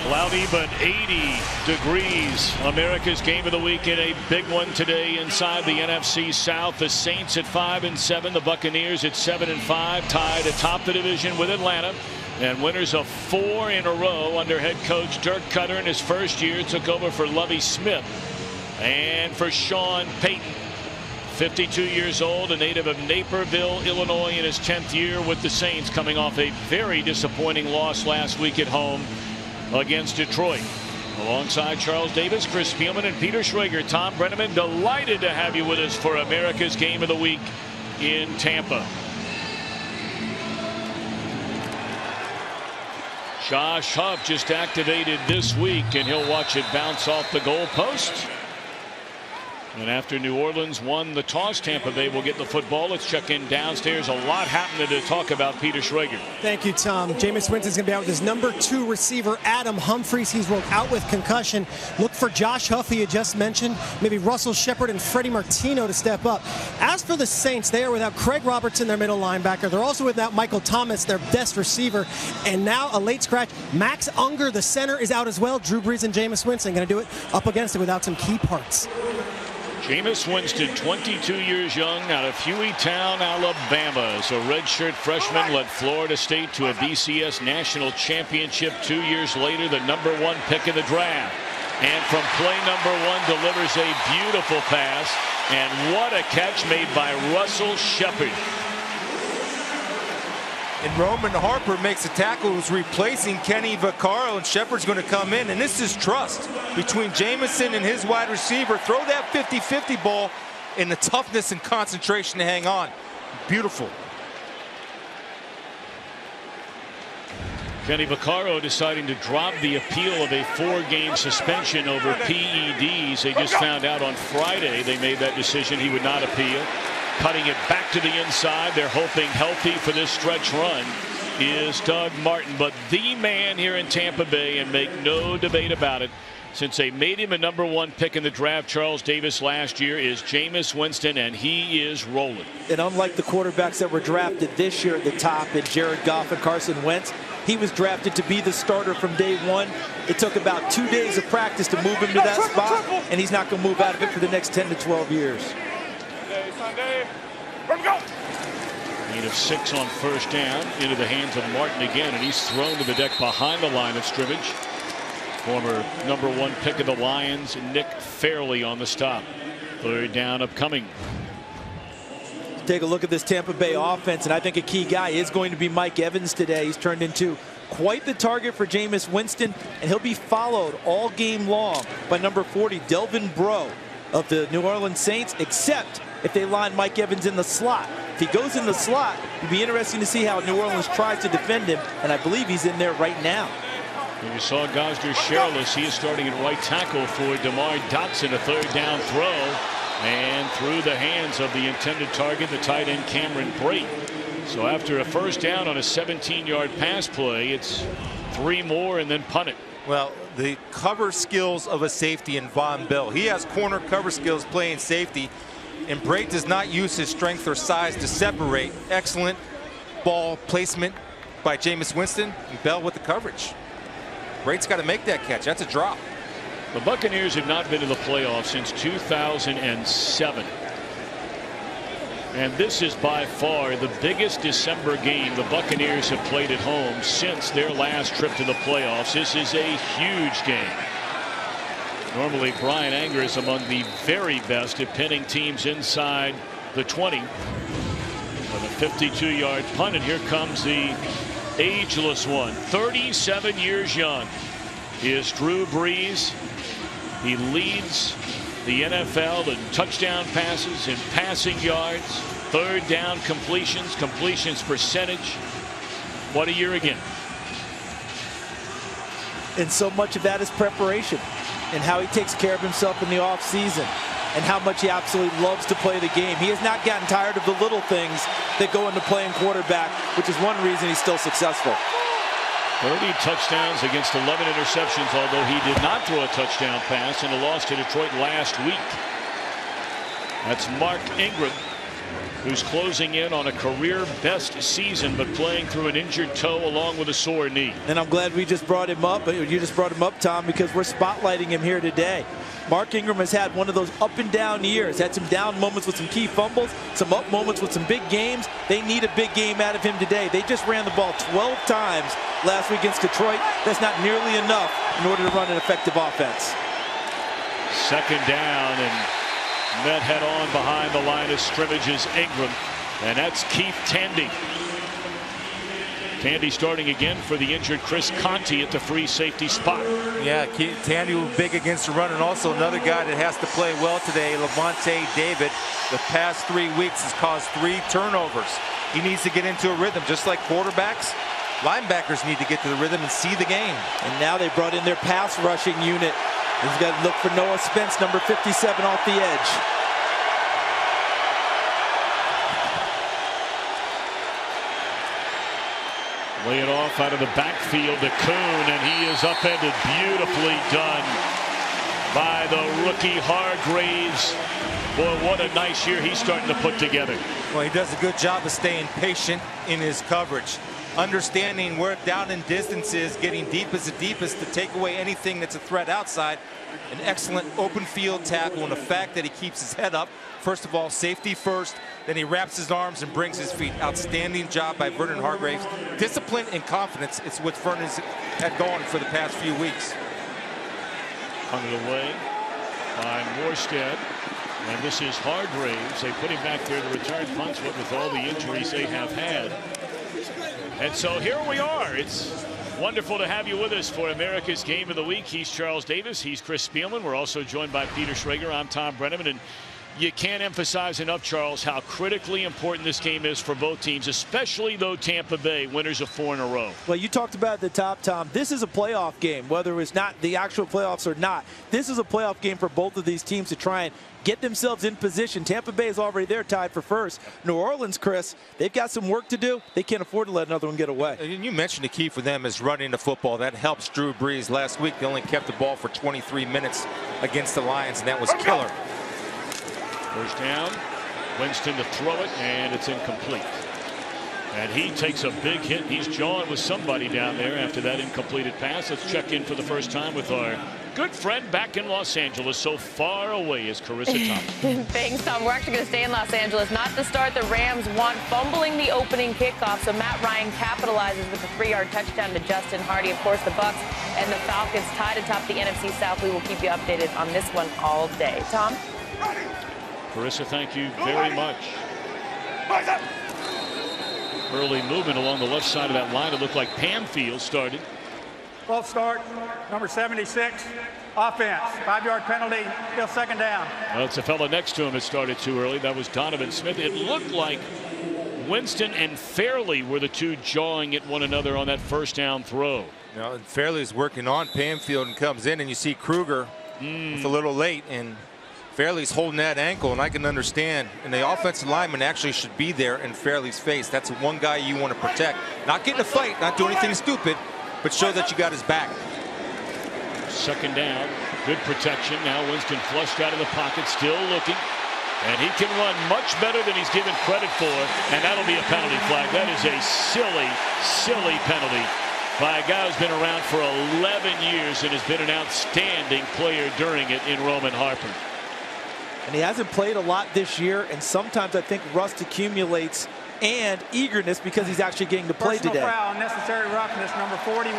Cloudy but 80 degrees. America's game of the week in a big one today inside the NFC South. The Saints at 5-7. The Buccaneers at 7-5, tied atop the division with Atlanta. And winners of 4 in a row under head coach Dirk Cutter in his first year took over for Lovie Smith. And for Sean Payton, 52 years old, a native of Naperville, Illinois, in his 10th year with the Saints, coming off a very disappointing loss last week at home against Detroit. Alongside Charles Davis, Chris Spielman, and Peter Schrager, Tom Brenneman, delighted to have you with us for America's Game of the Week in Tampa. Josh Huff just activated this week, and he'll watch it bounce off the goalpost. And after New Orleans won the toss, Tampa Bay will get the football. Let's check in downstairs. A lot happening to talk about. Peter Schrager. Thank you, Tom. Jameis Winston's going to be out with his number 2 receiver, Adam Humphries. He's rolled out with concussion. Look for Josh Huff, who you just mentioned. Maybe Russell Shepard and Freddie Martino to step up. As for the Saints, they are without Craig Robertson, their middle linebacker. They're also without Michael Thomas, their best receiver. And now a late scratch. Max Unger, the center, is out as well. Drew Brees and Jameis Winston going to do it up against it without some key parts. Jameis Winston, 22 years young, out of Hueytown, Alabama. As a redshirt freshman, led Florida State to a BCS national championship. 2 years later, the number 1 pick in the draft. And from play number 1, delivers a beautiful pass. And what a catch made by Russell Shepard. And Roman Harper makes a tackle who's replacing Kenny Vaccaro, and Shepard's going to come in. And this is trust between Jamison and his wide receiver. Throw that 50-50 ball, and the toughness and concentration to hang on. Beautiful. Kenny Vaccaro deciding to drop the appeal of a 4-game suspension over PEDs. They just found out on Friday they made that decision. He would not appeal. Cutting it back to the inside. They're hoping healthy for this stretch run is Doug Martin. But the man here in Tampa Bay, and make no debate about it, since they made him a number 1 pick in the draft, Charles Davis, last year, is Jameis Winston, and he is rolling. And unlike the quarterbacks that were drafted this year at the top, in Jared Goff and Carson Wentz, he was drafted to be the starter from day 1. It took about 2 days of practice to move him to that spot, and he's not going to move out of it for the next 10 to 12 years. Gain of 6 on first down, into the hands of Martin again, and he's thrown to the deck behind the line of scrimmage. Former number 1 pick of the Lions, Nick Fairley, on the stop. 3rd down upcoming. Take a look at this Tampa Bay offense, and I think a key guy is going to be Mike Evans today. He's turned into quite the target for Jameis Winston, and he'll be followed all game long by number 40, Delvin Breaux of the New Orleans Saints, except if they line Mike Evans in the slot. If he goes in the slot, it'd be interesting to see how New Orleans tries to defend him, and I believe he's in there right now. And you saw Gosder Sherless. He is starting at right tackle for DeMar Dotson. A 3rd down throw, and through the hands of the intended target, the tight end Cameron Brate. So after a 1st down on a 17-yard pass play, it's 3 more and then punt it. Well, the cover skills of a safety in Von Bell. He has corner cover skills playing safety, and Brate does not use his strength or size to separate. Excellent ball placement by Jameis Winston, and Bell with the coverage. Brate's got to make that catch. That's a drop. The Buccaneers have not been to the playoffs since 2007. And this is by far the biggest December game the Buccaneers have played at home since their last trip to the playoffs. This is a huge game. Normally, Brian Anger is among the very best at pinning teams inside the 20. With a 52-yard punt, and here comes the ageless one. 37 years young is Drew Brees. He leads the NFL in touchdown passes and passing yards, 3rd down completions percentage. What a year again. And so much of that is preparation, and how he takes care of himself in the offseason, and how much he absolutely loves to play the game. He has not gotten tired of the little things that go into playing quarterback, which is one reason he's still successful. 30 touchdowns against 11 interceptions, although he did not throw a touchdown pass in a loss to Detroit last week. That's Mark Ingram. who's closing in on a career best season, but playing through an injured toe along with a sore knee. And I'm glad we just brought him up, but you just brought him up, Tom, because we're spotlighting him here today. Mark Ingram has had one of those up and down years, had some down moments with some key fumbles, some up moments with some big games. They need a big game out of him today. They just ran the ball 12 times last week against Detroit. That's not nearly enough in order to run an effective offense. Second down, and met head on behind the line of scrimmage is Ingram, and that's Keith Tandy. Tandy starting again for the injured Chris Conti at the free safety spot. Yeah, Tandy was big against the run, and also another guy that has to play well today, Levante David. The past 3 weeks has caused 3 turnovers. He needs to get into a rhythm, just like quarterbacks. Linebackers need to get to the rhythm and see the game. And now they brought in their pass rushing unit. He's got to look for Noah Spence, number 57, off the edge. Lay it off out of the backfield to Kuhn, and he is upended. Beautifully done by the rookie Hargraves. Boy, what a nice year he's starting to put together. Well, he does a good job of staying patient in his coverage, understanding where down in distance is, getting deep as the deepest to take away anything that's a threat outside. An excellent open field tackle, and the fact that he keeps his head up. First of all, safety first, then he wraps his arms and brings his feet. Outstanding job by Vernon Hargraves. Discipline and confidence is what Vernon's had going for the past few weeks. Punted away by Morstead. And this is Hargraves. They put him back there to return punts with all the injuries they have had. And so here we are. It's wonderful to have you with us for America's Game of the Week. He's Charles Davis. He's Chris Spielman. We're also joined by Peter Schrager. I'm Tom Brenneman. And you can't emphasize enough, Charles, how critically important this game is for both teams, especially though Tampa Bay, winners of 4 in a row. Well, you talked about at the top, Tom. This is a playoff game, whether it's not the actual playoffs or not. This is a playoff game for both of these teams to try and get themselves in position. Tampa Bay is already there, tied for first. New Orleans, Chris, they've got some work to do. They can't afford to let another one get away. And you mentioned the key for them is running the football. That helps Drew Brees. Last week, they only kept the ball for 23 minutes against the Lions, and that was killer. First down, Winston to throw it, and it's incomplete. And he takes a big hit. He's jawing with somebody down there after that incompleted pass. Let's check in for the first time with our good friend back in Los Angeles. So far away is Carissa Thompson. Thanks, Tom. We're actually going to stay in Los Angeles. Not to start. The Rams want fumbling the opening kickoff. So Matt Ryan capitalizes with a 3-yard touchdown to Justin Hardy. Of course, the Bucs and the Falcons tied atop the NFC South. We will keep you updated on this one all day. Tom? Carissa, thank you very much. Early movement along the left side of that line. It looked like Pamfield started. False start, number 76, offense, 5-yard penalty, still second down. Well, it's a fellow next to him that started too early. That was Donovan Smith. It looked like Winston and Fairley were the two jawing at one another on that first down throw. You know, Fairley's working on Pamfield and comes in, and you see Kruger with a little late, and Fairley's holding that ankle, and I can understand. And the offensive lineman actually should be there in Fairley's face. That's the one guy you want to protect. Not get in a fight, not do anything stupid, but show that you got his back. Second down, good protection. Now Winston flushed out of the pocket, still looking. And he can run much better than he's given credit for, and that'll be a penalty flag. That is a silly, silly penalty by a guy who's been around for 11 years and has been an outstanding player during it in Roman Harper. And he hasn't played a lot this year, and sometimes I think rust accumulates and eagerness because he's actually getting to play today. Personal foul, unnecessary roughness, number 41,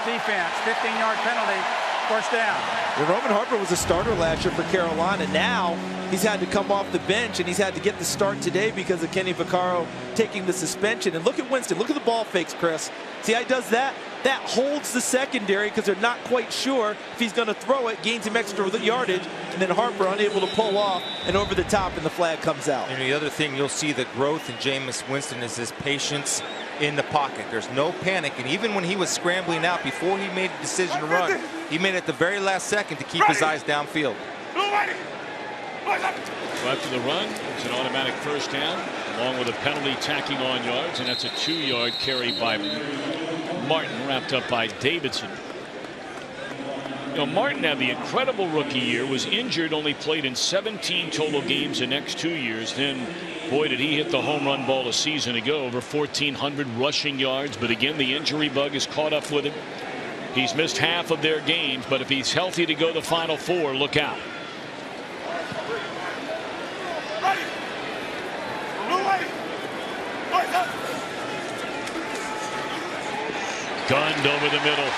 defense, 15-yard penalty, first down. Well, Roman Harper was a starter last year for Carolina. Now he's had to come off the bench, and he's had to get the start today because of Kenny Vaccaro taking the suspension. And look at Winston. Look at the ball fakes, Chris. See how he does that? That holds the secondary because they're not quite sure if he's going to throw it, gains him extra yardage, and then Harper unable to pull off and over the top, and the flag comes out. And the other thing you'll see the growth in Jameis Winston is his patience in the pocket. There's no panic, and even when he was scrambling out before he made a decision to run, he made it at the very last second to keep his eyes downfield. So after the run, it's an automatic first down, along with a penalty tacking on yards, and that's a 2-yard carry by Martin, wrapped up by Davidson. You know, Martin had the incredible rookie year, was injured, only played in 17 total games the next 2 years. Then Boy, did he hit the home run ball a season ago, over 1,400 rushing yards. But again, the injury bug has caught up with him. He's missed half of their games, but if he's healthy to go the Final Four, look out. Gunned over the middle.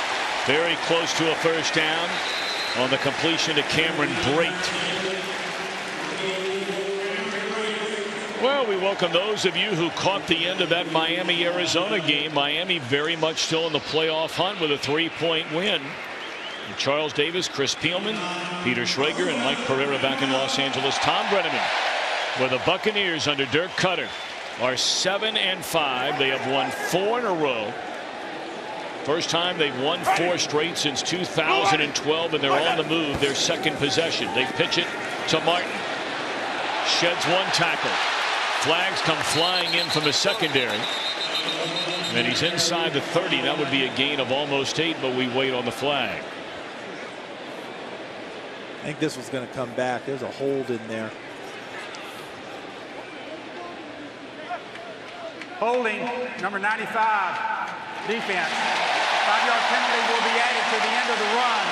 Very close to a first down on the completion to Cameron Brate. Well, we welcome those of you who caught the end of that Miami-Arizona game. Miami very much still in the playoff hunt with a 3-point win. And Charles Davis, Chris Peelman, Peter Schrager, and Mike Pereira back in Los Angeles. Tom Brenneman, where the Buccaneers under Dirk Cutter are 7-5. They have won 4 in a row. First time they've won 4 straight since 2012, and they're on the move. Their second possession. They pitch it to Martin. Sheds 1 tackle. Flags come flying in from the secondary. And he's inside the 30. That would be a gain of almost 8, but we wait on the flag. I think this was going to come back. There's a hold in there. Holding, number 95, defense. 5-yard penalty will be added to the end of the run.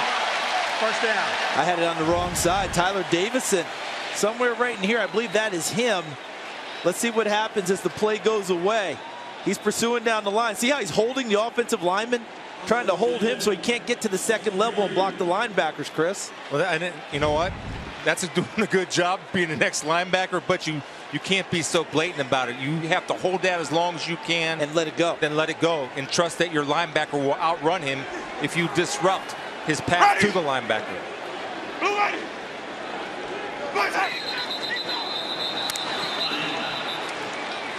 First down. I had it on the wrong side. Tyler Davison, somewhere right in here. I believe that is him. Let's see what happens as the play goes away. He's pursuing down the line. See how he's holding the offensive lineman? Trying to hold him so he can't get to the second level and block the linebackers, Chris. Well, and you know what? That's doing a good job being the next linebacker, but you can't be so blatant about it. You have to hold that as long as you can. And let it go. Then let it go. And trust that your linebacker will outrun him if you disrupt his path to the linebacker.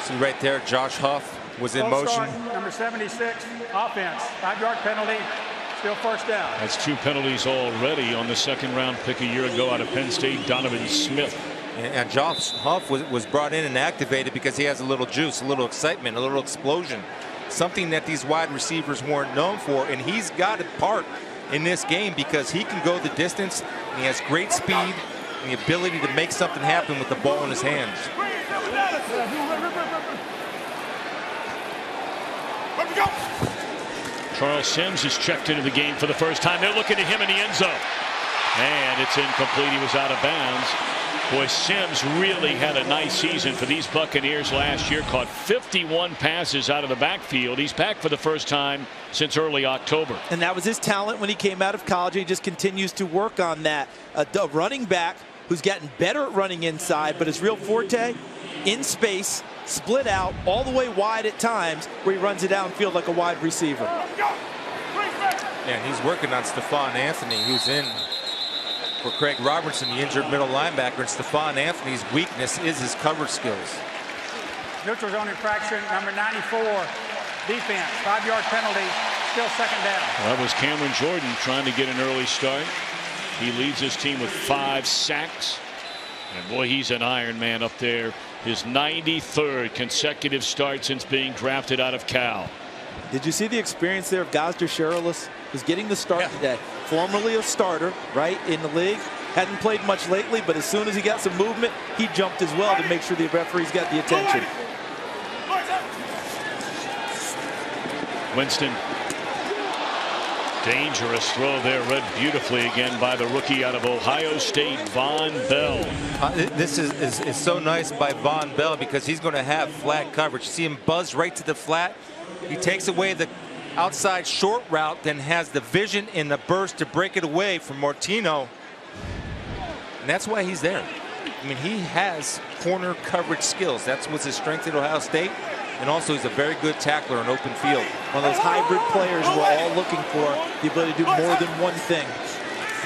See right there, Josh Huff was in motion. Start, number 76, offense. 5-yard penalty. Still first down. That's 2 penalties already on the second-round pick a year ago out of Penn State, Donovan Smith. And Josh Huff was brought in and activated because he has a little juice, a little excitement, a little explosion. Something that these wide receivers weren't known for. And he's got a part in this game because he can go the distance. And he has great speed and the ability to make something happen with the ball in his hands. Charles Sims is checked into the game for the first time. They're looking at him in the end zone. And it's incomplete. He was out of bounds. Boy, Sims really had a nice season for these Buccaneers last year. Caught 51 passes out of the backfield. He's back for the first time since early October. And that was his talent when he came out of college. He just continues to work on that. A running back who's gotten better at running inside, but his real forte, in space, split out, all the way wide at times, where he runs it downfield like a wide receiver. And he's working on Stephon Anthony, who's in for Craig Robertson, the injured middle linebacker. And Stephon Anthony's weakness is his cover skills. Neutral zone infraction, number 94, defense. 5-yard penalty, still second down. That was Cameron Jordan trying to get an early start. He leads his team with 5 sacks. And boy, he's an Iron Man up there. His 93rd consecutive start since being drafted out of Cal. Did you see the experience there of Gazder Sherilis? Was getting the start today. Formerly a starter, right, in the league. Hadn't played much lately, but as soon as he got some movement, he jumped as well to make sure the referees got the attention. Winston. Dangerous throw there, read beautifully again by the rookie out of Ohio State, Von Bell. This is so nice by Von Bell because he's going to have flat coverage. You see him buzz right to the flat. He takes away the outside short route, then has the vision and the burst to break it away from Martino. And that's why he's there. I mean, he has corner coverage skills. That's what's his strength at Ohio State. And also, he's a very good tackler in open field. One of those hybrid players we're all looking for, the ability to do more than one thing.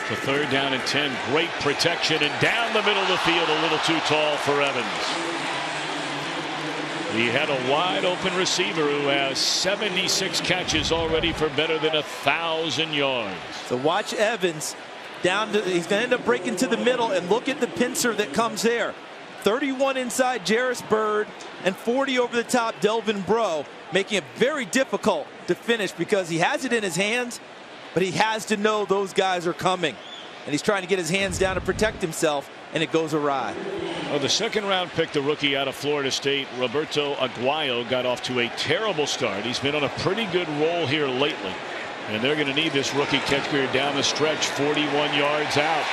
To 3rd down and 10. Great protection, and down the middle of the field, a little too tall for Evans. He had a wide open receiver who has 76 catches already for better than 1,000 yards. So watch Evans down to, he's going to end up breaking to the middle, and look at the pincer that comes there. 31 inside Jarris Byrd and 40 over the top Delvin Breaux, making it very difficult to finish because he has it in his hands, but he has to know those guys are coming. And he's trying to get his hands down to protect himself. and it goes awry. Well, the second-round pick, the rookie out of Florida State, Roberto Aguayo, got off to a terrible start. He's been on a pretty good roll here lately. And they're going to need this rookie catcher down the stretch, 41 yards out.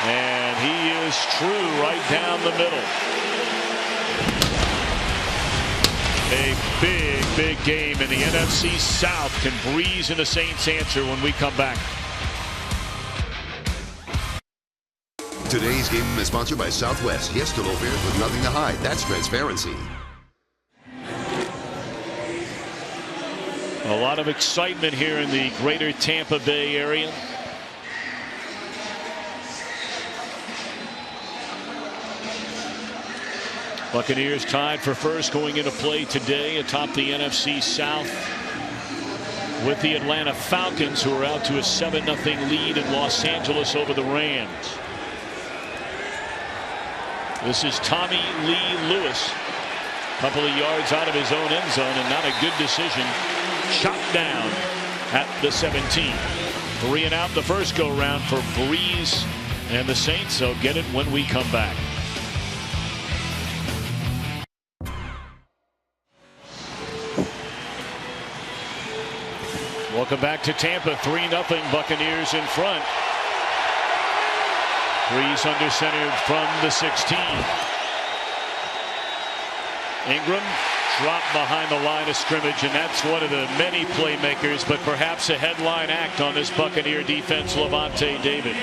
And he is true right down the middle. A big game in the NFC South. Can Breeze and the Saints answer when we come back? Today's game is sponsored by Southwest. Yes to low fares with nothing to hide. That's transparency. A lot of excitement here in the greater Tampa Bay area. Buccaneers tied for first going into play today atop the NFC South with the Atlanta Falcons, who are out to a 7-0 lead in Los Angeles over the Rams. This is Tommy Lee Lewis, a couple of yards out of his own end zone, and not a good decision. Shot down at the 17. 3 and out the first go round for Breeze and the Saints. So get it when we come back. Welcome back to Tampa. 3-0 Buccaneers in front. Breeze under center from the 16. Ingram dropped behind the line of scrimmage, and that's one of the many playmakers, but perhaps a headline act on this Buccaneer defense, Levante David.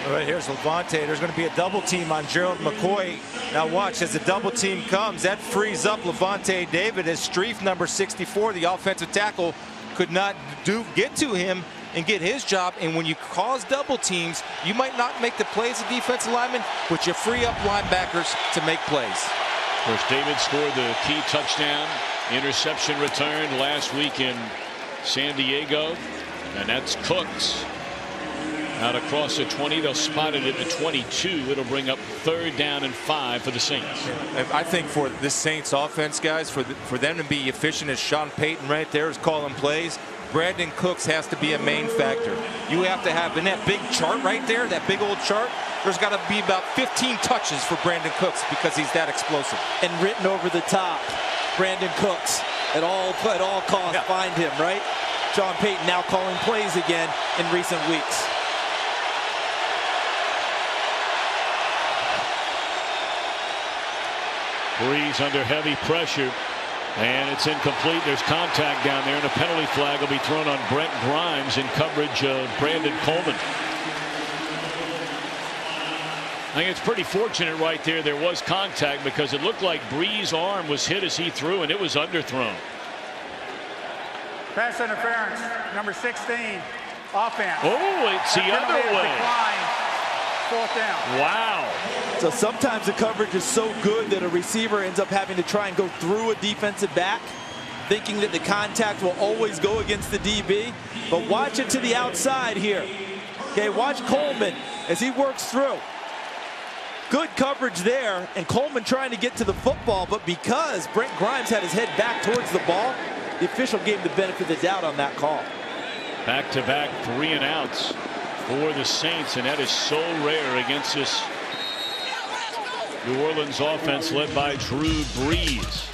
All right, here's Levante. There's going to be a double team on Gerald McCoy. Now watch, as the double team comes, that frees up Levante David as Streif, number 64, the offensive tackle, could not get to him and get his job. And when you cause double teams, you might not make the plays as defensive lineman, but you free up linebackers to make plays. Of course, David scored the key touchdown. Interception returned last week in San Diego. And that's Cooks out across the 20. They'll spot it at the 22. It'll bring up 3rd down and 5 for the Saints. I think for this Saints offense, guys, for them to be efficient, as Sean Payton right there is calling plays, Brandon Cooks has to be a main factor. You have to have, in that big chart right there, that big old chart, there's got to be about 15 touches for Brandon Cooks because he's that explosive. And written over the top, Brandon Cooks, at all costs, find him, right? Sean Payton now calling plays again in recent weeks. Breeze under heavy pressure, and it's incomplete. There's contact down there, and a penalty flag will be thrown on Brent Grimes in coverage of Brandon Coleman. I think it's pretty fortunate right there. There was contact because it looked like Breeze's arm was hit as he threw, and it was underthrown. Pass interference, number 16, offense. Oh, it's the other way. 4th down. Wow. So sometimes the coverage is so good that a receiver ends up having to try and go through a defensive back, thinking that the contact will always go against the DB. But watch it to the outside here. Okay, watch Coleman as he works through. Good coverage there, and Coleman trying to get to the football, but because Brent Grimes had his head back towards the ball, the official gave the benefit of the doubt on that call. Back-to-back 3 and outs for the Saints, and that is so rare against this New Orleans offense led by Drew Brees.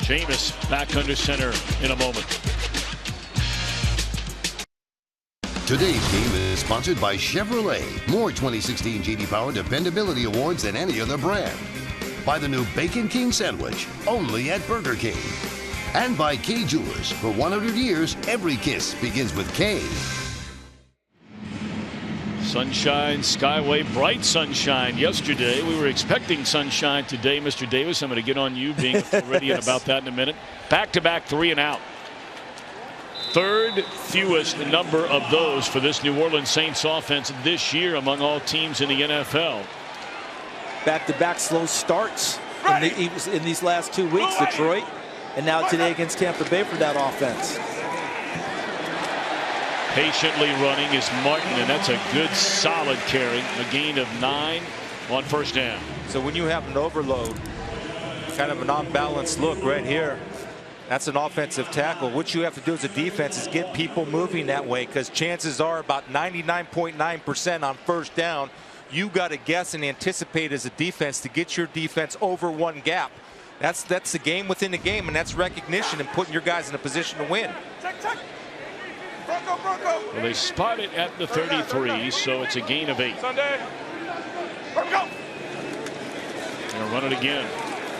Jameis back under center in a moment. Today's game is sponsored by Chevrolet. More 2016 J.D. Power Dependability Awards than any other brand. By the new Bacon King sandwich, only at Burger King. And by K Jewelers. For 100 years, every kiss begins with K. Sunshine, Skyway, bright sunshine yesterday. We were expecting sunshine today, Mr. Davis. I'm going to get on you being Floridian about that in a minute. Back-to-back 3 and out. 3rd fewest number of those for this New Orleans Saints offense this year among all teams in the NFL. Back-to-back slow starts in these last 2 weeks, Detroit, and now today against Tampa Bay for that offense. Patiently running is Martin, and that's a good solid carry. A gain of 9 on 1st down. So when you have an overload, kind of an unbalanced look right here, that's an offensive tackle. What you have to do as a defense is get people moving that way, because chances are about 99.9% on 1st down, you got to guess and anticipate as a defense to get your defense over one gap. That's the game within the game, and that's recognition and putting your guys in a position to win. Well, they spot it at the 33, so it's a gain of 8. They'll run it again.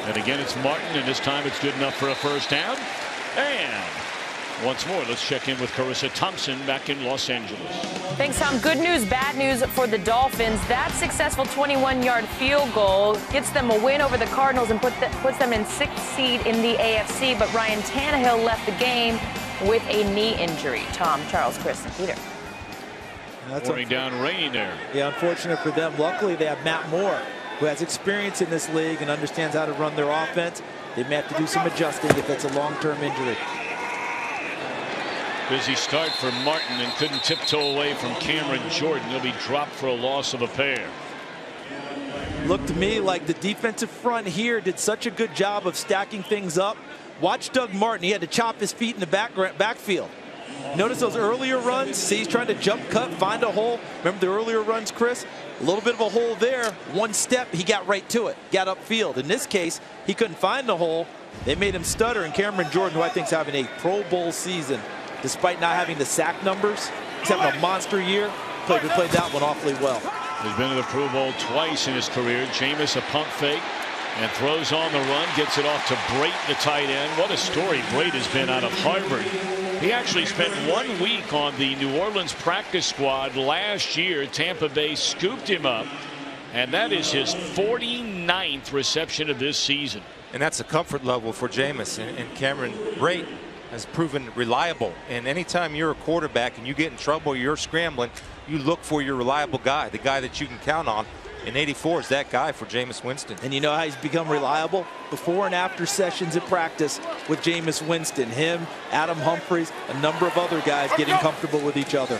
And again, it's Martin, and this time it's good enough for a first down. And once more, let's check in with Carissa Thompson back in Los Angeles. Thanks, Tom. Good news, bad news for the Dolphins. That successful 21-yard field goal gets them a win over the Cardinals and puts them in 6th seed in the AFC. But Ryan Tannehill left the game with a knee injury. Tom, Charles, Chris, and Peter. Pouring down rain there. Yeah, unfortunate for them. Luckily, they have Matt Moore, who has experience in this league and understands how to run their offense. They may have to do some adjusting if it's a long-term injury. Busy start for Martin, and couldn't tiptoe away from Cameron Jordan. He'll be dropped for a loss of a pair. Looked to me like the defensive front here did such a good job of stacking things up. Watch Doug Martin. He had to chop his feet in the backfield. Notice those earlier runs. See, he's trying to jump cut, find a hole. Remember the earlier runs, Chris? A little bit of a hole there. One step, he got right to it, got upfield. In this case, he couldn't find the hole. They made him stutter, and Cameron Jordan, who I think is having a Pro Bowl season, despite not having the sack numbers, he's having a monster year. Played that one awfully well. He's been to the Pro Bowl twice in his career. Jameis, a pump fake, and throws on the run, gets it off to Brate, the tight end. What a story Brate has been out of Harvard. He actually spent 1 week on the New Orleans practice squad last year. Tampa Bay scooped him up, and that is his 49th reception of this season. And that's a comfort level for Jameis, and Cameron Brate has proven reliable. And anytime you're a quarterback and you get in trouble, you're scrambling, you look for your reliable guy, the guy that you can count on. And 84 is that guy for Jameis Winston. And you know how he's become reliable? Before and after sessions at practice with Jameis Winston. Him, Adam Humphries, a number of other guys getting comfortable with each other.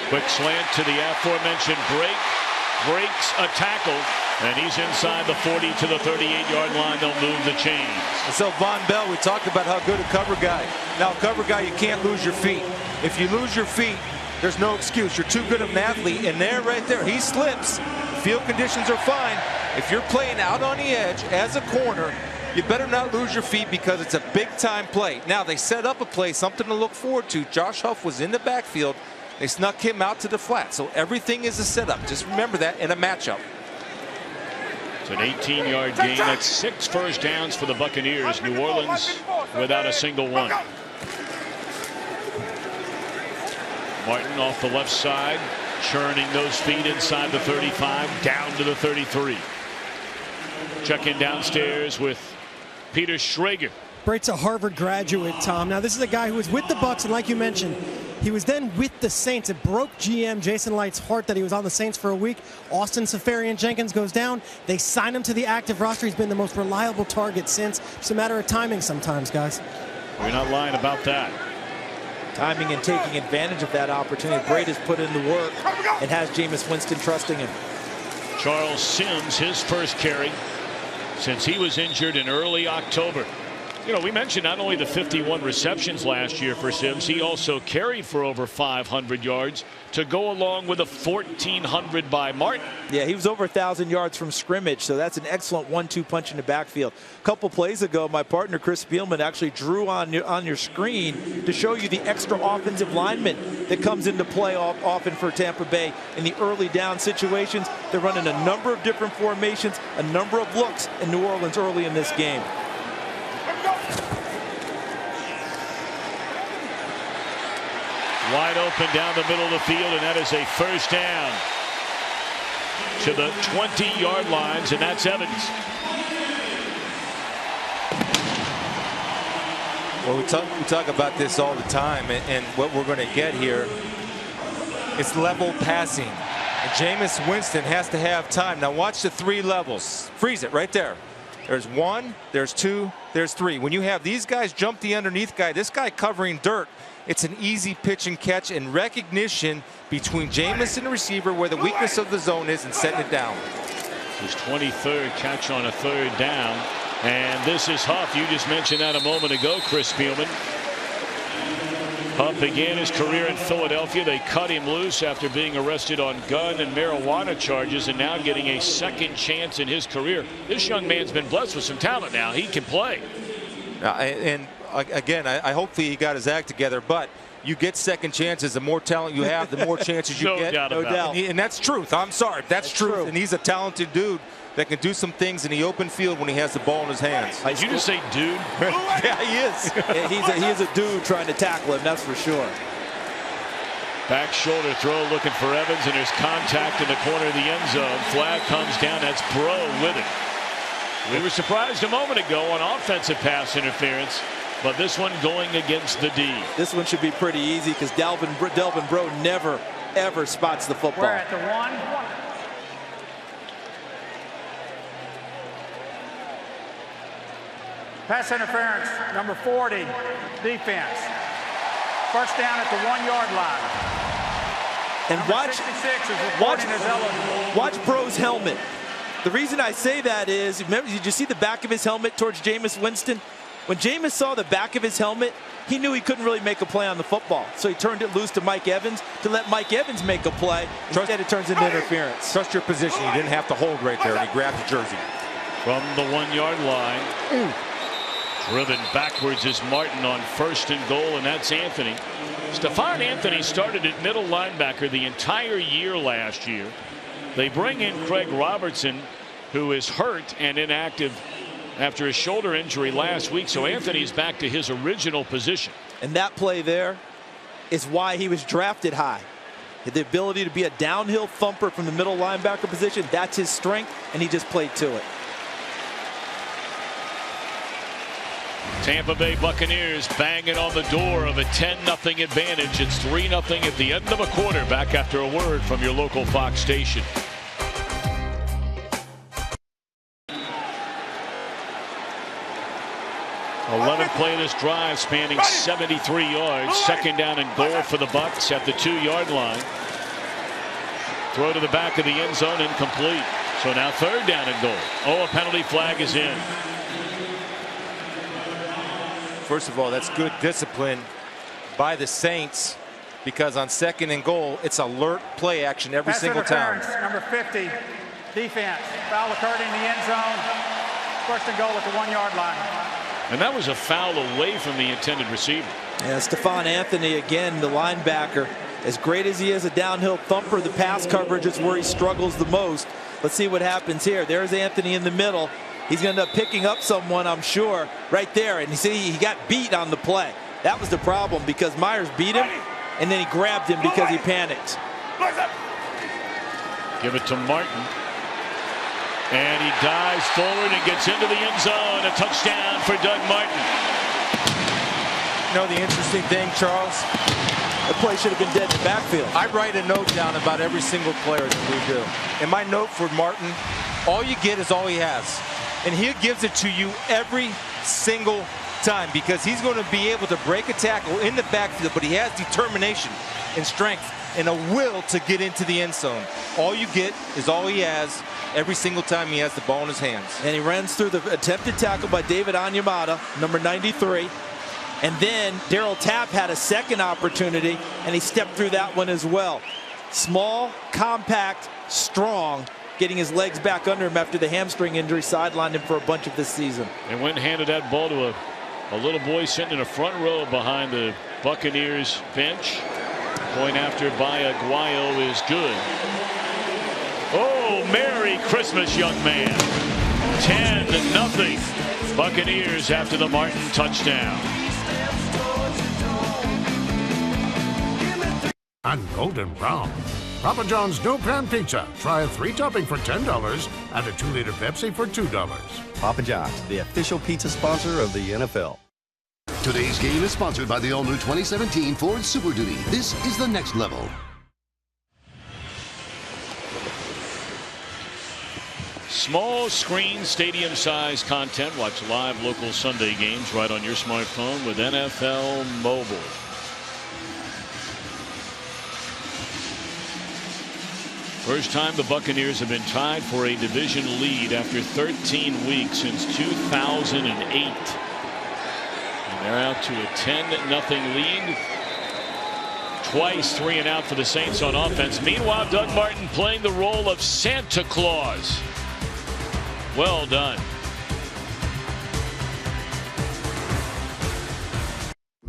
Quick slant to the aforementioned breaks a tackle, and he's inside the 40 to the 38-yard line. They'll move the chains. And so Von Bell, we talked about how good a cover guy. Now, cover guy, you can't lose your feet. If you lose your feet, there's no excuse. You're too good of an athlete, and there, right there, he slips. Field conditions are fine. If you're playing out on the edge as a corner, you better not lose your feet because it's a big-time play. Now, they set up a play, something to look forward to. Josh Huff was in the backfield. They snuck him out to the flat, so everything is a setup. Just remember that in a matchup. It's an 18-yard gain. That's 6 first downs for the Buccaneers. New Orleans without a single one. Martin off the left side, churning those feet inside the 35, down to the 33. Check in downstairs with Peter Schrager. Brate's a Harvard graduate, Tom. Now, this is a guy who was with the Bucs, and like you mentioned, he was then with the Saints. It broke GM Jason Light's heart that he was on the Saints for a week. Austin Seferian-Jenkins goes down. They sign him to the active roster. He's been the most reliable target since. It's a matter of timing sometimes, guys. We're not lying about that. Timing and taking advantage of that opportunity. Brate has put in the work and has Jameis Winston trusting him. Charles Sims, his first carry since he was injured in early October. You know, we mentioned not only the 51 receptions last year for Sims, he also carried for over 500 yards to go along with a 1,400 by Martin. Yeah, he was over 1,000 yards from scrimmage, so that's an excellent 1-2 punch in the backfield. A couple plays ago, my partner Chris Spielman actually drew on your screen to show you the extra offensive lineman that comes into play often for Tampa Bay in the early down situations. They're running a number of different formations, a number of looks in New Orleans early in this game. Wide open down the middle of the field, and that is a first down to the 20-yard lines, and that's Evans. Well, we talk about this all the time, and what we're going to get here is level passing. And Jameis Winston has to have time. Now watch the 3 levels. Freeze it right there. There's 1, there's 2, there's 3. When you have these guys jump the underneath guy, this guy covering dirt, it's an easy pitch and catch and recognition between Jameis and the receiver where the weakness of the zone is and setting it down. His 23rd catch on a 3rd down. And this is Huff. You just mentioned that a moment ago, Chris Spielman. Huff began his career in Philadelphia. They cut him loose after being arrested on gun and marijuana charges, and now getting a second chance in his career. This young man's been blessed with some talent now. He can play. And again, I hopefully he got his act together, but you get second chances. The more talent you have, the more chances you get. No doubt. And that's truth. I'm sorry. That's truth. And he's a talented dude that can do some things in the open field when he has the ball in his hands. Did you just say dude? Yeah, he is. He is a dude trying to tackle him, that's for sure. Back shoulder throw looking for Evans, and there's contact in the corner of the end zone. Flag comes down. That's Bro with it. We were surprised a moment ago on offensive pass interference, but this one going against the D. This one should be pretty easy because Delvin Bro never, ever spots the football. We're at the 1. Pass interference, number 40, defense. First down at the 1-yard line. And Number 66 is reporting as eligible. watch Bro's helmet. The reason I say that is, remember, did you see the back of his helmet towards Jameis Winston? When Jameis saw the back of his helmet, he knew he couldn't really make a play on the football. So he turned it loose to Mike Evans to let Mike Evans make a play. Instead, it turns into interference. Trust your position. You didn't have to hold right there, and he grabbed the jersey. From the 1-yard line. Driven backwards is Martin on 1st and goal, and that's Anthony. Stephon Anthony started at middle linebacker the entire year last year. They bring in Craig Robertson, who is hurt and inactive after a shoulder injury last week. So Anthony's back to his original position. And that play there is why he was drafted high. The ability to be a downhill thumper from the middle linebacker position, that's his strength, and he just played to it. Tampa Bay Buccaneers banging on the door of a 10-0 advantage. It's 3-0 at the end of a quarter. Back after a word from your local Fox station. Play this drive spanning 73 yards. Second down and goal for the Bucs at the 2-yard line. Throw to the back of the end zone, incomplete. So now third down and goal. Oh, a penalty flag is in. First of all, that's good discipline by the Saints, because on 2nd and goal, it's alert play action every single time. Number 50, defense. Foul occurred in the end zone. 1st and goal at the 1-yard line. And that was a foul away from the intended receiver. Yeah, Stephon Anthony, again, the linebacker. As great as he is a downhill thumper, the pass coverage is where he struggles the most. Let's see what happens here. There's Anthony in the middle. He's going to end up picking up someone, I'm sure, right there. And you see, he got beat on the play. That was the problem, because Myers beat him, and then he grabbed him because he panicked. Give it to Martin. And he dives forward and gets into the end zone. A touchdown for Doug Martin. You know the interesting thing, Charles? The play should have been dead in the backfield. I write a note down about every single player that we do. And my note for Martin, all you get is all he has. And he gives it to you every single time, because he's going to be able to break a tackle in the backfield, but he has determination and strength and a will to get into the end zone. All you get is all he has every single time he has the ball in his hands. And he runs through the attempted tackle by David Onyemata, number 93. And then Darryl Tapp had a second opportunity, and he stepped through that one as well. Small, compact, strong, getting his legs back under him after the hamstring injury sidelined him for a bunch of this season. And went and handed that ball to a little boy sitting in a front row behind the Buccaneers bench. Point after by Aguayo is good. Oh, Merry Christmas, young man. 10-0 Buccaneers after the Martin touchdown. And golden brown. Papa John's No Pan Pizza. Try a 3-topping for $10 and a 2-liter Pepsi for $2. Papa John's, the official pizza sponsor of the NFL. Today's game is sponsored by the all-new 2017 Ford Super Duty. This is the next level. Small screen, stadium-sized content. Watch live local Sunday games right on your smartphone with NFL Mobile. First time the Buccaneers have been tied for a division lead after 13 weeks since 2008. And they're out to a 10-0 lead. twice, 3 and out for the Saints on offense. Meanwhile, Doug Martin playing the role of Santa Claus. Well done.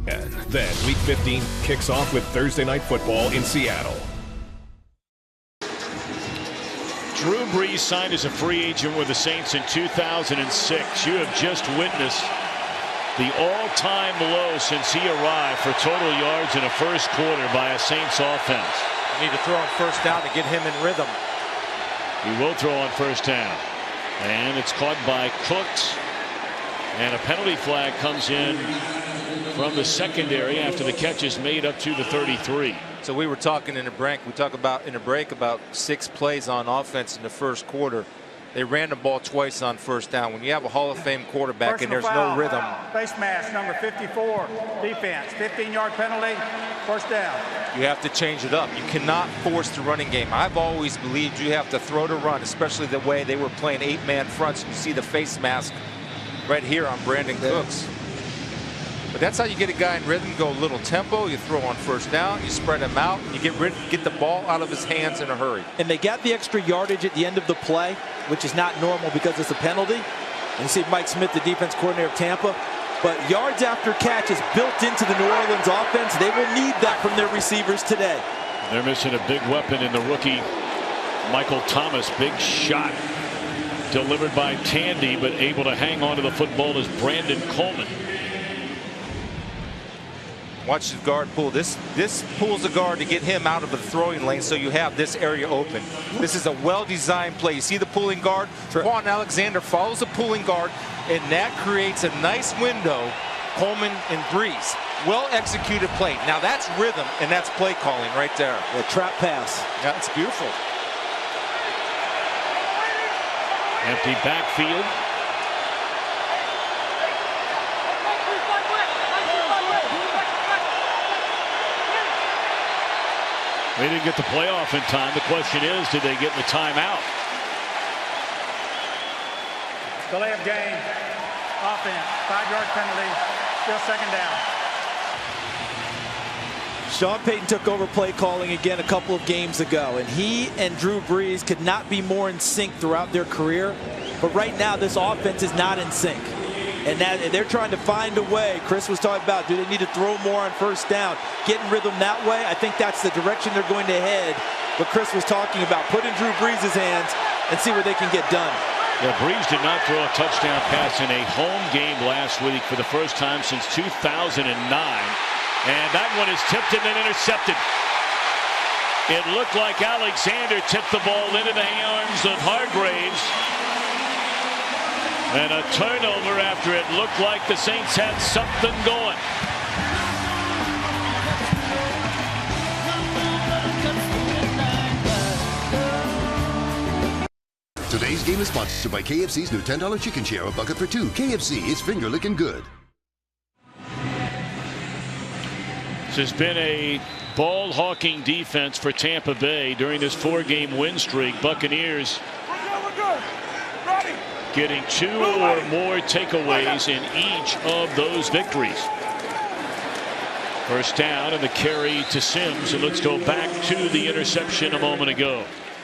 And then Week 15 kicks off with Thursday Night Football in Seattle. Drew Brees signed as a free agent with the Saints in 2006. You have just witnessed the all-time low since he arrived for total yards in a first quarter by a Saints offense. You need to throw on first down to get him in rhythm. He will throw on first down. And it's caught by Cooks. And a penalty flag comes in from the secondary after the catch is made up to the 33. So we were talking in a break. We talk about in a break about 6 plays on offense in the first quarter. They ran the ball twice on first down. When you have a Hall of Fame quarterback and there's no rhythm. Face mask number 54, defense, 15-yard penalty, first down. You have to change it up. You cannot force the running game. I've always believed you have to throw to run, especially the way they were playing 8-man fronts. You see the face mask right here on Brandon Cooks. But that's how you get a guy in rhythm. Go a little tempo. You throw on first down. You spread him out. You get the ball out of his hands in a hurry. And they got the extra yardage at the end of the play, which is not normal because it's a penalty. And you see Mike Smith, the defense coordinator of Tampa. But yards after catch is built into the New Orleans offense. They will need that from their receivers today. They're missing a big weapon in the rookie Michael Thomas. Big shot delivered by Tandy, but able to hang on to the football is Brandon Coleman. Watch the guard pull. This pulls the guard to get him out of the throwing lane, so you have this area open. This is a well-designed play. You see the pulling guard? Quan Alexander follows the pulling guard, and that creates a nice window. Coleman and Brees. Well-executed play. Now that's rhythm, and that's play calling right there. A trap pass. Yeah, it's beautiful. Empty backfield. They didn't get the playoff in time. The question is, did they get the timeout? Delay of game, offense, 5-yard penalty, still second down. Sean Payton took over play calling again a couple of games ago, and he and Drew Brees could not be more in sync throughout their career. But right now, this offense is not in sync. And they're trying to find a way. Chris was talking about, do they need to throw more on first down? Get in rhythm that way. I think that's the direction they're going to head. But Chris was talking about put in Drew Brees' hands and see what they can get done. Yeah, Brees did not throw a touchdown pass in a home game last week for the first time since 2009. And that one is tipped and then intercepted. It looked like Alexander tipped the ball into the arms of Hargraves. And a turnover after it looked like the Saints had something going. Today's game is sponsored by KFC's new $10 chicken share, a bucket for 2. KFC is finger licking good. This has been a ball-hawking defense for Tampa Bay during this 4-game win streak. Buccaneers getting 2 or more takeaways in each of those victories. First down and the carry to Sims, and let's go back to the interception a moment ago.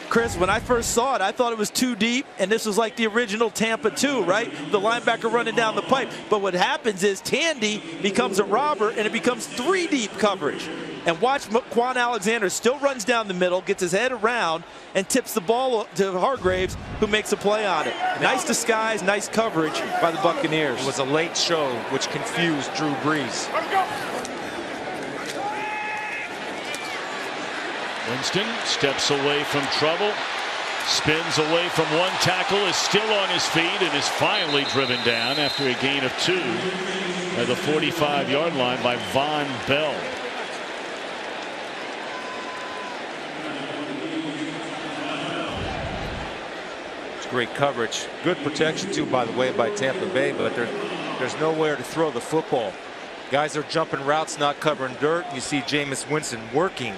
Chris, when I first saw it, I thought it was too deep, and this was like the original Tampa 2, right? The linebacker running down the pipe. But what happens is Tandy becomes a robber, and it becomes 3 deep coverage. And watch Quan Alexander still runs down the middle, gets his head around, and tips the ball to Hargraves, who makes a play on it. Nice disguise, nice coverage by the Buccaneers. It was a late show, which confused Drew Brees. Winston steps away from trouble, spins away from one tackle, is still on his feet, and is finally driven down after a gain of 2 at the 45-yard line by Von Bell. Great coverage. Good protection, too, by the way, by Tampa Bay, but there's nowhere to throw the football. Guys are jumping routes, not covering dirt. You see Jameis Winston working,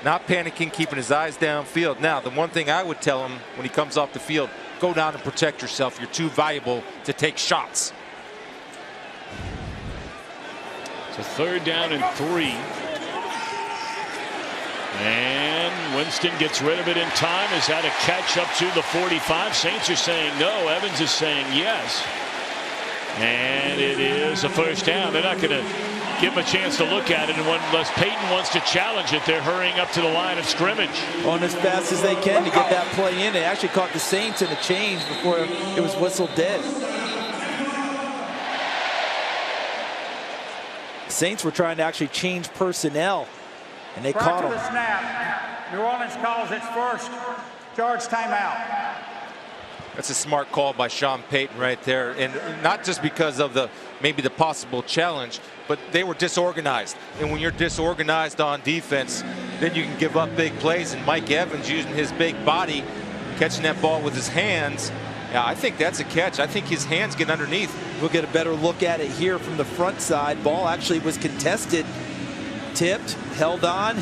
not panicking, keeping his eyes downfield. Now, the one thing I would tell him when he comes off the field, go down and protect yourself. You're too valuable to take shots. It's a 3rd down and 3. And Winston gets rid of it in time. Is that a catch up to the 45? Saints are saying no. Evans is saying yes. And it is a first down. They're not going to give him a chance to look at it. And unless Peyton wants to challenge it, they're hurrying up to the line of scrimmage. On as fast as they can to get that play in. They actually caught the Saints in a change before it was whistled dead. Saints were trying to actually change personnel, and they caught them. The snap, New Orleans calls its first charge timeout. That's a smart call by Sean Payton right there, and not just because of maybe the possible challenge, but they were disorganized. And when you're disorganized on defense, then you can give up big plays. And Mike Evans using his big body, catching that ball with his hands. Yeah, I think that's a catch. I think his hands get underneath. We'll get a better look at it here from the front side. Ball actually was contested, tipped, held on.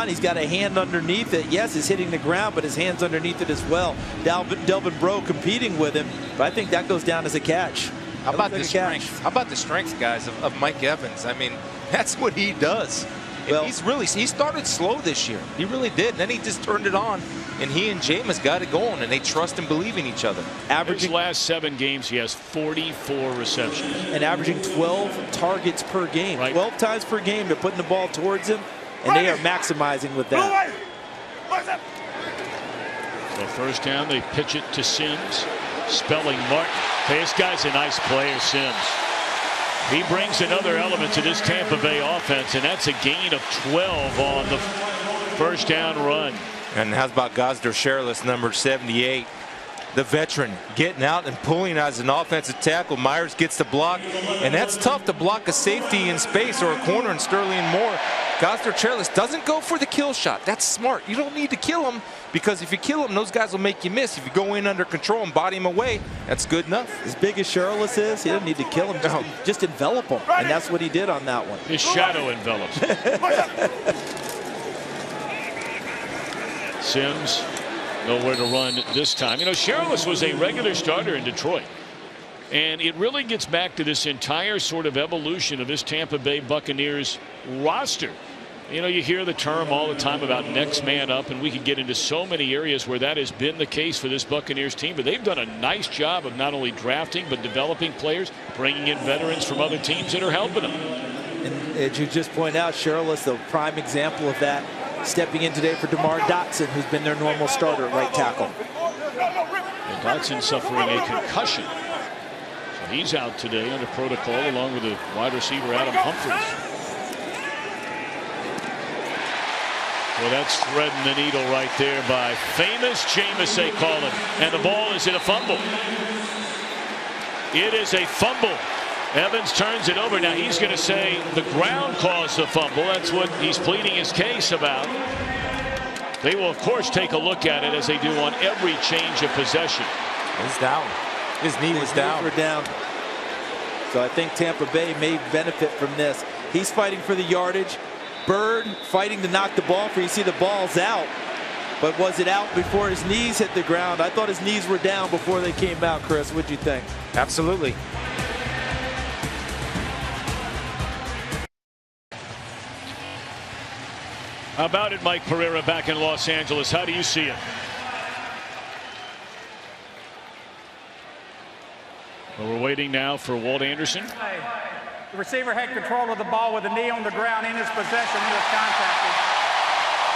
He's got a hand underneath it. Yes, he's hitting the ground, but his hand's underneath it as well. Delvin Breaux competing with him, but I think that goes down as a catch. How about the strength? How about the strength, guys, of Mike Evans? I mean, that's what he does. Well, he started slow this year. He really did. And then he just turned it on, and he and Jameis got it going, and they trust and believe in each other. Averaging his last 7 games, he has 44 receptions. And averaging 12 targets per game. Right. 12 times per game. They're putting the ball towards him, and they are maximizing with that. So first down, they pitch it to Sims. Spelling Martin. Hey, this guy's a nice player, Sims. He brings another element to this Tampa Bay offense, and that's a gain of 12 on the first down run. And how about Gosder Sherless, number 78, the veteran, getting out and pulling as an offensive tackle. Myers gets the block, and that's tough to block a safety in space or a corner in Sterling Moore. Gosder Sherless doesn't go for the kill shot. That's smart. You don't need to kill him, because if you kill him, those guys will make you miss. If you go in under control and body him away, that's good enough. As big as Sherless is, he doesn't need to kill him. Just envelop him, and that's what he did on that one. His shadow envelops. Sims nowhere to run this time. You know, Sherless was a regular starter in Detroit. And it really gets back to this entire sort of evolution of this Tampa Bay Buccaneers roster. You know, you hear the term all the time about next man up, and we could get into so many areas where that has been the case for this Buccaneers team. But they've done a nice job of not only drafting but developing players, bringing in veterans from other teams that are helping them. And as you just point out, Sherless, the prime example of that, stepping in today for DeMar Dotson, who's been their normal starter at right tackle. And Dotson suffering a concussion. So he's out today under protocol along with the wide receiver Adam Humphries. Well, that's threading the needle right there by famous Jameis, they call him. And the ball is in a fumble. It is a fumble. Evans turns it over. Now he's going to say the ground caused the fumble. That's what he's pleading his case about. They will, of course, take a look at it as they do on every change of possession. He's down. His knee was down. So I think Tampa Bay may benefit from this. He's fighting for the yardage. Bird fighting to knock the ball free. You see the ball's out. But was it out before his knees hit the ground? I thought his knees were down before they came out, Chris. What'd you think? Absolutely. How about it, Mike Pereira, back in Los Angeles? How do you see it? Well, we're waiting now for Walt Anderson. The receiver had control of the ball with the knee on the ground in his possession. He was contacted.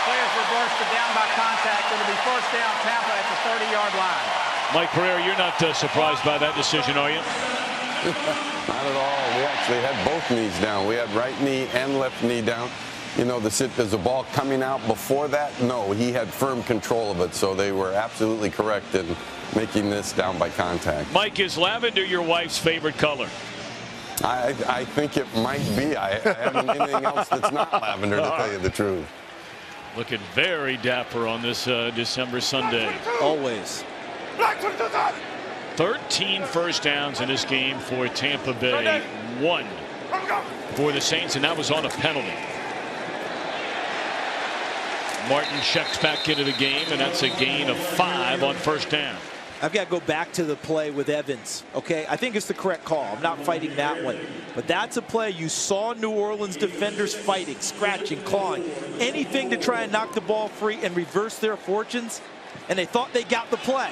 Players reversed it down by contact. It'll be first down Tampa at the 30-yard line. Mike Pereira, you're not surprised by that decision, are you? Not at all. We actually had both knees down. We had right knee and left knee down. You know, there's a ball coming out before that? No, he had firm control of it, so they were absolutely correct in making this down by contact. Mike, is lavender your wife's favorite color? I think it might be. I haven't anything else that's not lavender, to tell you the truth. Looking very dapper on this December Sunday. Always. 13 first downs in this game for Tampa Bay. 1 for the Saints, and that was on a penalty. Martin checks back into the game, and that's a gain of 5 on first down. I've got to go back to the play with Evans, okay? I think it's the correct call. I'm not fighting that one. But that's a play you saw New Orleans defenders fighting, scratching, clawing, anything to try and knock the ball free and reverse their fortunes, and they thought they got the play.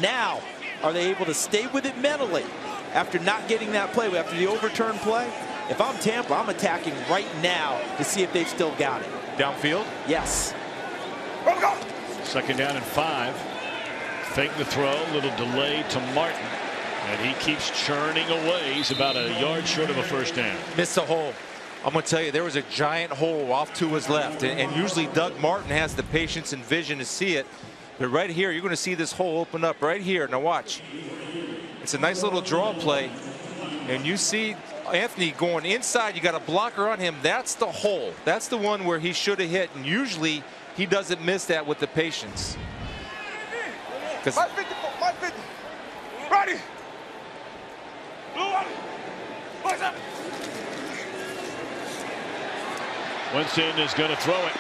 Now, are they able to stay with it mentally after not getting that play, after the overturned play? If I'm Tampa, I'm attacking right now to see if they've still got it. Downfield? Yes. Second down and 5. Fake the throw, little delay to Martin, and he keeps churning away. He's about a yard short of a first down. Missed a hole. I'm going to tell you, there was a giant hole off to his left, and usually Doug Martin has the patience and vision to see it. But right here, you're going to see this hole open up right here. Now watch. It's a nice little draw play, and you see Anthony going inside. You got a blocker on him. That's the hole. That's the one where he should have hit, and usually he doesn't miss that with the patience. My 50, my 50. Ready. Blue one. What's up? Winston is going to throw it,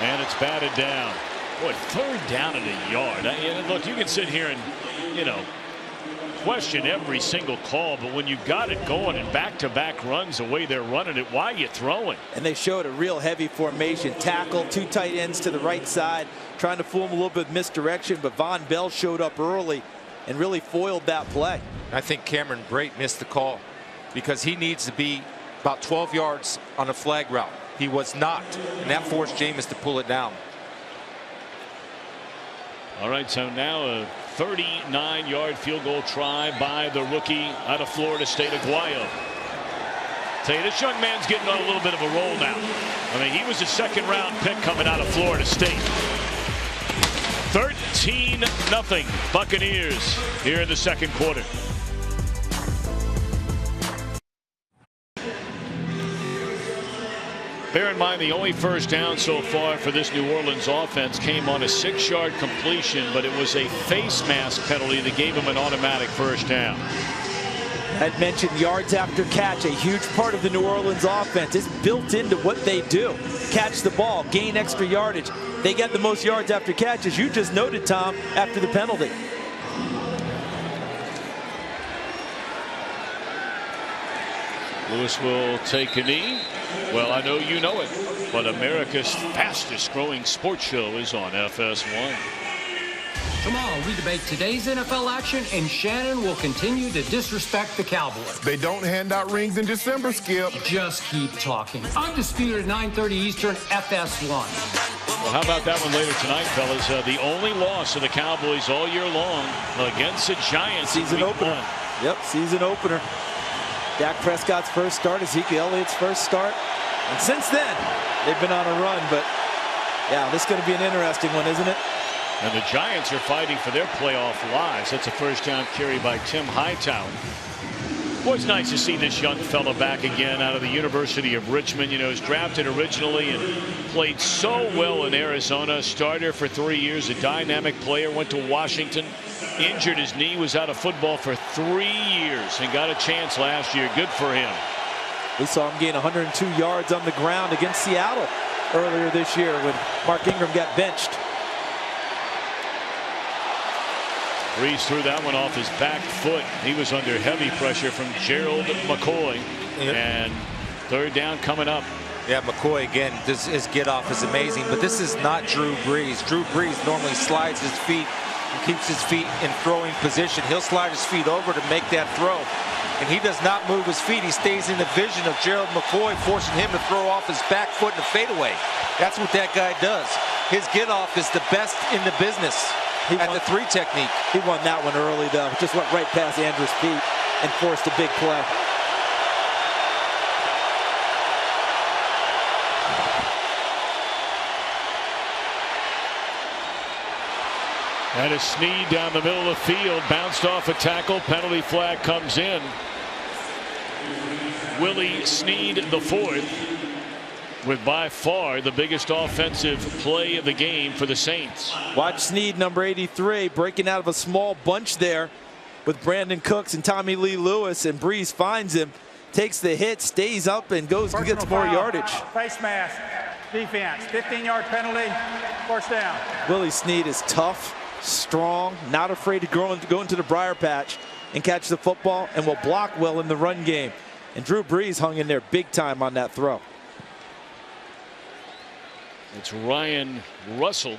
and it's batted down. Boy, third down at a yard. Look, you can sit here and, question every single call, but when you got it going in back-to-back runs the way they're running it, why are you throwing? And they showed a real heavy formation. Tackle, 2 tight ends to the right side, trying to fool him a little bit of misdirection, but Von Bell showed up early and really foiled that play. I think Cameron Brate missed the call because he needs to be about 12 yards on a flag route. He was not, and that forced Jameis to pull it down. All right, so now a 39-yard field goal try by the rookie out of Florida State, Aguayo. Tell you, this young man's getting on a little bit of a roll now. I mean, he was a second-round pick coming out of Florida State. 13-0 Buccaneers here in the second quarter. Bear in mind, the only first down so far for this New Orleans offense came on a 6-yard completion, but it was a face mask penalty that gave him an automatic first down. I'd mentioned yards after catch, a huge part of the New Orleans offense. It's built into what they do. Catch the ball, gain extra yardage. They get the most yards after catch, as you just noted, Tom, after the penalty. Lewis will take a knee. Well, I know you know it, but America's fastest growing sports show is on FS1. Tomorrow, we debate today's NFL action, and Shannon will continue to disrespect the Cowboys. They don't hand out rings in December, Skip. Just keep talking. Undisputed at 9:30 Eastern, FS1. Well, how about that one later tonight, fellas? The only loss of the Cowboys all year long against the Giants. Season opener. Yep, season opener. Dak Prescott's first start, Ezekiel Elliott's first start. And since then, they've been on a run. But, yeah, this is going to be an interesting one, isn't it? And the Giants are fighting for their playoff lives. That's a first down carry by Tim Hightower. Boy, it's nice to see this young fella back again out of the University of Richmond. You know, he was drafted originally and played so well in Arizona. Starter for 3 years, a dynamic player, went to Washington. Injured his knee, was out of football for 3 years and got a chance last year. Good for him. We saw him gain 102 yards on the ground against Seattle earlier this year when Mark Ingram got benched. Breeze threw that one off his back foot. He was under heavy pressure from Gerald McCoy. Yep. And third down coming up. Yeah, McCoy again, his get off is amazing, but this is not Drew Brees. Drew Brees normally slides his feet and keeps his feet in throwing position. He'll slide his feet over to make that throw. And he does not move his feet. He stays in the vision of Gerald McCoy, forcing him to throw off his back foot in a fadeaway. That's what that guy does. His get off is the best in the business. At the 3 technique. He won that one early, though. Just went right past Andrews' feet and forced a big play. And a Snead down the middle of the field, bounced off a tackle, penalty flag comes in. Willie Snead, the 4th, with by far the biggest offensive play of the game for the Saints. Watch Snead, number 83, breaking out of a small bunch there with Brandon Cooks and Tommy Lee Lewis, and Breeze finds him, takes the hit, stays up, and goes and gets more yardage. Face mask, defense, 15-yard penalty, first down. Willie Snead is tough, strong, not afraid to go into the briar patch and catch the football, and will block well in the run game. And Drew Brees hung in there big time on that throw. It's Ryan Russell,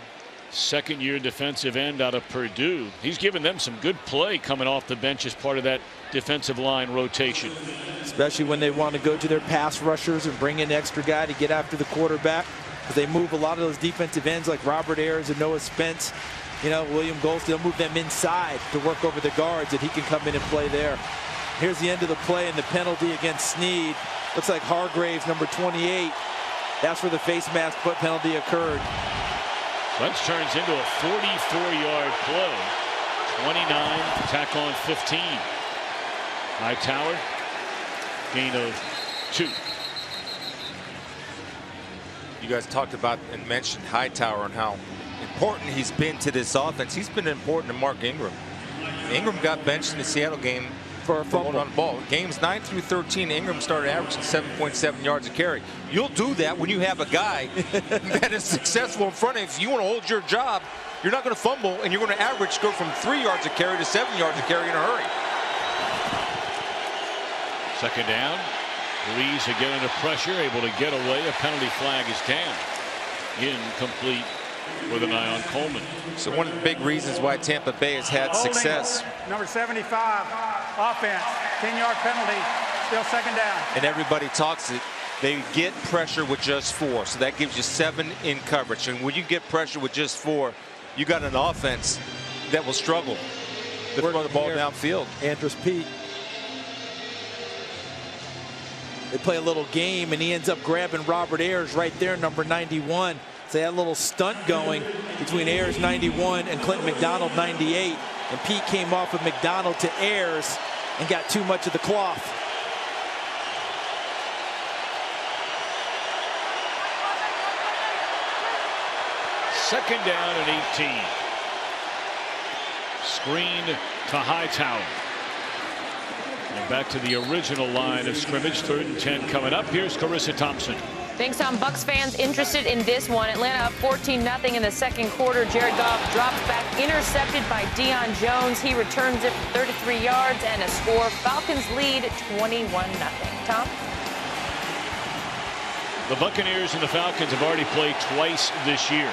second-year defensive end out of Purdue. He's given them some good play coming off the bench as part of that defensive line rotation. Especially when they want to go to their pass rushers and bring in an extra guy to get after the quarterback. Because they move a lot of those defensive ends like Robert Ayers and Noah Spence. You know, William Golston, they'll move them inside to work over the guards, and he can come in and play there. Here's the end of the play and the penalty against Snead. Looks like Hargraves, number 28. That's where the face mask foot penalty occurred. That turns into a 44-yard play. 29, tack on 15. Hightower, gain of 2. You guys talked about and mentioned Hightower and how important he's been to this offense. He's been important to Mark Ingram. Ingram got benched in the Seattle game for a fumble on the ball. Games 9 through 13, Ingram started averaging 7.7 yards a carry. You'll do that when you have a guy that is successful in front of you. If you want to hold your job, you're not going to fumble, and you're going to average go from 3 yards a carry to 7 yards a carry in a hurry. Second down. Brees again under pressure, able to get away. A penalty flag is down. Incomplete with an eye on Coleman. So one of the big reasons why Tampa Bay has had success. Number 75, offense, 10-yard penalty, still second down. And everybody talks it. They get pressure with just 4, so that gives you 7 in coverage. And when you get pressure with just 4, you got an offense that will struggle to throw the ball downfield. Andrus Peat. They play a little game, and he ends up grabbing Robert Ayers right there, number 91. So they had a little stunt going between Ayers 91 and Clinton McDonald 98. And Pete came off of McDonald to Ayers and got too much of the cloth. Second down and 18. Screen to Hightower. And back to the original line of scrimmage. 3rd and 10 coming up. Here's Carissa Thompson. Thanks, Tom. Bucs fans interested in this one. Atlanta up 14-0 in the second quarter. Jared Goff drops back, intercepted by Deion Jones. He returns it for 33 yards and a score. Falcons lead 21-0. Tom? The Buccaneers and the Falcons have already played twice this year.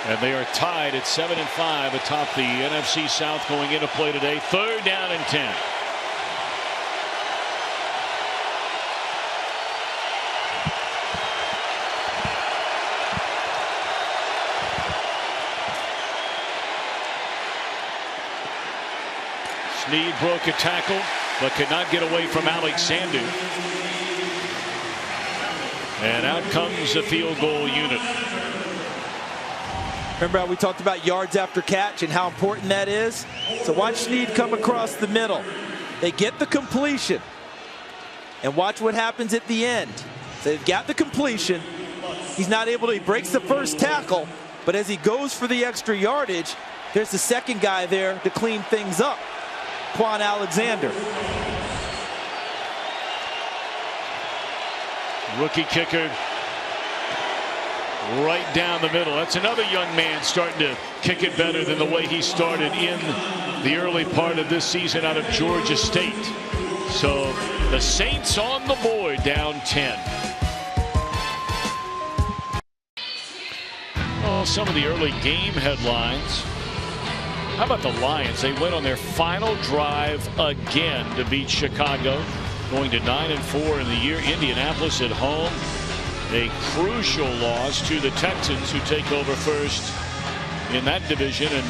And they are tied at 7-5 atop the NFC South going into play today. 3rd down and 10. Snead broke a tackle, but could not get away from Alexander. And out comes the field goal unit. Remember how we talked about yards after catch and how important that is? So watch Snead come across the middle. They get the completion. And watch what happens at the end. So they've got the completion. He's not able to, he breaks the first tackle, but as he goes for the extra yardage, there's the second guy there to clean things up. Quan Alexander. Rookie kicker right down the middle. That's another young man starting to kick it better than the way he started in the early part of this season out of Georgia State. So the Saints on the board, down 10. Oh, some of the early game headlines. How about the Lions? They went on their final drive again to beat Chicago, going to 9-4 in the year. Indianapolis at home. A crucial loss to the Texans, who take over first in that division. And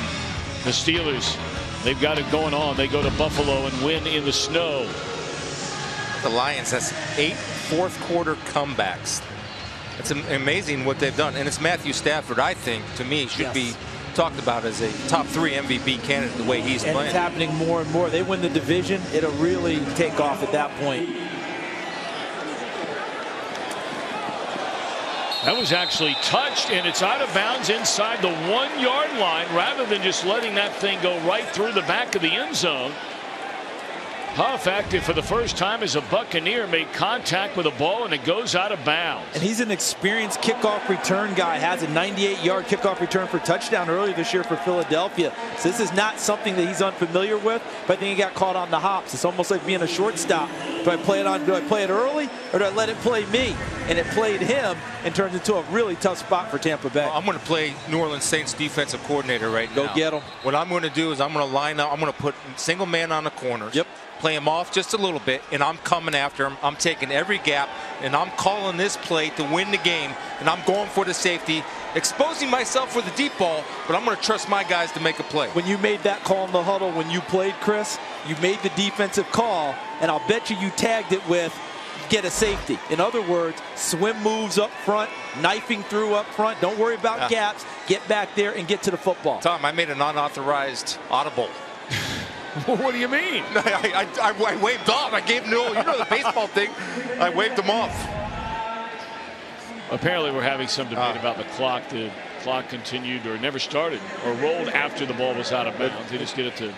the Steelers, they've got it going on. They go to Buffalo and win in the snow. The Lions has 8 fourth-quarter comebacks. It's amazing what they've done. And it's Matthew Stafford, I think, to me, should be talked about as a top 3 MVP candidate the way he's playing. It's happening more and more. They win the division, it'll really take off at that point. That was actually touched, and it's out of bounds inside the 1-yard line rather than just letting that thing go right through the back of the end zone. Huff active for the first time as a Buccaneer, made contact with a ball and it goes out of bounds. And he's an experienced kickoff return guy. Has a 98-yard kickoff return for touchdown earlier this year for Philadelphia. So this is not something that he's unfamiliar with, but I think he got caught on the hops. It's almost like being a shortstop. Do I play it early or do I let it play me? And it played him and turned into a really tough spot for Tampa Bay. I'm going to play New Orleans Saints defensive coordinator right now. Go get him. What I'm going to do is I'm going to line up. I'm going to put single man on the corners. Yep. Play him off just a little bit, and I'm coming after him. I'm taking every gap, and I'm calling this play to win the game, and I'm going for the safety, exposing myself for the deep ball, but I'm going to trust my guys to make a play. When you made that call in the huddle when you played, Chris, you made the defensive call, and I'll bet you tagged it with get a safety. In other words, swim moves up front, knifing through up front. Don't worry about gaps. Get back there and get to the football. Tom, I made an unauthorized audible. What do you mean? I waved off. I gave no, the baseball thing. I waved them off. Apparently we're having some debate about the clock. The clock continued or never started or rolled after the ball was out of bounds. They just get it to.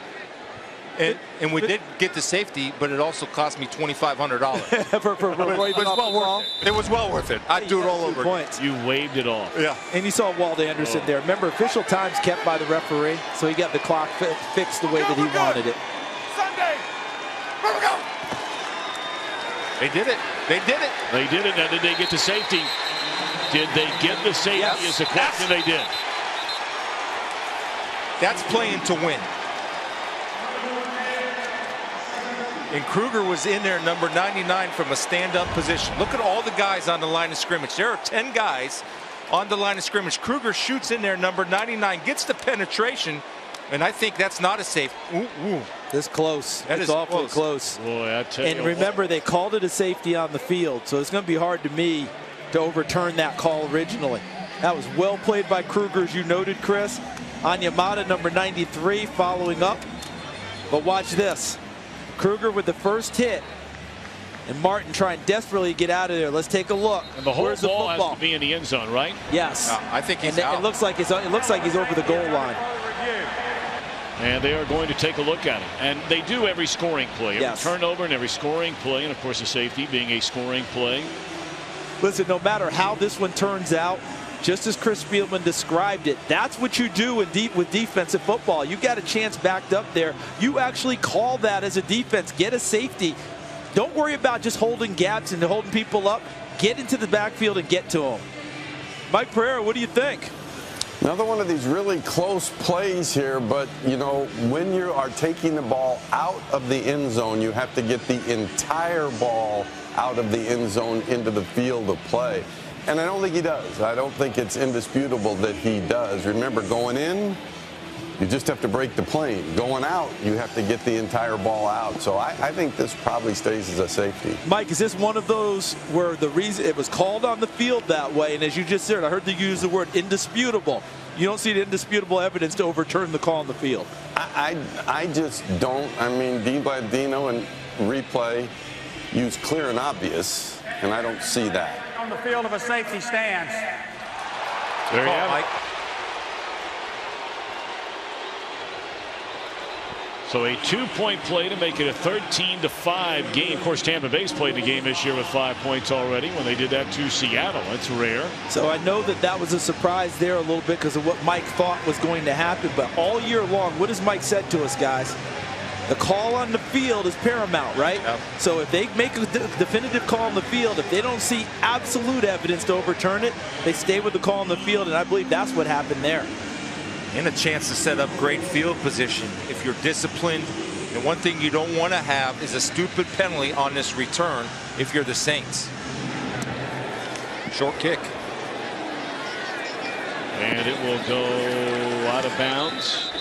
And we did get the safety, but it also cost me $2,500. It was well worth it. I'd do it all over. Points. You waved it off. Yeah. And you saw Walt Anderson there. Remember, official time's kept by the referee, so he got the clock fixed the way that he wanted it. Sunday. Here we go. They did it. They did it. They did it. Now, did they get the safety? Did they get the safety? Yes. Is the question. They did. That's playing to win. And Kruger was in there, number 99, from a stand-up position. Look at all the guys on the line of scrimmage. There are 10 guys on the line of scrimmage. Kruger shoots in there, number 99, gets the penetration, and I think that's not a safe. Ooh. This close. That is is awfully close. Boy, I tell you. And remember, they called it a safety on the field, so it's going to be hard to me to overturn that call originally. That was well played by Kruger, as you noted, Chris. Onyemata, number 93, following up. But watch this. Kruger with the first hit, and Martin trying desperately to get out of there. Let's take a look. And the whole Where's the ball football? has to be in the end zone, right? Yes. I think he's and out. It looks like he's over the goal line. And they are going to take a look at it. And they do every scoring play, every turnover and every scoring play, and of course the safety being a scoring play. Listen, no matter how this one turns out, just as Chris Spielman described it, that's what you do with defensive football. You got a chance backed up there. You actually call that as a defense. Get a safety. Don't worry about just holding gaps and holding people up. Get into the backfield and get to them. Mike Pereira, what do you think? Another one of these really close plays here, but, when you are taking the ball out of the end zone, you have to get the entire ball out of the end zone into the field of play. And I don't think he does. I don't think it's indisputable that he does. Remember, going in, you just have to break the plane. Going out, you have to get the entire ball out. So I think this probably stays as a safety. Mike, is this one of those where the reason it was called on the field that way, and as you just said, I heard you use the word indisputable. You don't see the indisputable evidence to overturn the call on the field. I just don't. I mean, Dean Blandino and replay use clear and obvious, and I don't see that. On the field of a safety stands. There you have it. So a 2-point play to make it a 13-5 game. Of course, Tampa Bay's played the game this year with 5 points already when they did that to Seattle. That's rare. So I know that was a surprise there a little bit because of what Mike thought was going to happen. But all year long, what has Mike said to us, guys? The call on the field is paramount, right? Yep. So if they make a definitive call on the field, if they don't see absolute evidence to overturn it, they stay with the call on the field, and I believe that's what happened there. And a chance to set up great field position if you're disciplined. And one thing you don't want to have is a stupid penalty on this return if you're the Saints. Short kick. And it will go out of bounds.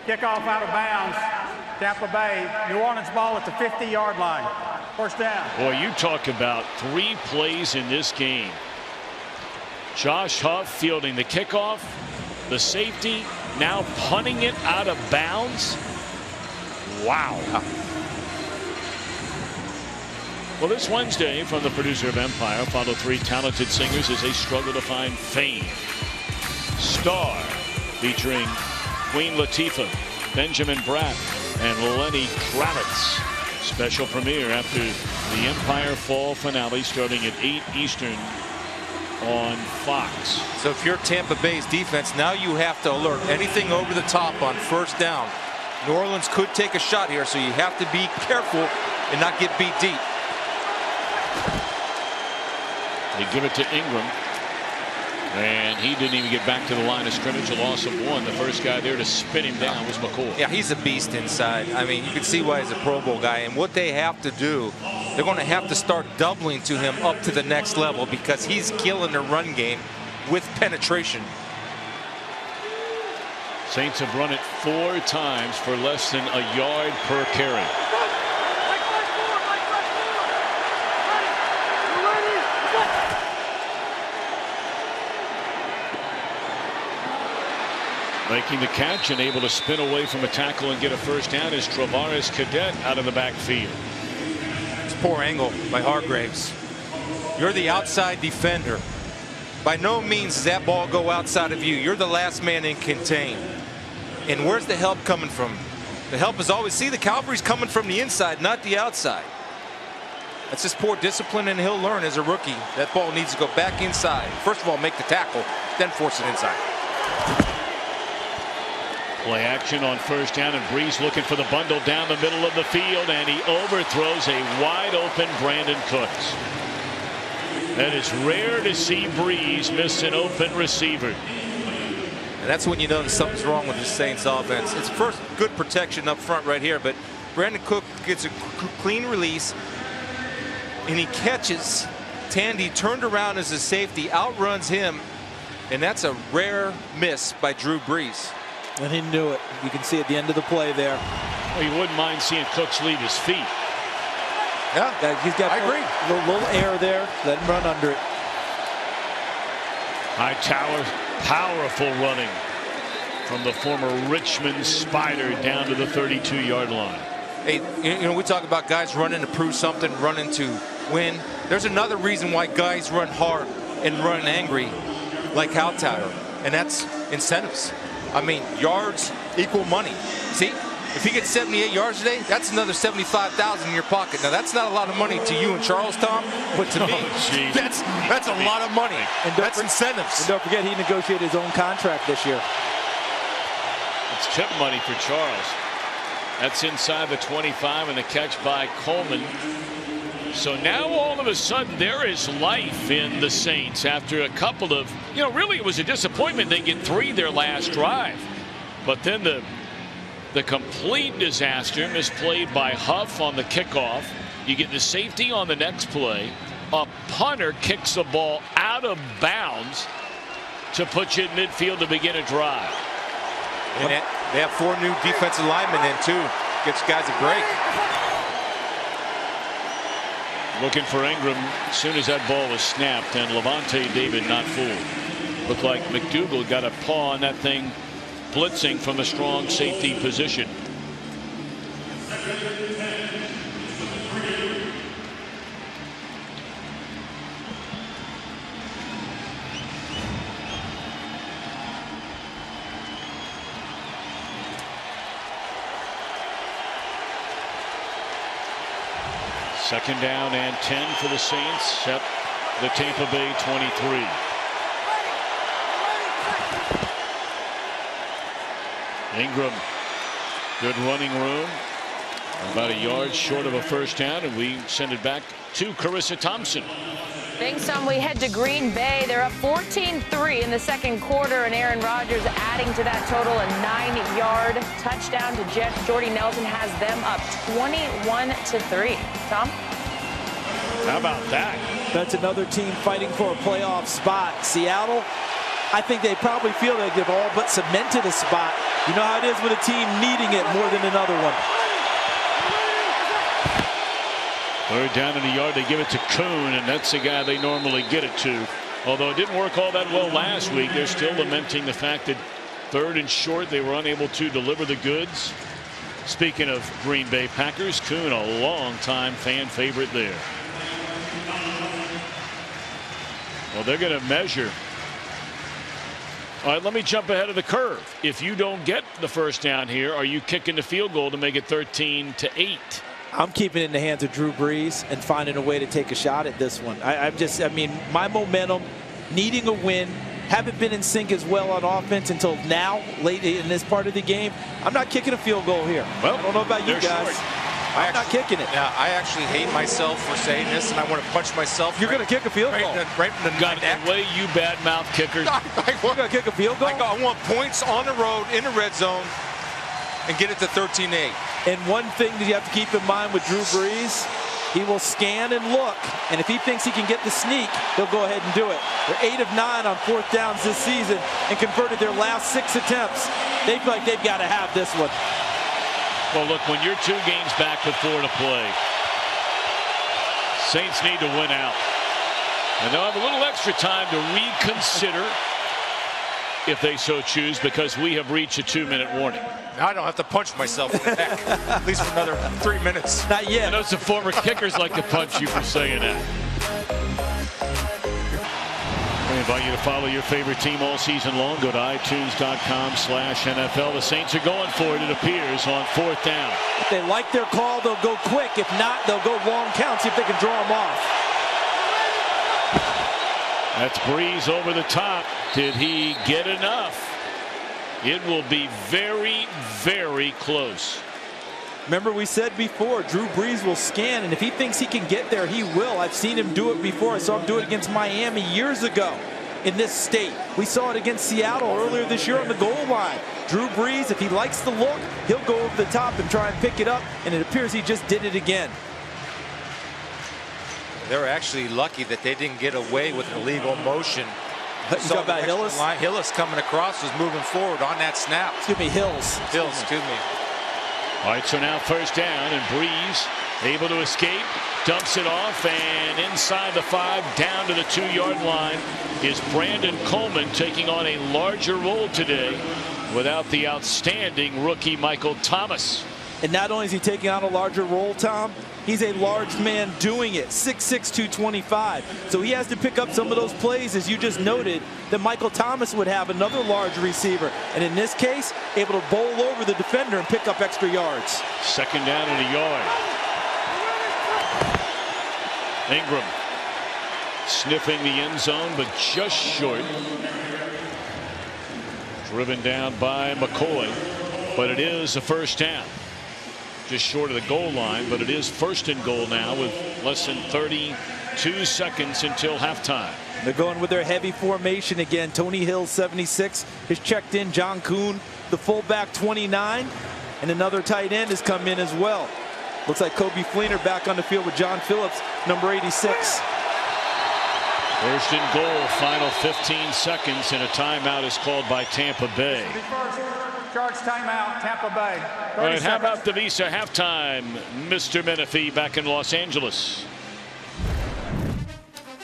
Kickoff out of bounds. Tampa Bay. New Orleans ball at the 50-yard line. First down. Boy, you talk about 3 plays in this game. Josh Huff fielding the kickoff, the safety, now punting it out of bounds. Wow. Well, this Wednesday, from the producer of Empire, follow 3 talented singers as they struggle to find fame. Star, featuring Queen Latifah, Benjamin Bratt, and Lenny Kravitz. Special premiere after the Empire Fall finale starting at 8 Eastern on Fox. So if you're Tampa Bay's defense, now you have to alert anything over the top on first down. New Orleans could take a shot here, so you have to be careful and not get beat deep. They give it to Ingram, and he didn't even get back to the line of scrimmage. A loss of 1. The first guy there to spin him down was McCoy. Yeah, he's a beast inside. I mean, you can see why he's a Pro Bowl guy. And what they have to do, they're going to have to start doubling to him up to the next level because he's killing the run game with penetration. Saints have run it 4 times for less than a yard per carry. Making the catch and able to spin away from a tackle and get a first down is Travaris Cadet out of the backfield. It's a poor angle by Hargraves. You're the outside defender. By no means does that ball go outside of you. You're the last man in contain. And where's the help coming from? The help is always, see, the cavalry's coming from the inside, not the outside. That's just poor discipline, and he'll learn as a rookie. That ball needs to go back inside. First of all, make the tackle, then force it inside. Play action on first down, and Brees looking for the bundle down the middle of the field, and he overthrows a wide open Brandon Cooks. That is rare to see Brees miss an open receiver. And that's when you know that something's wrong with the Saints offense. It's first good protection up front right here, but Brandon Cook gets a clean release, and he catches Tandy turned around as a safety, outruns him, and that's a rare miss by Drew Brees. And he knew it. You can see at the end of the play there. Well, you wouldn't mind seeing Cooks leave his feet. Yeah, he's got I agree. A little air there. Let him run under it. High tower, powerful running from the former Richmond Spider down to the 32-yard line. Hey, you know, we talk about guys running to prove something, running to win. There's another reason why guys run hard and run angry like Hightower, and that's incentives. I mean, yards equal money. See, if he gets 78 yards today, that's another $75,000 in your pocket. Now, that's not a lot of money to you and Charles, Tom, but to me, that's a lot of money. And that's incentives. And don't forget, he negotiated his own contract this year. It's tip money for Charles. That's inside the 25, and the catch by Coleman. So now all of a sudden there is life in the Saints after a couple of, you know, really it was a disappointment they get 3 their last drive. But then the complete disaster misplayed by Huff on the kickoff. You get the safety on the next play. A punter kicks the ball out of bounds to put you in midfield to begin a drive. And they have 4 new defensive linemen in too. Gives guys a break. Looking for Ingram as soon as that ball was snapped, and Levante David not fooled. Looked like McDougal got a paw on that thing, blitzing from a strong safety position. Second down and 10 for the Saints at the Tampa Bay 23. Ingram, good running room. About a yard short of a first down, and we send it back to Carissa Thompson. Thanks, Tom. We head to Green Bay. They're up 14-3 in the second quarter, and Aaron Rodgers adding to that total a 9-yard touchdown to Jets. Jordy Nelson has them up 21-3. Tom? How about that? That's another team fighting for a playoff spot. Seattle, I think they probably feel like they've all but cemented a spot. You know how it is with a team needing it more than another one. Third down in the yard, they give it to Kuhn, and that's the guy they normally get it to. Although it didn't work all that well last week, they're still lamenting the fact that third and short, they were unable to deliver the goods. Speaking of Green Bay Packers, Kuhn, a long-time fan favorite there. Well, they're going to measure. All right, let me jump ahead of the curve. If you don't get the first down here, are you kicking the field goal to make it 13-8? I'm keeping it in the hands of Drew Brees and finding a way to take a shot at this one. I mean, my momentum, needing a win, haven't been in sync as well on offense until now, late in this part of the game. I'm not kicking a field goal here. Well, I don't know about you guys. Short. I'm not kicking it. Yeah, I actually hate myself for saying this, and I want to punch myself. You're going to kick a field goal. Right in the Got the way you badmouth kickers. You're going to kick a field goal? I want points on the road in the red zone and get it to 13-8. And one thing that you have to keep in mind with Drew Brees, he will scan and look, and if he thinks he can get the sneak, he'll go ahead and do it. They're 8 of 9 on 4th downs this season and converted their last 6 attempts. They feel like they've got to have this one. Well, look, when you're 2 games back with 4 to play, Saints need to win out. And they'll have a little extra time to reconsider if they so choose, because we have reached a 2-minute warning. Now I don't have to punch myself in the neck, at least for another 3 minutes. Not yet. I know some former kickers like to punch you for saying that. We invite you to follow your favorite team all season long. Go to iTunes.com/NFL. The Saints are going for it, it appears, on 4th down. If they like their call, they'll go quick. If not, they'll go long count, see if they can draw them off. That's Brees over the top. Did he get enough? It will be very, very close. Remember, we said before, Drew Brees will scan, and if he thinks he can get there, he will. I've seen him do it before. I saw him do it against Miami years ago in this state. We saw it against Seattle earlier this year on the goal line. Drew Brees, if he likes the look, he'll go over the top and try and pick it up, and it appears he just did it again. They were actually lucky that they didn't get away with an illegal motion. You talking about Hillis? Hillis coming across was moving forward on that snap. Excuse me, Hills. Excuse me. All right, so now 1st down, and Brees able to escape, dumps it off, and inside the 5, down to the 2-yard line is Brandon Coleman, taking on a larger role today without the outstanding rookie Michael Thomas. And not only is he taking on a larger role, Tom, he's a large man doing it, 6'6", 225. So he has to pick up some of those plays, as you just noted, that Michael Thomas would have, another large receiver. And in this case, able to bowl over the defender and pick up extra yards. 2nd down and a yard. Ingram sniffing the end zone, but just short. Driven down by McCoy, but it is a 1st down. Just short of the goal line, but it is 1st and goal now with less than 32 seconds until halftime. They're going with their heavy formation again. Tony Hill, 76, has checked in. John Kuhn, the fullback, 29, and another tight end has come in as well. Looks like Kobe Fleener back on the field with John Phillips, number 86. 1st and goal, final 15 seconds, and a timeout is called by Tampa Bay. Charge timeout, Tampa Bay. All right, how about the Visa halftime? Mr. Menifee back in Los Angeles.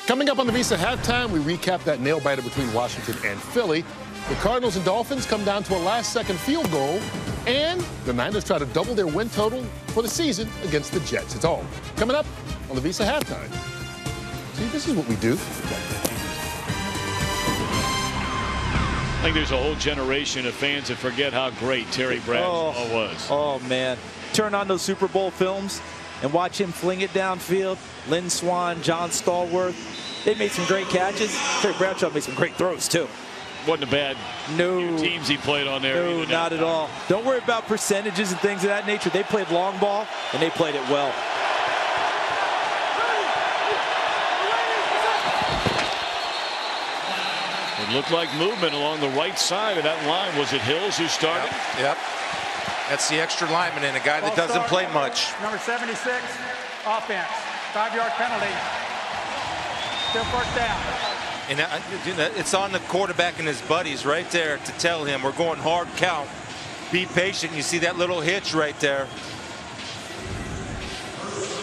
Coming up on the Visa halftime, we recap that nail-biter between Washington and Philly. The Cardinals and Dolphins come down to a last-second field goal, and the Niners try to double their win total for the season against the Jets. It's all coming up on the Visa halftime. See, this is what we do. I think there's a whole generation of fans that forget how great Terry Bradshaw was. Oh, man. Turn on those Super Bowl films and watch him fling it downfield. Lynn Swann, John Stallworth. They made some great catches. Terry Bradshaw made some great throws, too. Wasn't a bad few teams he played on there. No, not at all. Don't worry about percentages and things of that nature. They played long ball, and they played it well. It looked like movement along the right side of that line. Was it Hills who started? Yep. That's the extra lineman and a guy that doesn't play much. Number 76, offense. 5-yard penalty. Still 1st down. And it's on the quarterback and his buddies right there to tell him we're going hard count. Be patient. You see that little hitch right there.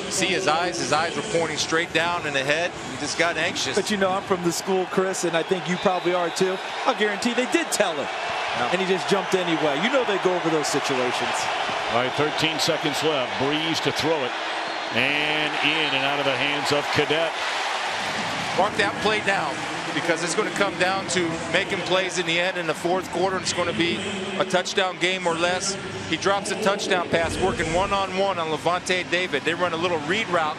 See his eyes were pointing straight down in the head. He just got anxious. But you know, I'm from the school, Chris, and I think you probably are too. I'll guarantee they did tell him. Yeah. And he just jumped anyway. You know they go over those situations. All right, 13 seconds left. Brees to throw it. And in and out of the hands of Cadet. Mark that play down. because it's going to come down to making plays in the end in the fourth quarter. It's going to be a touchdown game or less. He drops a touchdown pass working one-on-one on Levante David. They run a little read route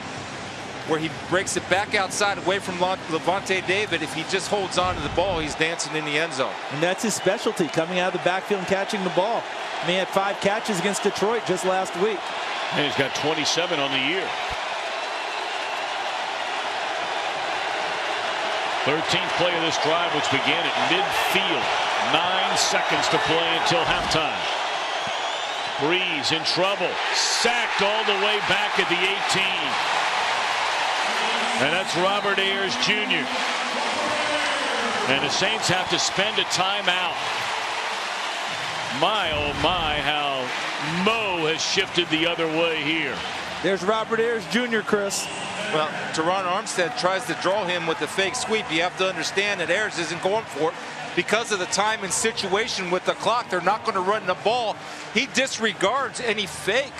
where he breaks it back outside away from Levante David. If he just holds on to the ball, he's dancing in the end zone. And that's his specialty, coming out of the backfield and catching the ball. I mean, he had 5 catches against Detroit just last week. And he's got 27 on the year. 13th play of this drive, which began at midfield. 9 seconds to play until halftime. Breeze in trouble. Sacked all the way back at the 18. And that's Robert Ayers Jr. And the Saints have to spend a timeout. My, oh my, how Mo has shifted the other way here. There's Robert Ayers Jr., Chris. Well, Teron Armstead tries to draw him with the fake sweep. You have to understand that Ayers isn't going for it. Because of the time and situation with the clock, they're not going to run the ball. He disregards any fake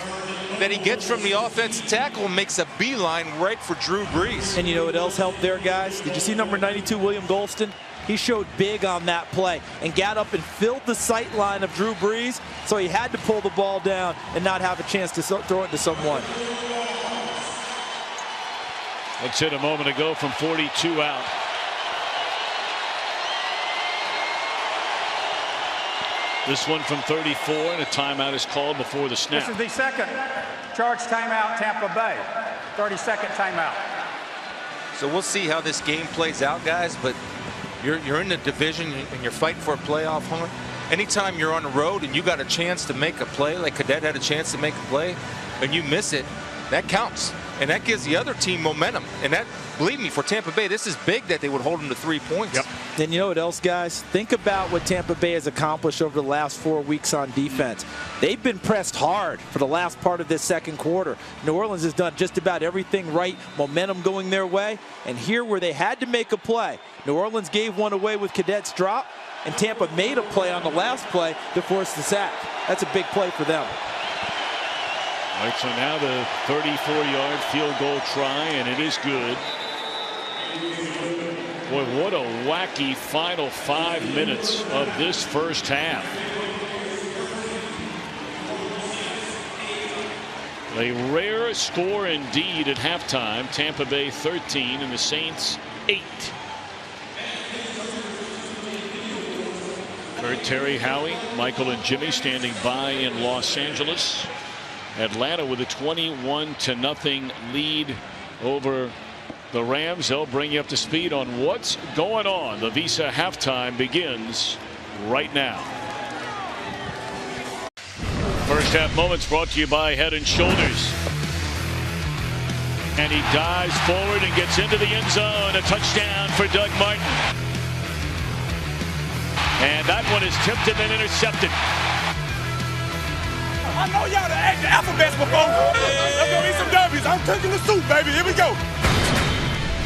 that he gets from the offensive tackle and makes a beeline right for Drew Brees. And you know what else helped there, guys? Did you see number 92, William Golston? He showed big on that play and got up and filled the sight line of Drew Brees, so he had to pull the ball down and not have a chance to throw it to someone. Let's hit a moment ago from 42 out. This one from 34, and a timeout is called before the snap. This is the second charge timeout, Tampa Bay. 30-second timeout. So we'll see how this game plays out, guys, but you're in the division and you're fighting for a playoff hunt. Anytime you're on the road and you got a chance to make a play, like Cadet had a chance to make a play, and you miss it, that counts. And that gives the other team momentum. And that, believe me, for Tampa Bay, this is big that they would hold them to 3 points. Yep. Then you know what else, guys? Think about what Tampa Bay has accomplished over the last 4 weeks on defense. They've been pressed hard for the last part of this second quarter. New Orleans has done just about everything right, momentum going their way. And here where they had to make a play, New Orleans gave one away with Cadet's drop, and Tampa made a play on the last play to force the sack. That's a big play for them. All right, so now the 34-yard field goal try, and it is good. Boy, what a wacky final 5 minutes of this first half. A rare score indeed at halftime. Tampa Bay 13 and the Saints 8. Kurt, Terry, Howie, Michael, and Jimmy standing by in Los Angeles. Atlanta with a 21-0 lead over the Rams. They'll bring you up to speed on what's going on. The Visa halftime begins right now. First half moments brought to you by Head and Shoulders. And he dives forward and gets into the end zone. A touchdown for Doug Martin. And that one is tipped and then intercepted. I know y'all done ate the alphabets before. Let's go eat some W's. I'm cooking the soup, baby. Here we go.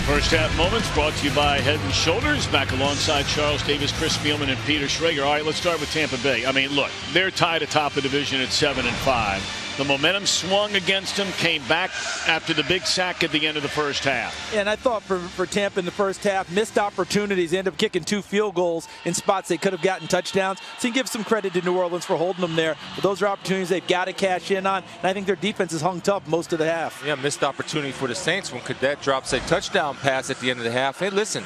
First half moments brought to you by Head and Shoulders. Back alongside Charles Davis, Chris Spielman, and Peter Schrager. All right, let's start with Tampa Bay. I mean, look, they're tied atop the division at 7-5. The momentum swung against them, came back after the big sack at the end of the first half. And I thought for Tampa in the first half, missed opportunities. They ended up kicking 2 field goals in spots they could have gotten touchdowns. So you give some credit to New Orleans for holding them there. But those are opportunities they've got to cash in on. And I think their defense is hung tough most of the half. Yeah, missed opportunity for the Saints when Cadet drops a touchdown pass at the end of the half. Hey, listen.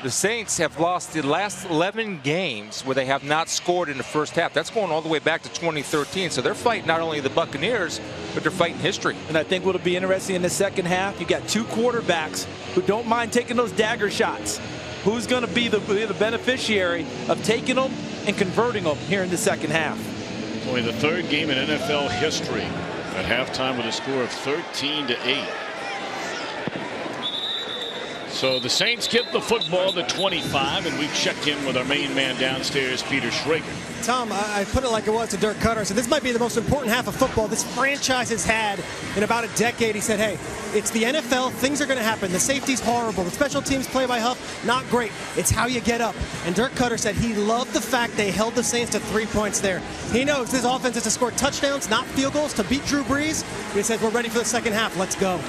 The Saints have lost the last 11 games where they have not scored in the first half. That's going all the way back to 2013. So they're fighting not only the Buccaneers, but they're fighting history. And I think what'll be interesting in the second half, you got 2 quarterbacks who don't mind taking those dagger shots. Who's going to be the beneficiary of taking them and converting them here in the second half? Only the 3rd game in NFL history at halftime with a score of 13-8. So the Saints get the football to 25, and we've checked in with our main man downstairs, Peter Schrager. Tom, I put it like it was to Dirk Cutter. I said, this might be the most important half of football this franchise has had in about a decade. He said, hey, it's the NFL. Things are going to happen. The safety's horrible. The special teams play by Huff, not great. It's how you get up. And Dirk Cutter said he loved the fact they held the Saints to 3 points there. He knows this offense is to score touchdowns, not field goals, to beat Drew Brees. He said, we're ready for the second half. Let's go.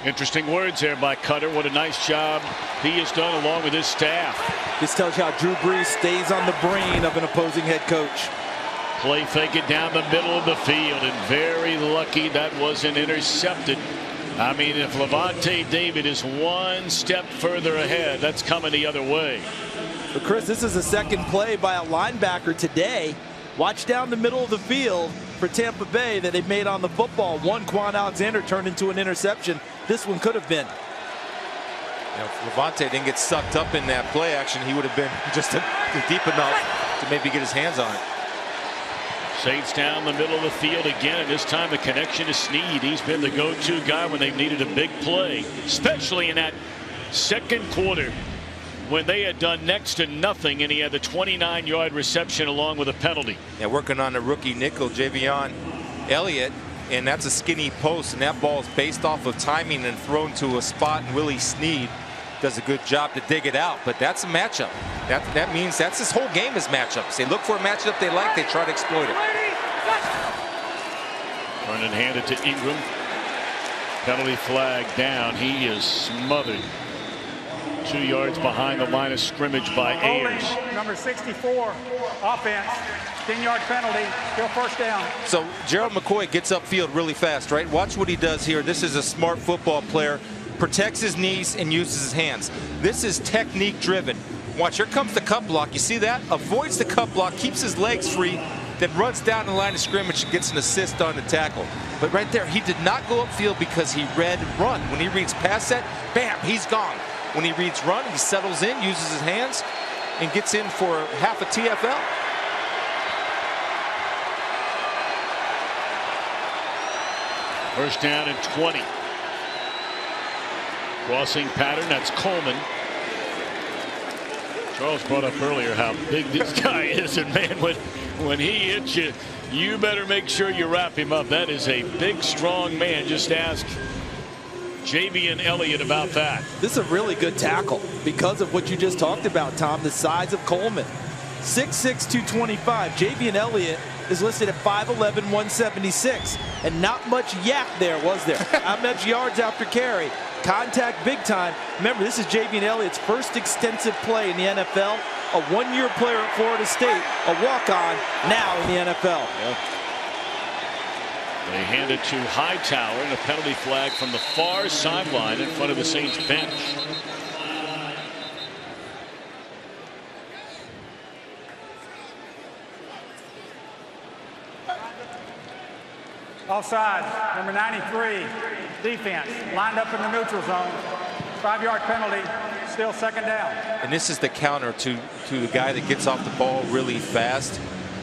Interesting words there by Cutter. What a nice job he has done along with his staff. This tells you how Drew Brees stays on the brain of an opposing head coach. Play fake it down the middle of the field, and very lucky that wasn't intercepted. I mean, if Levante David is one step further ahead, that's coming the other way. But Chris, this is a second play by a linebacker today. Watch down the middle of the field for Tampa Bay that they've made on the football. One Quan Alexander turned into an interception. This one could have been. If Levante didn't get sucked up in that play action, he would have been just deep enough to maybe get his hands on it. Saints down the middle of the field again, and this time the connection to Snead. He's been the go-to guy when they've needed a big play, especially in that second quarter when they had done next to nothing, and he had the 29-yard reception along with a penalty. Yeah, working on the rookie nickel, Javion Elliott, and that's a skinny post, and that ball is based off of timing and thrown to a spot, and Willie Snead does a good job to dig it out. But that's a matchup. That means that's this whole game is matchups. They look for a matchup they like, they try to exploit it. Turn and hand it to Ingram. Penalty flag down. He is smothered. 2 yards behind the line of scrimmage by Ayers. Number 64, offense, 10-yard penalty, still first down. So Gerald McCoy gets upfield really fast, right? Watch what he does here. This is a smart football player. Protects his knees and uses his hands. This is technique driven. Watch, here comes the cut block. You see that? Avoids the cut block, keeps his legs free, then runs down the line of scrimmage and gets an assist on the tackle. But right there, he did not go upfield because he read run. When he reads pass set, bam, he's gone. When he reads run, he settles in, uses his hands, and gets in for half a TFL. First down and 20. Crossing pattern, that's Coleman. Charles brought up earlier how big this guy is, and man, when he hits you, you better make sure you wrap him up. That is a big, strong man. Just ask Javion Elliott about that. This is a really good tackle because of what you just talked about, Tom, the size of Coleman. 6'6", 225. Javion Elliott is listed at 5'11", 176. And not much yak there, was there? Not much yards after carry. Contact big time. Remember, this is Javion Elliott's first extensive play in the NFL. A one-year player at Florida State, a walk-on, now in the NFL. Yep. They hand it to Hightower, and a penalty flag from the far sideline in front of the Saints bench. Offside, number 93, defense, lined up in the neutral zone. 5-yard penalty, still second down. And this is the counter to the guy that gets off the ball really fast.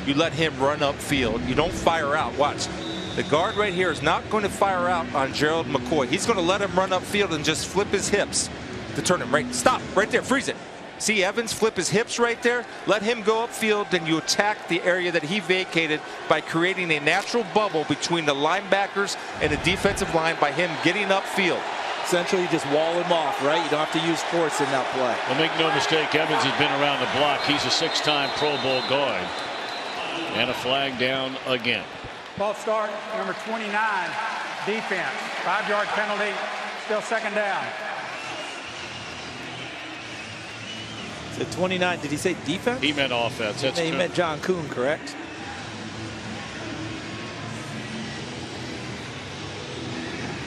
You let him run upfield. You don't fire out. Watch. The guard right here is not going to fire out on Gerald McCoy. He's going to let him run upfield and just flip his hips to turn him right. Stop right there. Freeze it. See Evans flip his hips right there. Let him go upfield. Then you attack the area that he vacated by creating a natural bubble between the linebackers and the defensive line by him getting upfield. Essentially, you just wall him off, right? You don't have to use force in that play. Well, make no mistake, Evans has been around the block. He's a 6-time Pro Bowl guard. And a flag down again. False start, number 29, defense. 5-yard penalty, still second down. So 29, did he say defense? He meant offense. That's he meant John Kuhn, correct?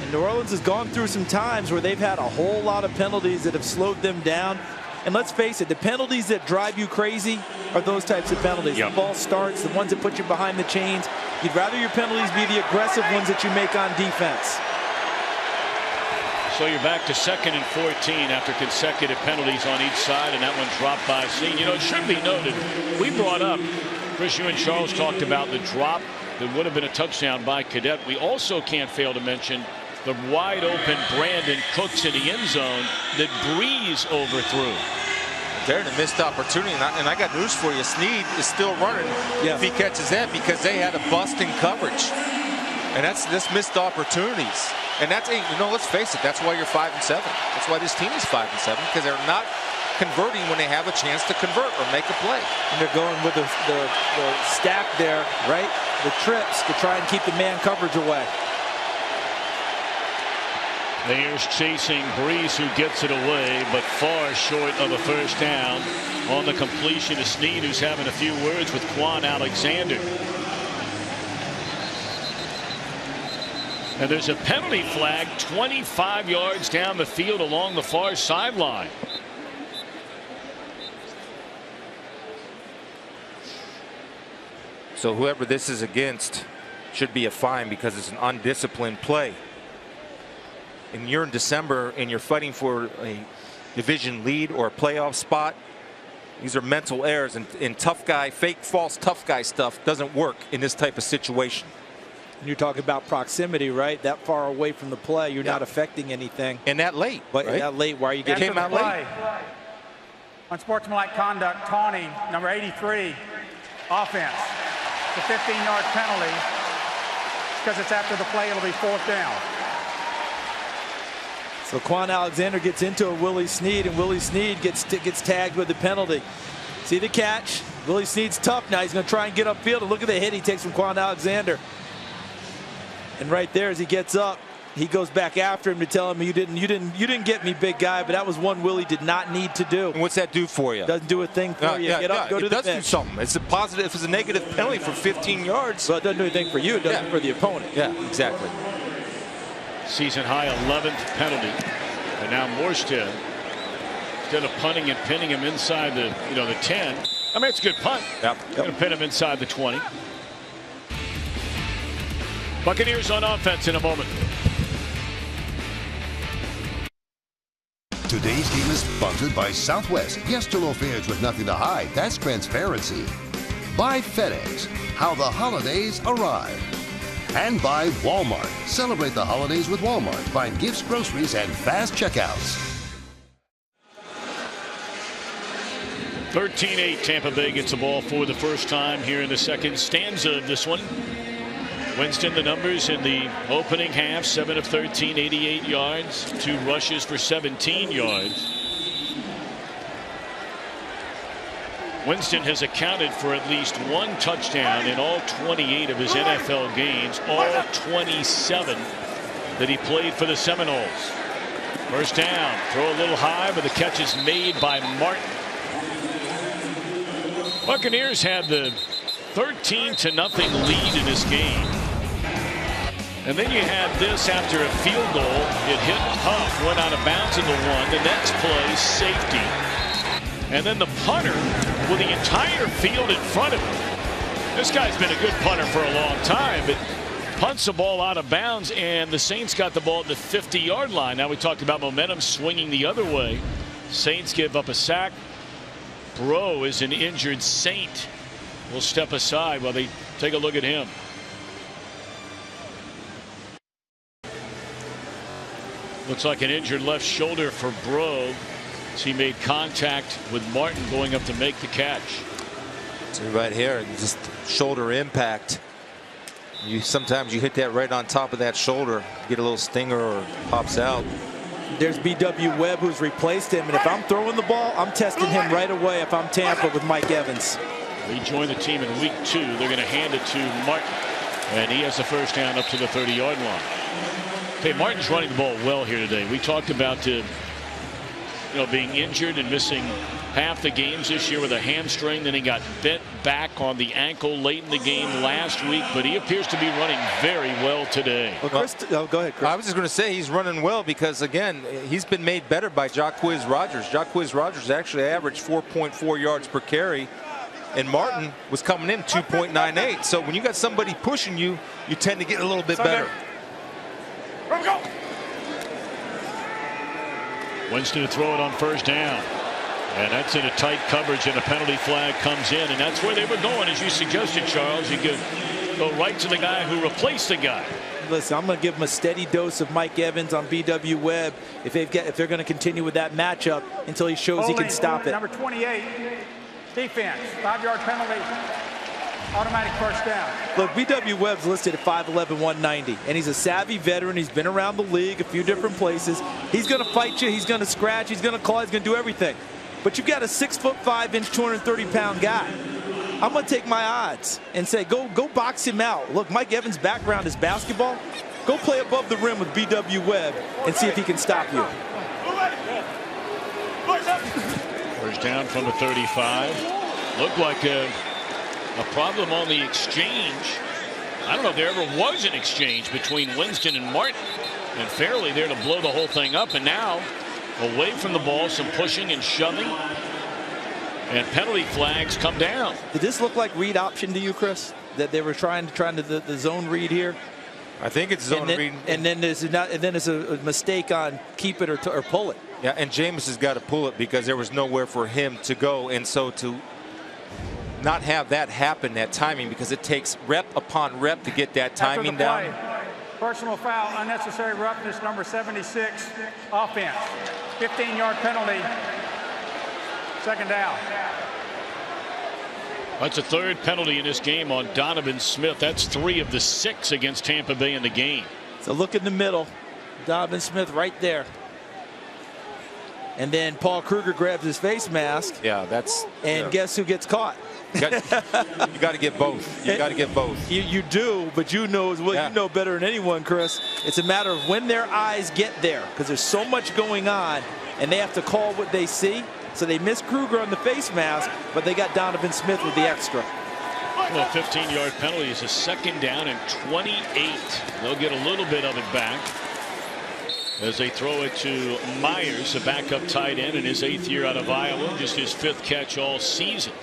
And New Orleans has gone through some times where they've had a whole lot of penalties that have slowed them down. And let's face it, the penalties that drive you crazy are those types of penalties. Yep. The false starts, the ones that put you behind the chains. You'd rather your penalties be the aggressive ones that you make on defense. So you're back to 2nd and 14 after consecutive penalties on each side, and that one dropped by Snead. You know, it should be noted, we brought up, Chris, you and Charles talked about the drop that would have been a touchdown by Cadet. We also can't fail to mention the wide open Brandon Cooks in the end zone that Breeze overthrew. There's a missed opportunity, and I got news for you. Snead is still running if he catches that because they had a bust in coverage. And that's missed opportunities. And that's, you know, let's face it, that's why you're 5-7. That's why this team is 5-7, because they're not converting when they have a chance to convert or make a play. And they're going with the stack there, right? The trips to try and keep the man coverage away. Here's chasing Brees, who gets it away, but far short of a first down on the completion to Snead, who's having a few words with Quan Alexander. And there's a penalty flag 25 yards down the field along the far sideline. So whoever this is against should be a fine because it's an undisciplined play. And you're in December and you're fighting for a division lead or a playoff spot. These are mental errors, and tough guy, fake, false tough guy stuff doesn't work in this type of situation. You're talking about proximity, right? That far away from the play, you're not affecting anything. And that late, but right? that late, why are you getting came out late? Unsportsmanlike conduct, taunting, number 83, offense. It's a 15-yard penalty. Because it's after the play, it'll be 4th down. So Quan Alexander gets into a Willie Snead, and Willie Snead gets tagged with the penalty. See the catch? Willie Snead's tough now. He's going to try and get upfield, and look at the hit he takes from Quan Alexander. And right there, as he gets up, he goes back after him to tell him, you didn't get me, big guy. But that was one Willie did not need to do. And what's that do for you? Doesn't do a thing for you. Get up, go to the bench. It does do something. It's a positive. If it's a negative penalty for 15 yards. Well, it doesn't do anything for you. It does for the opponent. Yeah, exactly. Season high 11th penalty. And now Morstead, instead of punting and pinning him inside the 10. I mean, it's a good punt. Yep. Going to pin him inside the 20. Buccaneers on offense in a moment. Today's game is sponsored by Southwest. Yes to low fares with nothing to hide. That's transparency. By FedEx. How the holidays arrive. And by Walmart. Celebrate the holidays with Walmart. Find gifts, groceries, and fast checkouts. 13-8, Tampa Bay gets the ball for the first time here in the second stanza of this one. Winston, the numbers in the opening half, 7 of 13, 88 yards, 2 rushes for 17 yards. Winston has accounted for at least 1 touchdown in all 28 of his NFL games, all 27 that he played for the Seminoles. First down, throw a little high, but the catch is made by Martin. Buccaneers had the 13-0 lead in this game. And then you had this after a field goal. It hit Huff, went out of bounds at the 1. The next play, safety. And then the punter with the entire field in front of him. This guy's been a good punter for a long time, but punts the ball out of bounds, and the Saints got the ball at the 50-yard line. Now we talked about momentum swinging the other way. Saints give up a sack. Bro is an injured Saint. Will step aside while they take a look at him. Looks like an injured left shoulder for Bro. So he made contact with Martin going up to make the catch. So right here, just shoulder impact. Sometimes you hit that right on top of that shoulder, get a little stinger or pops out. There's B.W. Webb, who's replaced him, and if I'm throwing the ball, I'm testing him right away if I'm Tampa with Mike Evans. He joined the team in week 2. They're going to hand it to Martin, and he has the first down up to the 30-yard line. Okay, Martin's running the ball well here today. We talked about being injured and missing half the games this year with a hamstring. Then he got bent back on the ankle late in the game last week, but he appears to be running very well today. Well, Chris, go ahead, Chris. I was just going to say he's running well because, again, he's been made better by Jacquizz Rodgers. Jacquizz Rodgers actually averaged 4.4 yards per carry, and Martin was coming in 2.98. So when you got somebody pushing you, you tend to get a little bit better. Let's go. Winston to throw it on first down. And that's in a tight coverage, and a penalty flag comes in. And that's where they were going, as you suggested, Charles. You could go right to the guy who replaced the guy. Listen, I'm going to give him a steady dose of Mike Evans on B.W. Webb if they're going to continue with that matchup until he shows he can stop it. Number 28, defense, 5-yard penalty. Automatic first down. Look, B.W. Webb's listed at 5'11", 190, and he's a savvy veteran. He's been around the league a few different places. He's going to fight you. He's going to scratch. He's going to claw. He's going to do everything. But you've got a 6'5", 230-pound guy. I'm going to take my odds and say, go box him out. Look, Mike Evans' background is basketball. Go play above the rim with B.W. Webb and see if he can stop you. First down from the 35. Looked like a problem on the exchange. I don't know if there ever was an exchange between Winston and Martin. And Fairley there to blow the whole thing up. And now away from the ball, some pushing and shoving. And penalty flags come down. Did this look like read option to you, Chris? That they were trying to the zone read here? I think it's zone read. And then there's a mistake on keep it or pull it. Yeah, and Jameis has got to pull it because there was nowhere for him to go. And so to not have that happen, that timing, because it takes rep upon rep to get that timing down. Personal foul, unnecessary roughness, number 76, offense. 15-yard penalty, second down. That's a third penalty in this game on Donovan Smith. That's 3 of the 6 against Tampa Bay in the game. So look in the middle. Donovan Smith right there. And then Paul Kruger grabs his face mask. Yeah, that's. And guess who gets caught? You got to get both. You got to get both. You do, but you know as well. Yeah. You know better than anyone, Chris. It's a matter of when their eyes get there, because there's so much going on, and they have to call what they see. So they missed Kruger on the face mask, but they got Donovan Smith with the extra. Well, 15-yard penalty is a second down and 28. They'll get a little bit of it back as they throw it to Myers, the backup tight end in his 8th year out of Iowa, just his 5th catch all season.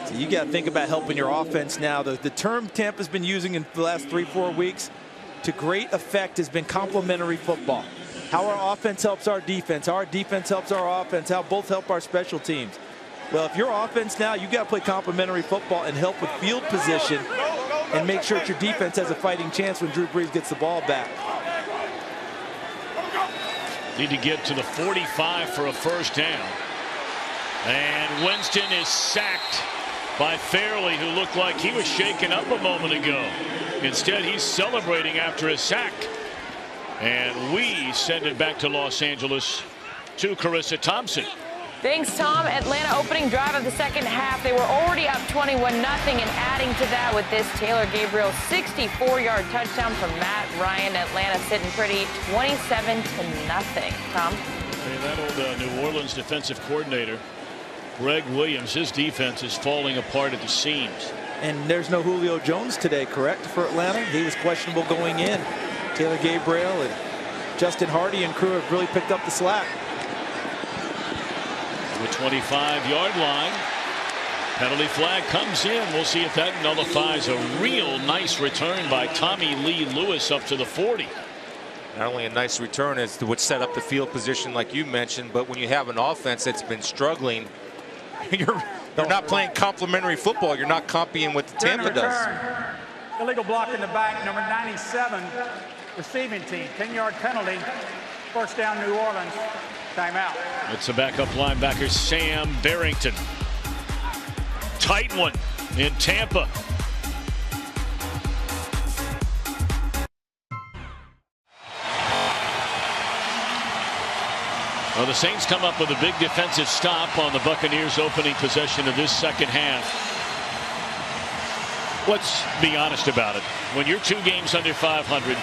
So you got to think about helping your offense now. The term Tampa's been using in the last 3-4 weeks to great effect has been complementary football. How our offense helps our defense, how our defense helps our offense, how both help our special teams. Well, if your offense now, you got to play complementary football and help with field position and make sure that your defense has a fighting chance when Drew Brees gets the ball back. Need to get to the 45 for a first down. And Winston is sacked by Fairley, who looked like he was shaken up a moment ago. Instead, he's celebrating after a sack. And we send it back to Los Angeles to Carissa Thompson. Thanks, Tom. Atlanta opening drive of the second half. They were already up 21-0, and adding to that with this Taylor Gabriel 64-yard touchdown from Matt Ryan. Atlanta sitting pretty 27-0. Tom? Hey, that old New Orleans defensive coordinator, Greg Williams, his defense is falling apart at the seams. And there's no Julio Jones today, correct, for Atlanta? He was questionable going in. Taylor Gabriel and Justin Hardy and crew have really picked up the slack. The 25-yard line. Penalty flag comes in. We'll see if that nullifies a real nice return by Tommy Lee Lewis up to the 40. Not only a nice return as to what set up the field position like you mentioned, but when you have an offense that's been struggling, you're not playing complementary football. You're not copying what the Tampa does. Illegal block in the back, number 97, receiving team. 10-yard penalty. First down, New Orleans. Timeout. It's a backup linebacker, Sam Barrington. Tight one in Tampa. Well, the Saints come up with a big defensive stop on the Buccaneers' opening possession of this second half. Let's be honest about it. When you're 2 games under 500,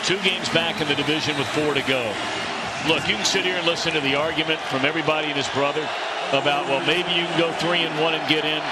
2 games back in the division with 4 to go. Look, you can sit here and listen to the argument from everybody and his brother about, well, maybe you can go 3-1 and get in.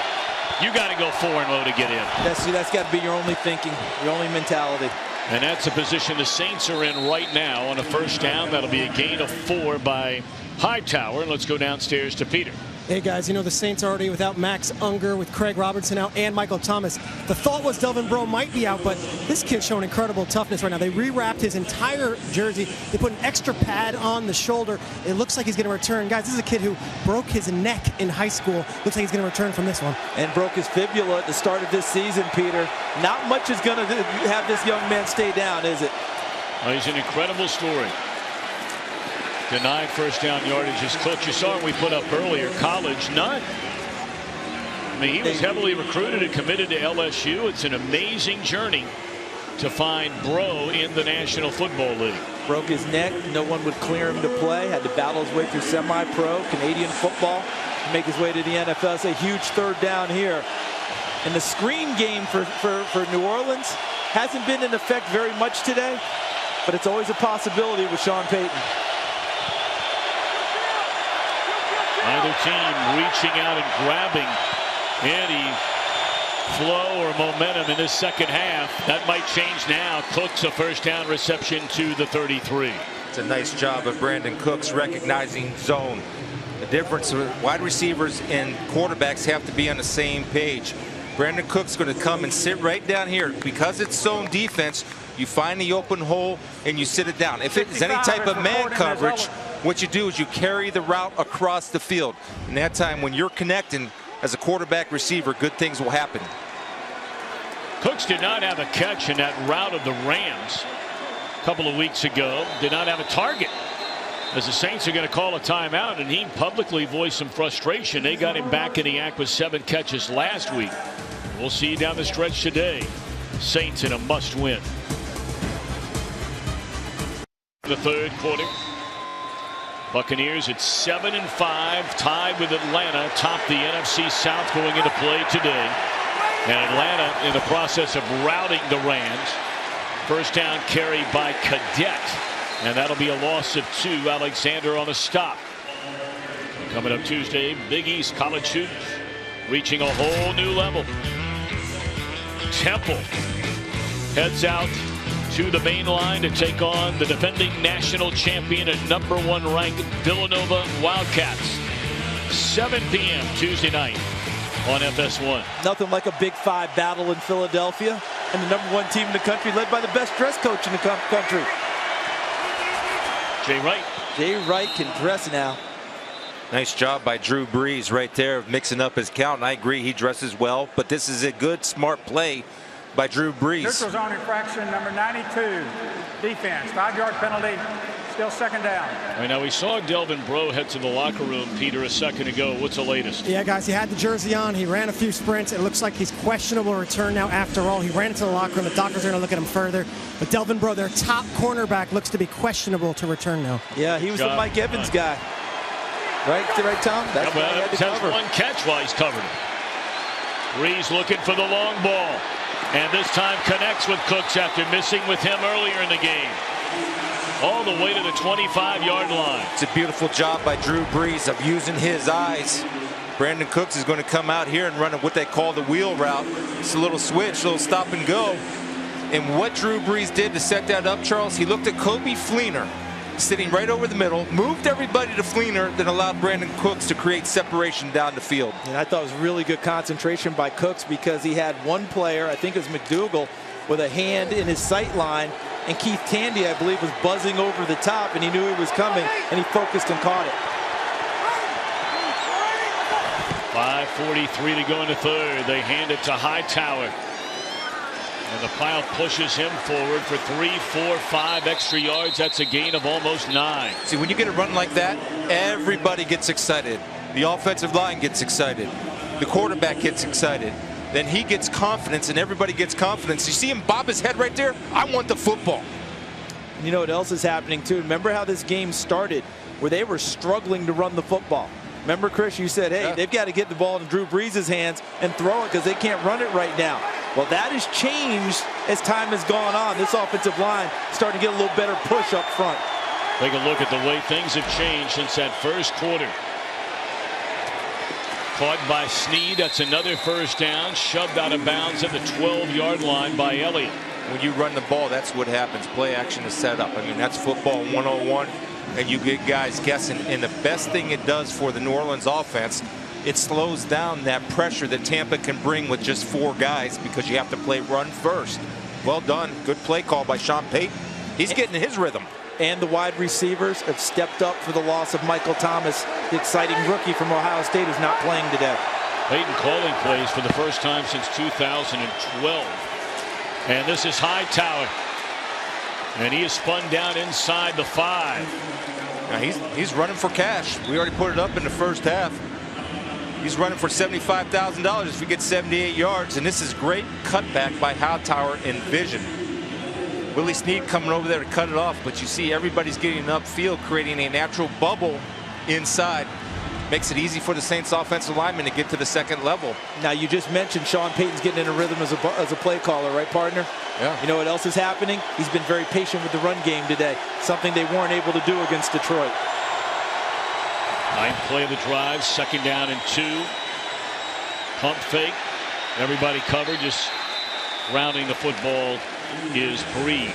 You got to go 4-0 to get in. That's got to be your only thinking, your only mentality. And that's the position the Saints are in right now on a first down. That'll be a gain of 4 by Hightower. Let's go downstairs to Peter. Hey guys, you know the Saints are already without Max Unger, with Craig Robertson out, and Michael Thomas. The thought was Delvin Breaux might be out, but this kid's showing incredible toughness right now. They rewrapped his entire jersey. They put an extra pad on the shoulder. It looks like he's going to return. Guys, this is a kid who broke his neck in high school. Looks like he's going to return from this one. And broke his fibula at the start of this season, Peter. Not much is going to have this young man stay down, is it? Well, he's an incredible story. Denied first down yardage. As Coach, you saw him we put up earlier. College, none. I mean, he was heavily recruited and committed to LSU. It's an amazing journey to find Breaux in the National Football League. Broke his neck. No one would clear him to play. Had to battle his way through semi-pro Canadian football to make his way to the NFL. It's a huge third down here. And the screen game for New Orleans hasn't been in effect very much today, but it's always a possibility with Sean Payton. Either team reaching out and grabbing any flow or momentum in this second half. That might change now. Cooks a first down reception to the 33. It's a nice job of Brandon Cooks recognizing zone. The difference with wide receivers and quarterbacks have to be on the same page. Brandon Cooks is going to come and sit right down here. Because it's zone defense, you find the open hole and you sit it down. If it is any type of man coverage, what you do is you carry the route across the field. And that time when you're connecting as a quarterback receiver, good things will happen. Cooks did not have a catch in that route of the Rams a couple of weeks ago. Did not have a target. As the Saints are going to call a timeout, and he publicly voiced some frustration. They got him back in the act with 7 catches last week. We'll see down the stretch today. Saints in a must-win. The third quarter. Buccaneers at 7-5, tied with Atlanta, top the NFC South going into play today. And Atlanta in the process of routing the Rams. First down carry by Cadet. And that'll be a loss of 2. Alexander on the stop. Coming up Tuesday, Big East College hoops reaching a whole new level. Temple heads out to the main line to take on the defending national champion and #1 ranked Villanova Wildcats. 7 p.m. Tuesday night on FS1. Nothing like a Big 5 battle in Philadelphia, and the #1 team in the country led by the best dress coach in the country. Jay Wright. Jay Wright can dress now. Nice job by Drew Brees right there mixing up his count. And I agree he dresses well, but this is a good smart play by Drew Brees. Neutral zone infraction number 92. Defense. 5-yard penalty. Still second down. All right, now we saw Delvin Breaux head to the locker room, Peter, a second ago. What's the latest? Yeah, guys, he had the jersey on. He ran a few sprints. It looks like he's questionable return now after all. He ran into the locker room. The doctors are going to look at him further. But Delvin Breaux, their top cornerback, looks to be questionable to return now. Yeah, he was the Mike Evans guy. Right, Tom? That's yeah, well, has 1 catch while he's covered it. Brees looking for the long ball. And this time connects with Cooks after missing with him earlier in the game. All the way to the 25-yard line. It's a beautiful job by Drew Brees of using his eyes. Brandon Cooks is going to come out here and run what they call the wheel route. It's a little switch, a little stop and go. And what Drew Brees did to set that up, Charles, he looked at Kobe Fleener sitting right over the middle, moved everybody to Fleener, then allowed Brandon Cooks to create separation down the field. And I thought it was really good concentration by Cooks because he had one player, I think it was McDougal, with a hand in his sight line, and Keith Tandy, I believe, was buzzing over the top, and he knew he was coming, and he focused and caught it. 5:43 to go in the third. They hand it to Hightower. And the pile pushes him forward for 3, 4, 5 extra yards. That's a gain of almost 9. See, when you get a run like that, everybody gets excited. The offensive line gets excited. The quarterback gets excited. Then he gets confidence, and everybody gets confidence. You see him bob his head right there? I want the football. You know what else is happening, too? Remember how this game started, where they were struggling to run the football? Remember, Chris, you said, hey, they've got to get the ball in Drew Brees' hands and throw it because they can't run it right now. Well, that has changed as time has gone on. This offensive line starting to get a little better push up front. Take a look at the way things have changed since that first quarter. Caught by Snead. That's another first down. Shoved out of bounds at the 12-yard line by Elliott. When you run the ball, that's what happens. Play action is set up. I mean, that's football 101. And you get guys guessing. And the best thing it does for the New Orleans offense, it slows down that pressure that Tampa can bring with just 4 guys because you have to play run first. Well done. Good play call by Sean Payton. He's getting his rhythm. And the wide receivers have stepped up for the loss of Michael Thomas, the exciting rookie from Ohio State who's not playing today. Payton calling plays for the first time since 2012. And this is Hightower. And he is spun down inside the 5. Now he's running for cash. We already put it up in the first half. He's running for $75,000 if we get 78 yards. And this is great cutback by Hightower in vision. Willie Snead coming over there to cut it off. But you see everybody's getting upfield, creating a natural bubble inside. makes it easy for the Saints offensive linemen to get to the second level. Now, you just mentioned Sean Payton's getting in a rhythm as a play caller, right, partner? Yeah. You know what else is happening? He's been very patient with the run game today, something they weren't able to do against Detroit. Ninth play of the drive, 2nd down and 2. Pump fake. Everybody covered. Just rounding the football is Breeze.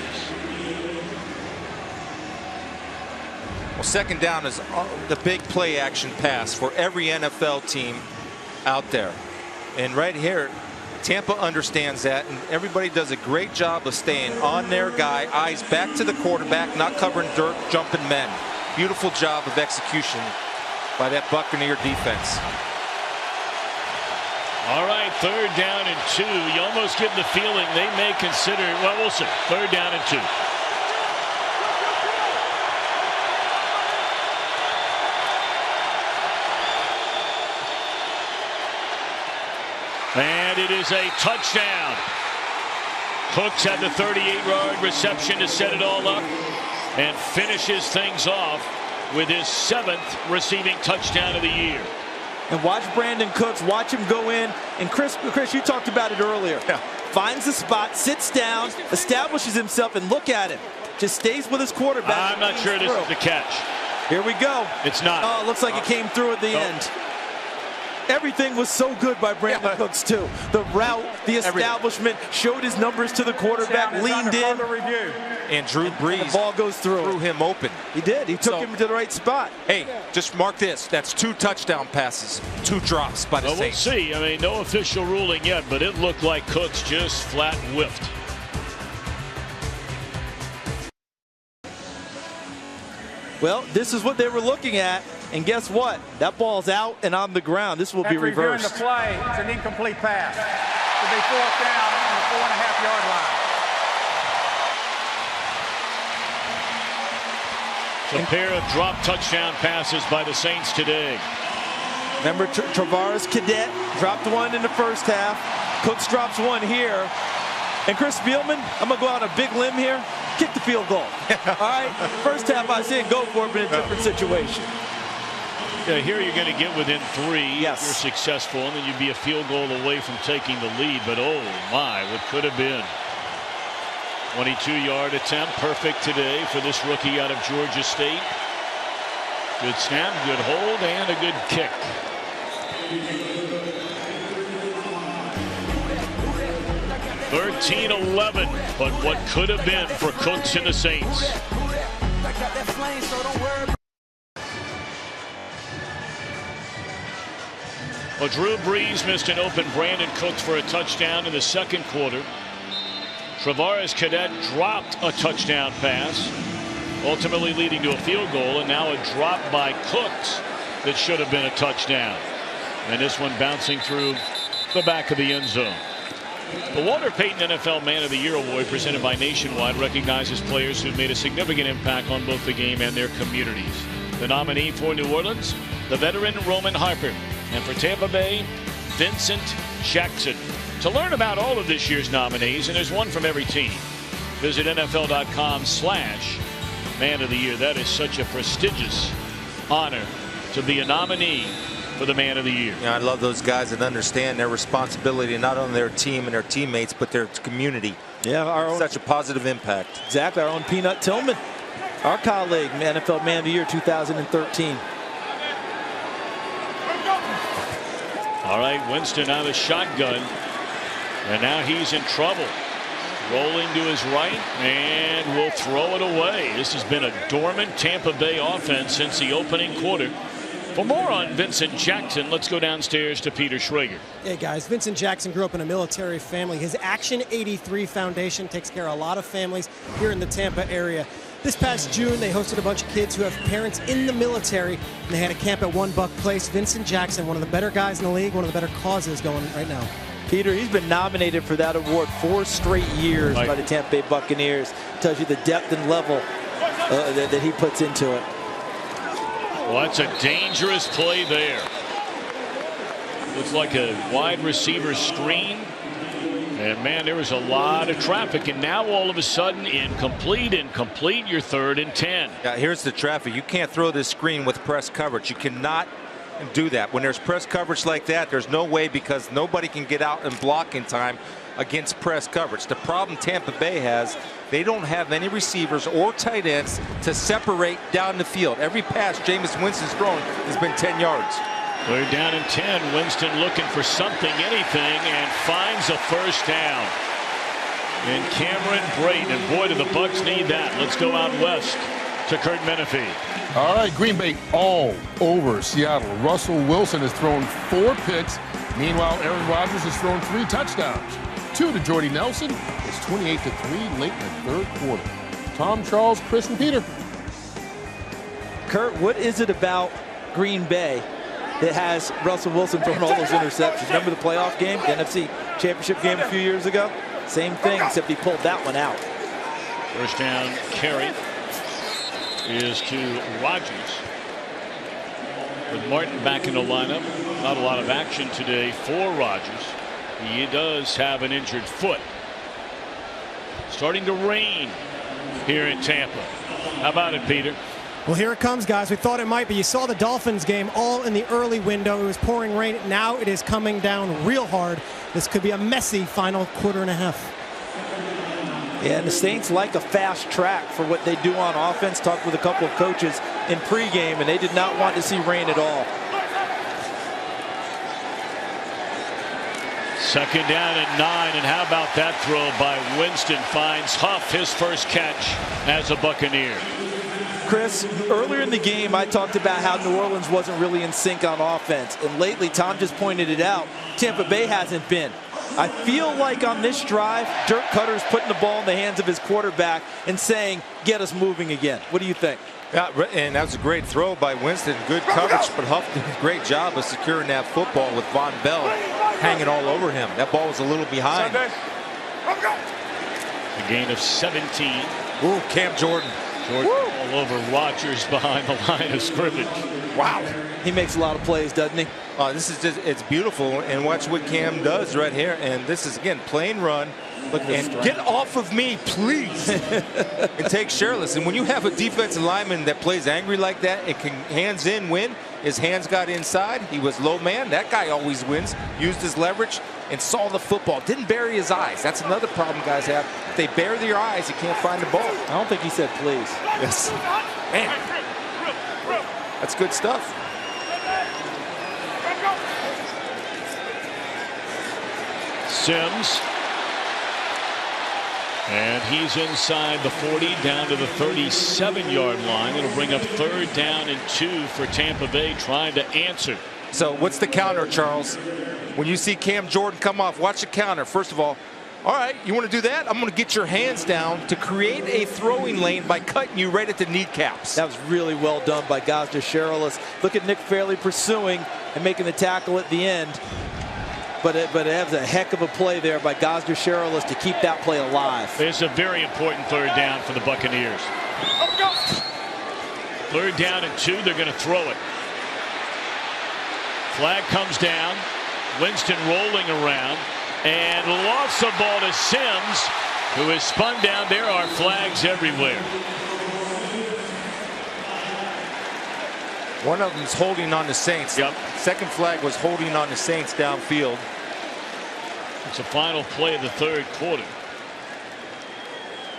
Well, 2nd down is the big play action pass for every NFL team out there. And right here, Tampa understands that, and everybody does a great job of staying on their guy, eyes back to the quarterback, not covering dirt, jumping men. Beautiful job of execution by that Buccaneer defense. All right, 3rd down and 2. You almost get the feeling they may consider, well, we'll see. 3rd down and 2. And it is a touchdown. Cooks had the 38-yard reception to set it all up and finishes things off with his 7th receiving touchdown of the year. And watch Brandon Cooks, watch him go in. And Chris, you talked about it earlier. Yeah. Finds the spot, sits down, establishes himself, and look at him. Just stays with his quarterback. I'm not sure this is the catch. Here we go. It's not. Oh, it looks like it came through at the end. Everything was so good by Brandon Cooks, too. The route, the establishment, showed his numbers to the quarterback, leaned in. And Drew Brees, the ball goes through him open. He did. He took him to the right spot. Hey, just mark this. That's 2 touchdown passes, 2 drops by the Saints. We'll see. I mean, no official ruling yet, but it looked like Cooks just flat whiffed. Well, this is what they were looking at. And guess what? That ball's out and on the ground. This will be reversed. After reviewing the play, it's an incomplete pass. It'll be 4th down on the 4.5-yard line. A pair of drop touchdown passes by the Saints today. Remember, Travaris Cadet dropped one in the first half. Cooks drops one here. And Chris Spielman, I'm going to go out on a big limb here. Kick the field goal. All right? First half, I said go for it, but in a different situation. Yeah, here you're going to get within 3 yes. if you're successful, and then you'd be a field goal away from taking the lead. But oh my, what could have been. 22-yard attempt, perfect today for this rookie out of Georgia State. Good snap, good hold, and a good kick. (13-11), but what could have been for Cooks and the Saints. Well, Drew Brees missed an open Brandon Cooks for a touchdown in the 2nd quarter. Travaris Cadet dropped a touchdown pass, ultimately leading to a field goal, and now a drop by Cooks that should have been a touchdown. And this one bouncing through the back of the end zone. The Walter Payton NFL Man of the Year Award, presented by Nationwide, recognizes players who made a significant impact on both the game and their communities. The nominee for New Orleans, the veteran Roman Harper, and for Tampa Bay, Vincent Jackson. To learn about all of this year's nominees, and there's one from every team, visit NFL.com/Man of the Year. That is such a prestigious honor to be a nominee for the Man of the Year. Yeah, I love those guys that understand their responsibility, not only their team and their teammates, but their community. Yeah, our own, such a positive impact. Exactly, our own Peanut Tillman, our colleague, NFL Man of the Year 2013. All right, Winston out of shotgun, and now he's in trouble. Rolling to his right, and will throw it away. This has been a dormant Tampa Bay offense since the opening quarter. For more on Vincent Jackson, let's go downstairs to Peter Schrager. Hey guys, Vincent Jackson grew up in a military family. His Action 83 Foundation takes care of a lot of families here in the Tampa area. This past June, they hosted a bunch of kids who have parents in the military, and they had a camp at One Buck Place. Vincent Jackson, one of the better guys in the league, one of the better causes going right now. Peter, he's been nominated for that award 4 straight years by the Tampa Bay Buccaneers. Tells you the depth and level that he puts into it. Well, that's a dangerous play there. Looks like a wide receiver screen. And, man, there was a lot of traffic. And now, all of a sudden, incomplete. You're 3rd and 10. Yeah, here's the traffic. You can't throw this screen with press coverage. You cannot and do that. When there's press coverage like that, there's no way, because nobody can get out and block in time against press coverage. The problem Tampa Bay has, they don't have any receivers or tight ends to separate down the field. Every pass Jameis Winston's thrown has been 10 yards. They're down in 10. Winston looking for something, anything, and finds a first down. And Cameron Brate, and boy, do the Bucs need that. Let's go out west to Kurt Menefee. All right, Green Bay all over Seattle. Russell Wilson has thrown 4 picks. Meanwhile, Aaron Rodgers has thrown 3 touchdowns. 2 to Jordy Nelson. It's 28-3 late in the 3rd quarter. Tom, Charles, Chris, and Peter. Kurt, what is it about Green Bay that has Russell Wilson throwing all those interceptions? Remember the playoff game, the NFC Championship game a few years ago? Same thing, except he pulled that one out. First down carry is to Rodgers. With Martin back in the lineup, not a lot of action today for Rodgers. He does have an injured foot. Starting to rain here in Tampa. How about it, Peter? Well, here it comes, guys. We thought it might be. You saw the Dolphins game all in the early window. It was pouring rain. Now it is coming down real hard. This could be a messy final quarter and a half. Yeah, and the Saints like a fast track for what they do on offense. Talked with a couple of coaches in pregame, and they did not want to see rain at all. Second down and 9, and how about that throw by Winston? Finds Huff, his first catch as a Buccaneer. Chris, earlier in the game, I talked about how New Orleans wasn't really in sync on offense. And lately, Tom just pointed it out, Tampa Bay hasn't been. I feel like on this drive, Dirk Cutter's putting the ball in the hands of his quarterback and saying, get us moving again. What do you think? Yeah, and that was a great throw by Winston. Good coverage, but Huff did a great job of securing that football with Von Bell hanging all over him. That ball was a little behind. A gain of 17. Ooh, Cam Jordan. Jordan all over Rodgers behind the line of scrimmage. Wow. He makes a lot of plays, doesn't he? This is just, it's beautiful. And watch what Cam does right here. And this is, again, plain run. And get off of me, please. And take Sherless. And when you have a defensive lineman that plays angry like that, it can hands in win. His hands got inside. He was low man. That guy always wins. Used his leverage and saw the football. Didn't bury his eyes. That's another problem guys have. If they bury their eyes, you can't find the ball. I don't think he said please. Yes. Man. That's good stuff. Sims. And he's inside the 40 down to the 37-yard line. It'll bring up 3rd down and 2 for Tampa Bay trying to answer. So what's the counter, Charles? When you see Cam Jordan come off, watch the counter. First of all right, you want to do that? I'm going to get your hands down to create a throwing lane by cutting you right at the kneecaps. That was really well done by Gazda Sherrillis. Look at Nick Fairley pursuing and making the tackle at the end. But it was a heck of a play there by Gazda Sherrillis to keep that play alive. It's a very important 3rd down for the Buccaneers. 3rd down and 2. They're going to throw it. Flag comes down. Winston rolling around and lost the ball to Sims, who is spun down. There are flags everywhere. One of them's holding on the Saints. Yep. Second flag was holding on the Saints downfield. It's a final play of the 3rd quarter.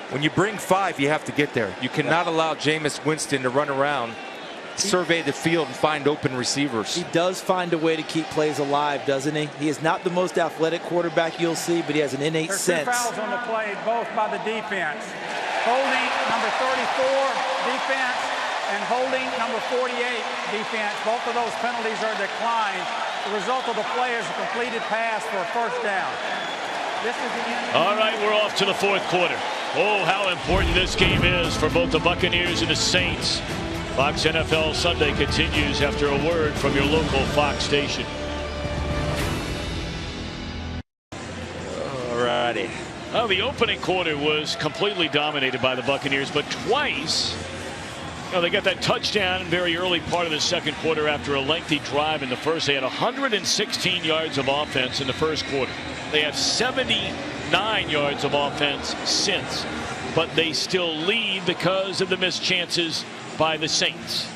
When you bring 5, you have to get there. You cannot allow Jameis Winston to run around, survey the field, and find open receivers. He does find a way to keep plays alive, doesn't he? He is not the most athletic quarterback you'll see, but he has an innate sense. There's 2 fouls on the play, both by the defense. Holding number 34 defense and holding number 48 defense. Both of those penalties are declined. The result of the play is a completed pass for a first down. This is the end. All right, we're off to the 4th quarter. Oh, how important this game is for both the Buccaneers and the Saints. Fox NFL Sunday continues after a word from your local Fox station. All righty. Well, the opening quarter was completely dominated by the Buccaneers, but twice they got that touchdown in very early part of the 2nd quarter after a lengthy drive in the first. They had 116 yards of offense in the 1st quarter. They have 79 yards of offense since, but they still lead because of the missed chances by the Saints.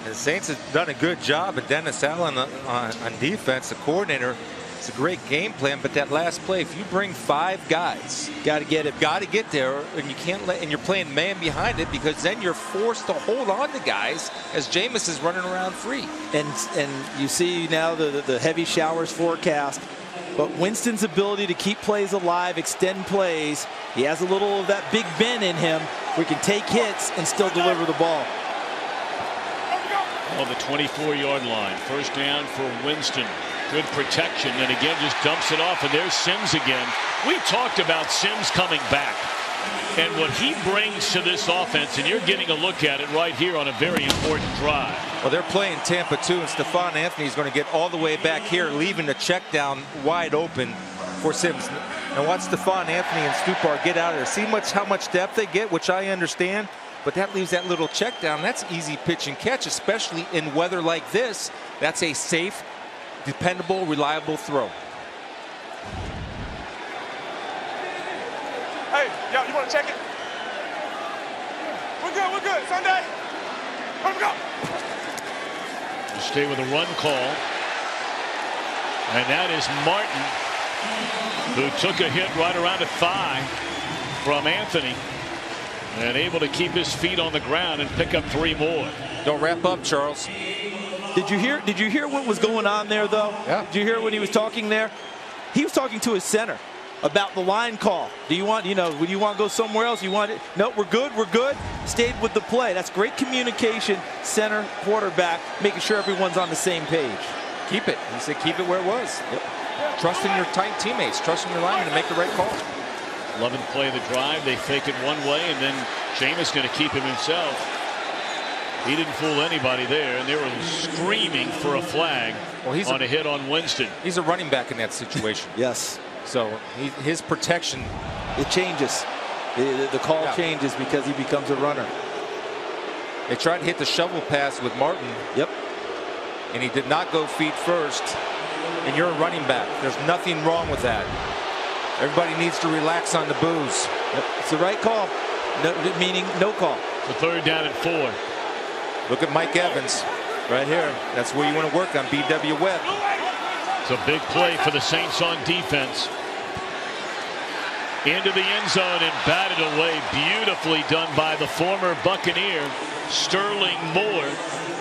The Saints have done a good job, and Dennis Allen on defense, the coordinator. It's a great game plan, but that last play, if you bring 5 guys, got to get it. Got to get there, and you can't let. And you're playing man behind it because then you're forced to hold on to guys as Jameis is running around free. And you see now the heavy showers forecast, but Winston's ability to keep plays alive, extend plays. He has a little of that Big Ben in him. We can take hits and still deliver the ball. On the 24-yard line, first down for Winston. Good protection, and again just dumps it off, and there's Sims again. We talked about Sims coming back and what he brings to this offense, and you're getting a look at it right here on a very important drive. Well, they're playing Tampa too, and Stephon Anthony is going to get all the way back here, leaving the check down wide open for Sims. And watch Stephon Anthony and Stupar get out of there. See how much depth they get, which I understand, but that leaves that little check down. That's easy pitch and catch, especially in weather like this. That's a safe, dependable, reliable throw. Hey, yo, you want to check it? We're good, Sunday. Let go. We'll stay with a run call. And that is Martin, who took a hit right around the thigh from Anthony and able to keep his feet on the ground and pick up 3 more. Don't wrap up, Charles. Did you hear what was going on there, though? Yeah. Did you hear when he was talking there? He was talking to his center about the line call. Do you want, would you want to go somewhere else? You want it? No, we're good. Stayed with the play. That's great communication, center, quarterback, making sure everyone's on the same page. Keep it. He said keep it where it was. Yep. Trust in your tight teammates. Trust in your linemen to make the right call. 11th play of the drive. They fake it one way, and then Jameis going to keep him himself. He didn't fool anybody there, and they were screaming for a flag on a hit on Winston. He's a running back in that situation. Yes. So his protection. It changes. The call changes because he becomes a runner. They tried to hit the shovel pass with Martin. Yep. And he did not go feet first. And you're a running back. There's nothing wrong with that. Everybody needs to relax on the booze. Yep. It's the right call. No, meaning no call. So 3rd down and 4. Look at Mike Evans right here. That's where you want to work on BW Webb. It's a big play for the Saints on defense. Into the end zone and batted away. Beautifully done by the former Buccaneer, Sterling Moore.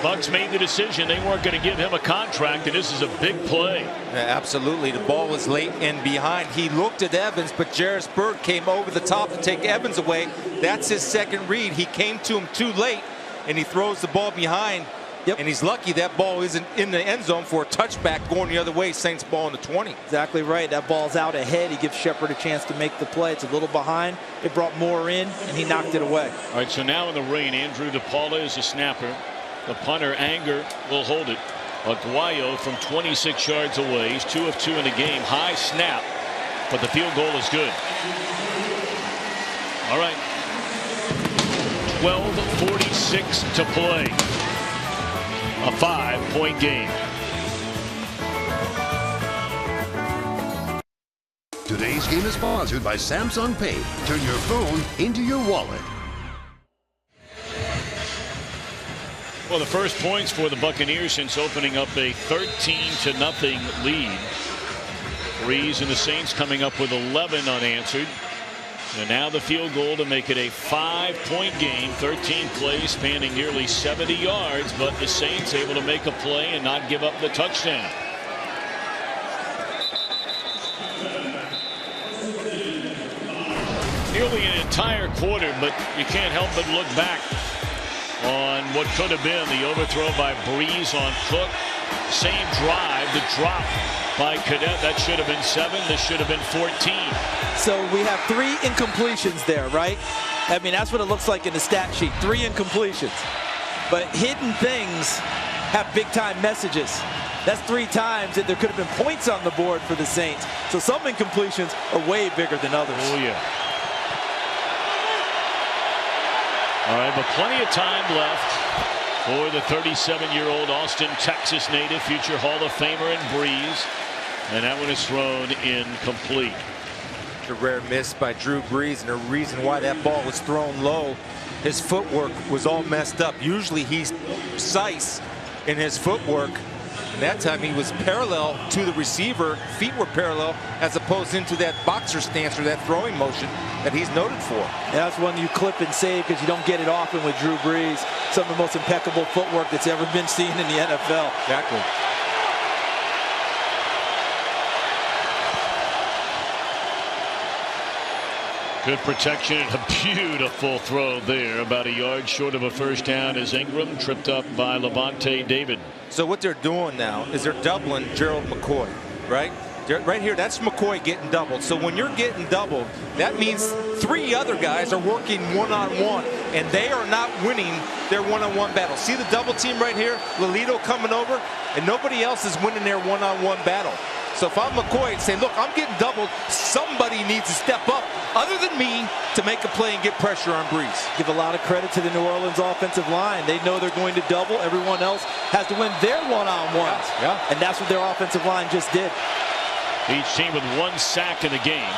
Bucs made the decision they weren't going to give him a contract, and this is a big play. Yeah, absolutely. The ball was late and behind. He looked at Evans, but Jarris Byrd came over the top to take Evans away. That's his second read. He came to him too late, and he throws the ball behind. Yep. And he's lucky that ball isn't in the end zone for a touchback going the other way. Saints ball in the 20. Exactly right. That ball's out ahead. He gives Shepard a chance to make the play. It's a little behind. It brought Moore in, and he knocked it away. All right, so now in the rain, Andrew DePaula is a snapper. The punter, Anger, will hold it. Aguayo from 26 yards away. He's 2 of 2 in the game. High snap, but the field goal is good. All right. 12:46 to play. A 5-point game. Today's game is sponsored by Samsung Pay. Turn your phone into your wallet. Well, the first points for the Buccaneers since opening up a 13-0 lead. Breeze and the Saints coming up with 11 unanswered. And now the field goal to make it a 5-point game. 13 plays spanning nearly 70 yards, but the Saints able to make a play and not give up the touchdown. Nearly an entire quarter, but you can't help but look back on what could have been the overthrow by Breeze on Cook. Same drive, the drop by Cadet. That should have been 7. This should have been 14. So we have 3 incompletions there, right? I mean, that's what it looks like in the stat sheet. 3 incompletions. But hidden things have big-time messages. That's 3 times that there could have been points on the board for the Saints. So some incompletions are way bigger than others. Oh, yeah. All right, but plenty of time left for the 37-year-old Austin, Texas native, future Hall of Famer in Breeze. And that one is thrown incomplete. A rare miss by Drew Brees, and the reason why that ball was thrown low his footwork was all messed up. Usually he's precise in his footwork. And that time he was parallel to the receiver. Feet were parallel as opposed into that boxer stance or that throwing motion that he's noted for. Yeah, that's one you clip and save because you don't get it often with Drew Brees. Some of the most impeccable footwork that's ever been seen in the NFL. Exactly. Good protection and a beautiful throw there. About a yard short of a first down as Ingram tripped up by Levante David. So what they're doing now is they're doubling Gerald McCoy, right? Right here, that's McCoy getting doubled. So when you're getting doubled, that means 3 other guys are working one-on-one, and they are not winning their one-on-one battle. See the double team right here? Lolito coming over, and nobody else is winning their one-on-one battle. So if I'm McCoy and say, look, I'm getting doubled, somebody needs to step up other than me to make a play and get pressure on Brees. Give a lot of credit to the New Orleans offensive line. They know they're going to double. Everyone else has to win their one-on-ones. Yeah. And that's what their offensive line just did. Each team with 1 sack in the game.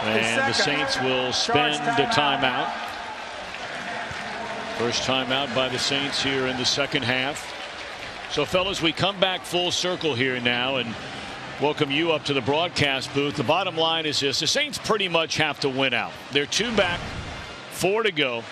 And the Saints will spend a timeout. First timeout by the Saints here in the second half. So, fellas, we come back full circle here now and welcome you up to the broadcast booth. The bottom line is this. The Saints pretty much have to win out. They're 2 back, 4 to go.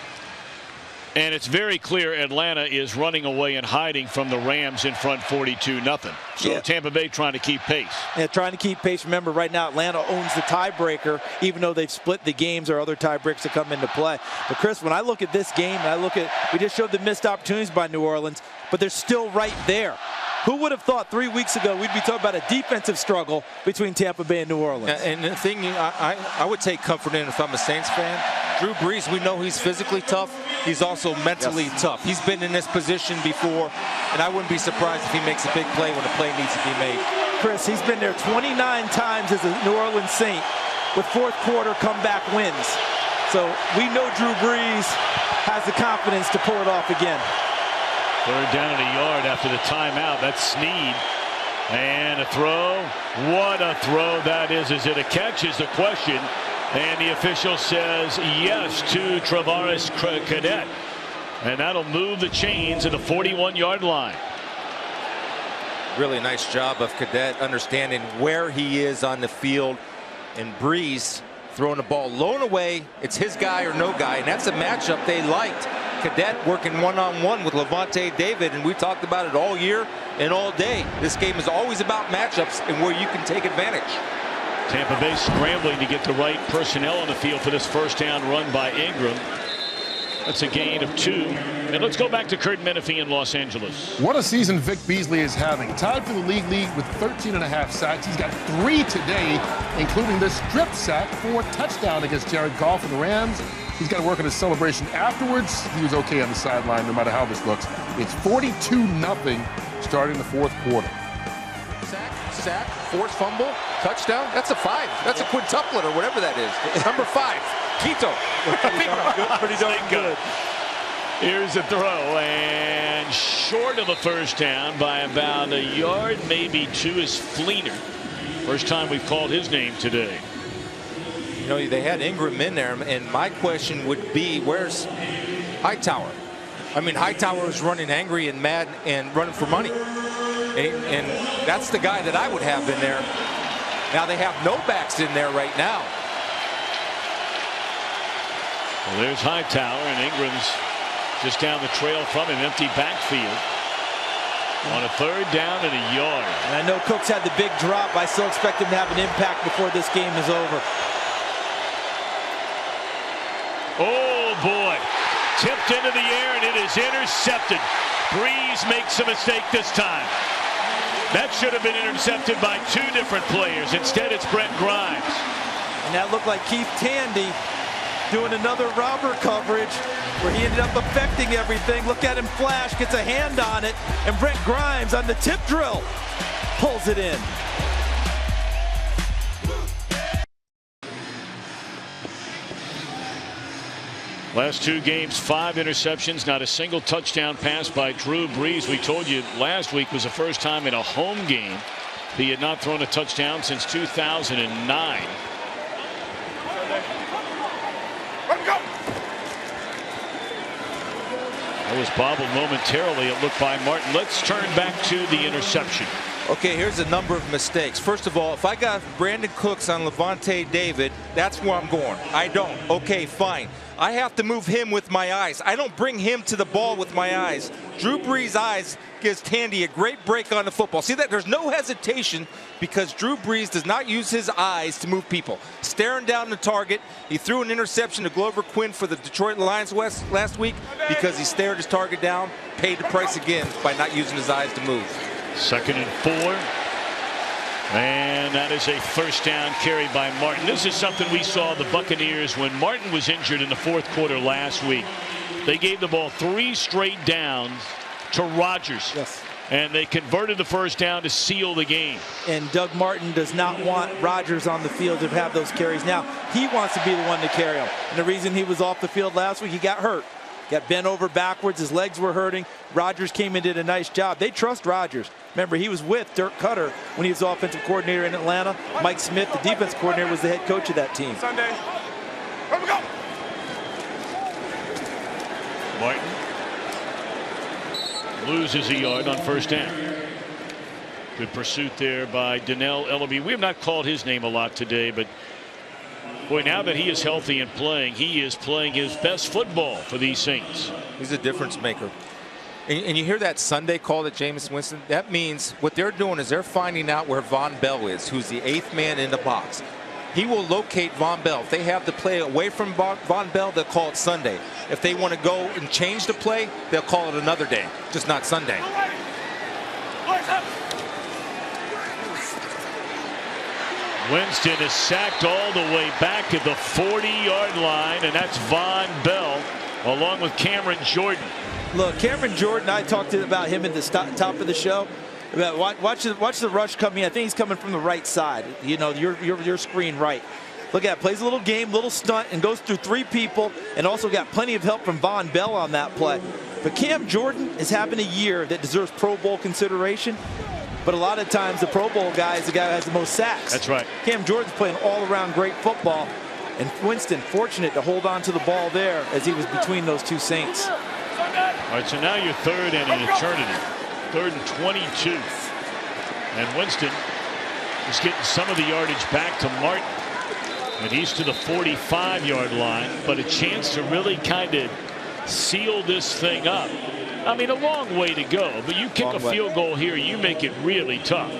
And it's very clear Atlanta is running away and hiding from the Rams in front 42-0. So Tampa Bay trying to keep pace. Yeah, trying to keep pace. Remember, right now Atlanta owns the tiebreaker, even though they've split the games or other tiebreaks to come into play. But Chris, when I look at this game, and I look at, we just showed the missed opportunities by New Orleans, but they're still right there. Who would have thought 3 weeks ago we'd be talking about a defensive struggle between Tampa Bay and New Orleans? And the thing I would take comfort in if I'm a Saints fan, Drew Brees, we know he's physically tough. He's also mentally tough. He's been in this position before, and I wouldn't be surprised if he makes a big play when a play needs to be made. Chris, he's been there 29 times as a New Orleans Saint with fourth quarter comeback wins. So we know Drew Brees has the confidence to pull it off again. 3rd down and a yard after the timeout. That's Snead. And a throw. What a throw that is. Is it a catch is the question. And the official says yes to Travaris Cadet. And that'll move the chains to the 41-yard line. Really nice job of Cadet understanding where he is on the field. And Brees throwing the ball low and away. It's his guy or no guy. And that's a matchup they liked. Cadet working one-on-one with Levante David, and we talked about it all year and all day. This game is always about matchups and where you can take advantage. Tampa Bay scrambling to get the right personnel on the field for this first down run by Ingram. That's a gain of 2. And let's go back to Kurt Menefee in Los Angeles. What a season Vic Beasley is having. Tied for the league with 13.5 sacks. He's got 3 today, including this strip sack for a touchdown against Jared Goff and the Rams. He's got to work on his celebration afterwards. He was okay on the sideline no matter how this looks. It's 42-0 starting the 4th quarter. Sack, forced fumble, touchdown. That's a 5. That's a quintuplet or whatever that is. Number 5, Quito. Pretty darn good. Here's a throw, and short of a first down by about a yard, maybe 2 is Fleener. First time we've called his name today. You know, they had Ingram in there, and my question would be, where's Hightower? I mean, Hightower is running angry and mad and running for money. And that's the guy that I would have in there. Now they have no backs in there right now. Well, there's Hightower, and Ingram's just down the trail from him, empty backfield. On a 3rd down and a yard. And I know Cooks had the big drop. I still expect him to have an impact before this game is over. Oh, boy. Tipped into the air, and it is intercepted. Brees makes a mistake this time. That should have been intercepted by 2 different players. Instead, it's Brent Grimes. And that looked like Keith Tandy doing another robber coverage where he ended up affecting everything. Look at him flash, gets a hand on it, and Brent Grimes on the tip drill pulls it in. Last 2 games, 5 interceptions, not a single touchdown pass by Drew Brees. We told you last week was the first time in a home game he had not thrown a touchdown since 2009. That was bobbled momentarily. It looked by Martin. Let's turn back to the interception. Okay, here's a number of mistakes. First of all, if I got Brandon Cooks on Levante David, that's where I'm going. I don't. Okay, fine. I have to move him with my eyes. I don't bring him to the ball with my eyes. Drew Brees' eyes gives Tandy a great break on the football. See that? There's no hesitation because Drew Brees does not use his eyes to move people. Staring down the target. He threw an interception to Glover Quinn for the Detroit Lions last week because he stared his target down, paid the price again by not using his eyes to move. 2nd and 4. And that is a first down carry by Martin. This is something we saw the Buccaneers when Martin was injured in the 4th quarter last week. They gave the ball 3 straight downs to Rodgers. Yes. And they converted the first down to seal the game. And Doug Martin does not want Rodgers on the field to have those carries. Now, he wants to be the one to carry them. And the reason he was off the field last week, he got hurt. Got bent over backwards. His legs were hurting. Rodgers came and did a nice job. They trust Rodgers. Remember, he was with Dirk Cutter when he was offensive coordinator in Atlanta. Mike Smith, the defense coordinator, was the head coach of that team. Sunday. Here we go. Martin loses a yard on first down. Good pursuit there by Donnell Ellaby. We have not called his name a lot today, but boy, now that he is healthy and playing, he is playing his best football for these Saints. He's a difference maker. And you hear that Sunday call to Jameis Winston? That means what they're doing is they're finding out where Von Bell is, who's the 8th man in the box. He will locate Von Bell. If they have the play away from Von Bell, they'll call it Sunday. If they want to go and change the play, they'll call it another day, just not Sunday. Winston is sacked all the way back at the 40-yard line, and that's Von Bell along with Cameron Jordan. Look, Cameron Jordan, I talked about him at the top of the show. Watch the rush coming in. I think he's coming from the right side. You know, your screen right. Look at it. Plays a little game, little stunt, and goes through 3 people, and also got plenty of help from Von Bell on that play. But Cam Jordan is having a year that deserves Pro Bowl consideration. But a lot of times the Pro Bowl guy is the guy who has the most sacks. That's right. Cam Jordan's playing all-around great football. And Winston fortunate to hold on to the ball there as he was between those 2 Saints. All right, so now you're 3rd and an eternity. 3rd and 22. And Winston is getting some of the yardage back to Martin. And he's to the 45-yard line, but a chance to really kind of seal this thing up. I mean, a long way to go, but you kick a field goal here, you make it really tough.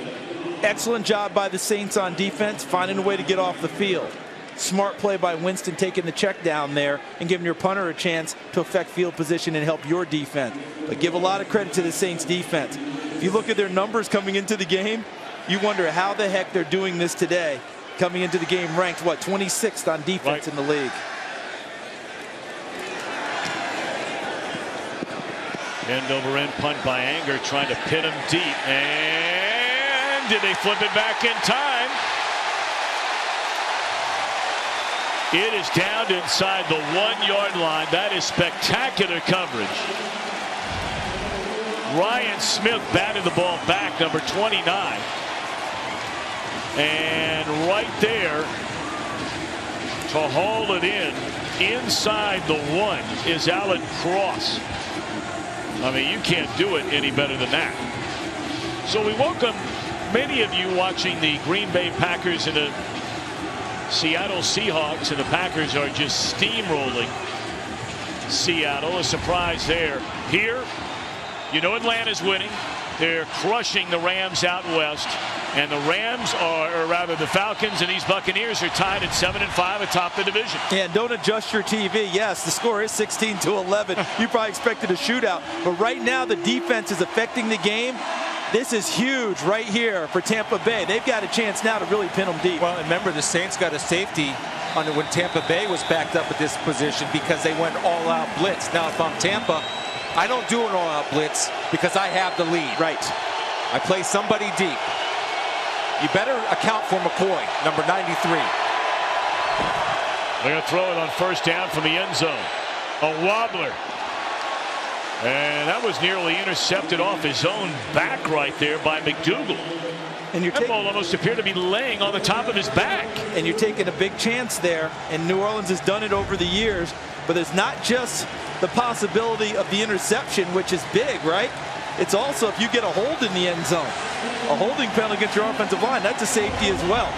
Excellent job by the Saints on defense, finding a way to get off the field. Smart play by Winston taking the check down there and giving your punter a chance to affect field position and help your defense. But give a lot of credit to the Saints defense. If you look at their numbers coming into the game, you wonder how the heck they're doing this today. Coming into the game ranked, what, 26th on defense in the league. End over end punt by Anger, trying to pin him deep. And did they flip it back in time? It is down inside the 1-yard line. That is spectacular coverage. Ryan Smith batted the ball back, number 29. And right there to haul it in inside the 1 is Alan Cross. I mean, you can't do it any better than that. So we welcome many of you watching the Green Bay Packers and the Seattle Seahawks, and the Packers are just steamrolling Seattle. A surprise there. Here, you know Atlanta's winning. They're crushing the Rams out west. And the Rams are, or rather the Falcons and these Buccaneers are tied at 7-5 atop the division. And don't adjust your TV. Yes, the score is 16-11. You probably expected a shootout. But right now the defense is affecting the game. This is huge right here for Tampa Bay. They've got a chance now to really pin them deep. Well, remember, the Saints got a safety on when Tampa Bay was backed up at this position because they went all-out blitz. Now, if I'm Tampa, I don't do an all-out blitz because I have the lead. Right. I play somebody deep. You better account for McCoy, number 93. They're going to throw it on first down from the end zone. A wobbler. And that was nearly intercepted off his own back right there by McDougal. And that ball almost appeared to be laying on the top of his back. And you're taking a big chance there. And New Orleans has done it over the years. But there's not just the possibility of the interception, which is big, right? It's also if you get a hold in the end zone. A holding penalty against your offensive line, that's a safety as well.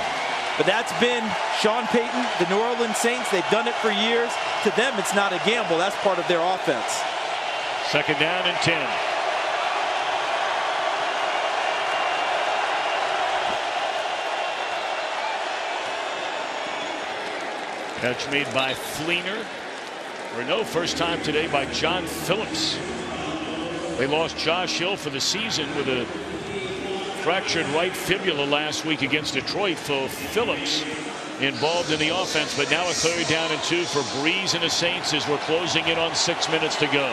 But that's been Sean Payton, the New Orleans Saints. They've done it for years. To them, it's not a gamble. That's part of their offense. 2nd down and 10. Catch made by Fleener. Or no, first time today by John Phillips. They lost Josh Hill for the season with a fractured right fibula last week against Detroit. So Phillips involved in the offense, but now a 3rd down and 2 for Breeze and the Saints as we're closing in on 6 minutes to go.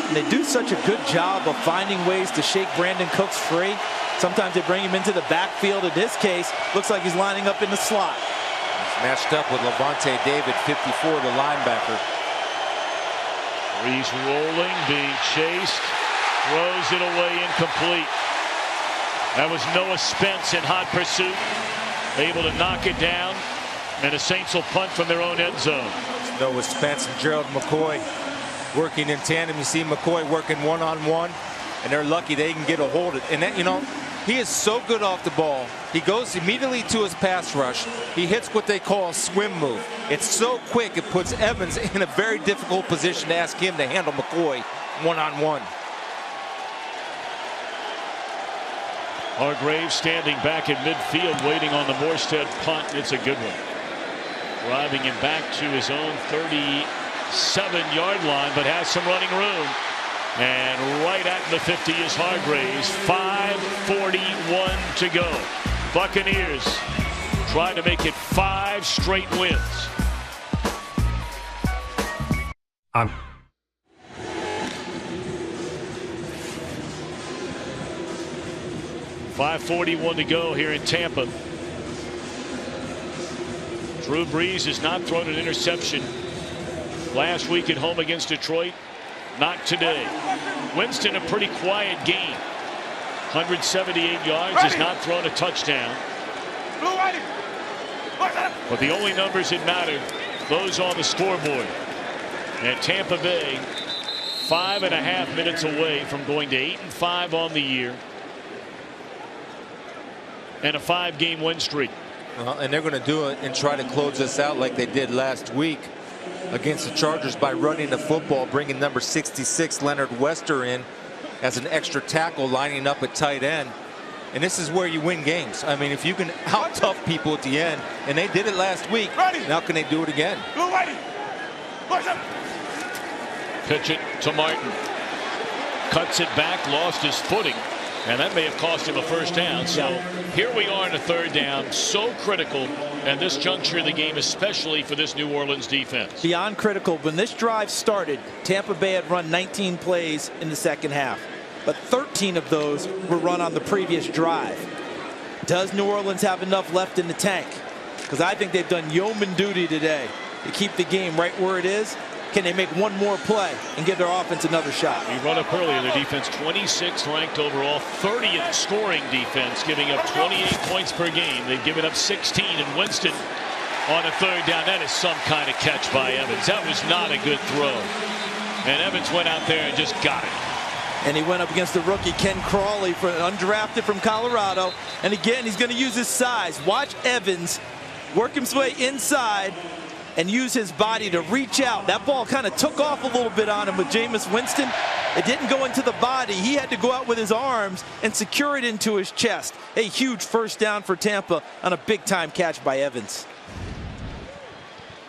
And they do such a good job of finding ways to shake Brandon Cooks free. Sometimes they bring him into the backfield. In this case, looks like he's lining up in the slot. He's matched up with Levante David, 54, the linebacker. Breeze rolling, being chased, throws it away, incomplete. That was Noah Spence in hot pursuit, able to knock it down, and the Saints will punt from their own end zone. Noah Spence and Gerald McCoy working in tandem. You see McCoy working one-on-one, and they're lucky they can get a hold of it. And that, you know, he is so good off the ball. He goes immediately to his pass rush. He hits what they call a swim move. It's so quick, it puts Evans in a very difficult position to ask him to handle McCoy one-on-one. Hargrave standing back at midfield waiting on the Morstead punt. It's a good one. Driving him back to his own 37-yard line, but has some running room. And right at the 50 is Hargraves. 5:41 to go. Buccaneers trying to make it 5 straight wins. 5:41 to go here in Tampa. Drew Brees has not thrown an interception last week at home against Detroit. Not today. Winston, a pretty quiet game. 178 yards, has not thrown a touchdown. But the only numbers that matter, those on the scoreboard. And Tampa Bay, 5.5 minutes away from going to 8-5 on the year. And a 5-game win streak. And they're going to do it and try to close this out like they did last week against the Chargers by running the football, bringing number 66 Leonard Wester in as an extra tackle, lining up at tight end. And this is where you win games. I mean, if you can out tough people at the end, and they did it last week, now can they do it again? Pitch it to Martin. Cuts it back, lost his footing. And that may have cost him a first down. So here we are in a 3rd down. So critical at this juncture of the game, especially for this New Orleans defense. Beyond critical. When this drive started, Tampa Bay had run 19 plays in the second half. But 13 of those were run on the previous drive. Does New Orleans have enough left in the tank? Because I think they've done yeoman duty today to keep the game right where it is. Can they make one more play and give their offense another shot? We brought up earlier, their defense 26th ranked overall, 30th scoring defense, giving up 28 points per game. They've given up 16, and Winston on a 3rd down. That is some kind of catch by Evans. That was not a good throw. And Evans went out there and just got it. And he went up against the rookie Ken Crawley, undrafted from Colorado. And again, he's going to use his size. Watch Evans work his way inside and use his body to reach out. That ball kind of took off a little bit on him with Jameis Winston. It didn't go into the body. He had to go out with his arms and secure it into his chest. A huge first down for Tampa on a big-time catch by Evans.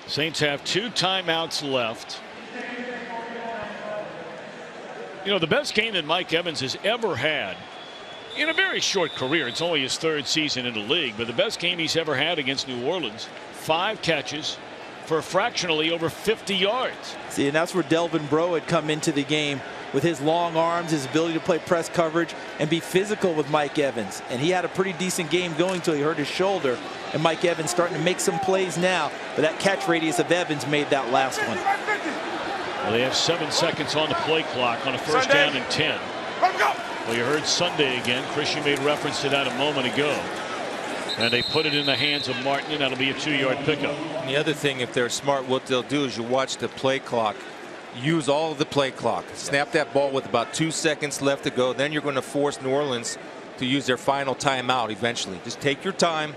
Saints have 2 timeouts left. You know, the best game that Mike Evans has ever had in a very short career. It's only his 3rd season in the league, but the best game he's ever had against New Orleans. 5 catches for fractionally over 50 yards. See, and that's where Delvin Breaux had come into the game with his long arms, his ability to play press coverage and be physical with Mike Evans. And he had a pretty decent game going until he hurt his shoulder. And Mike Evans starting to make some plays now, but that catch radius of Evans made that last one. Well, they have 7 seconds on the play clock on a 1st down and 10. Well, you heard Sunday again. Christian made reference to that a moment ago. And they put it in the hands of Martin, and that'll be a 2-yard pickup. And the other thing, if they're smart, what they'll do is you watch the play clock. Use all of the play clock. Snap that ball with about 2 seconds left to go. Then you're going to force New Orleans to use their final timeout eventually. Just take your time.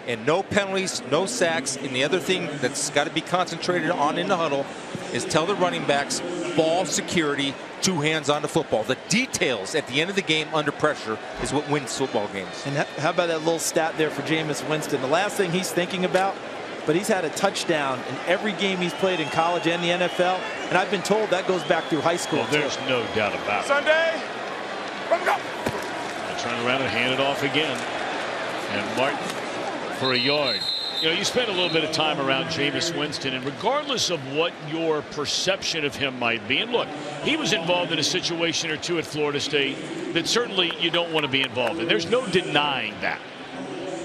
And no penalties, no sacks. And the other thing that's got to be concentrated on in the huddle is tell the running backs, ball security, 2 hands on the football. The details at the end of the game under pressure is what wins football games. And how about that little stat there for Jameis Winston? The last thing he's thinking about, but he's had a touchdown in every game he's played in college and the NFL. And I've been told that goes back through high school. Well, there's no doubt about it. Sunday, let's go. They turn around and hand it off again. And Martin for a yard. You know, you spend a little bit of time around Jameis Winston, and regardless of what your perception of him might be, and look, he was involved in a situation or two at Florida State that certainly you don't want to be involved in. There's no denying that.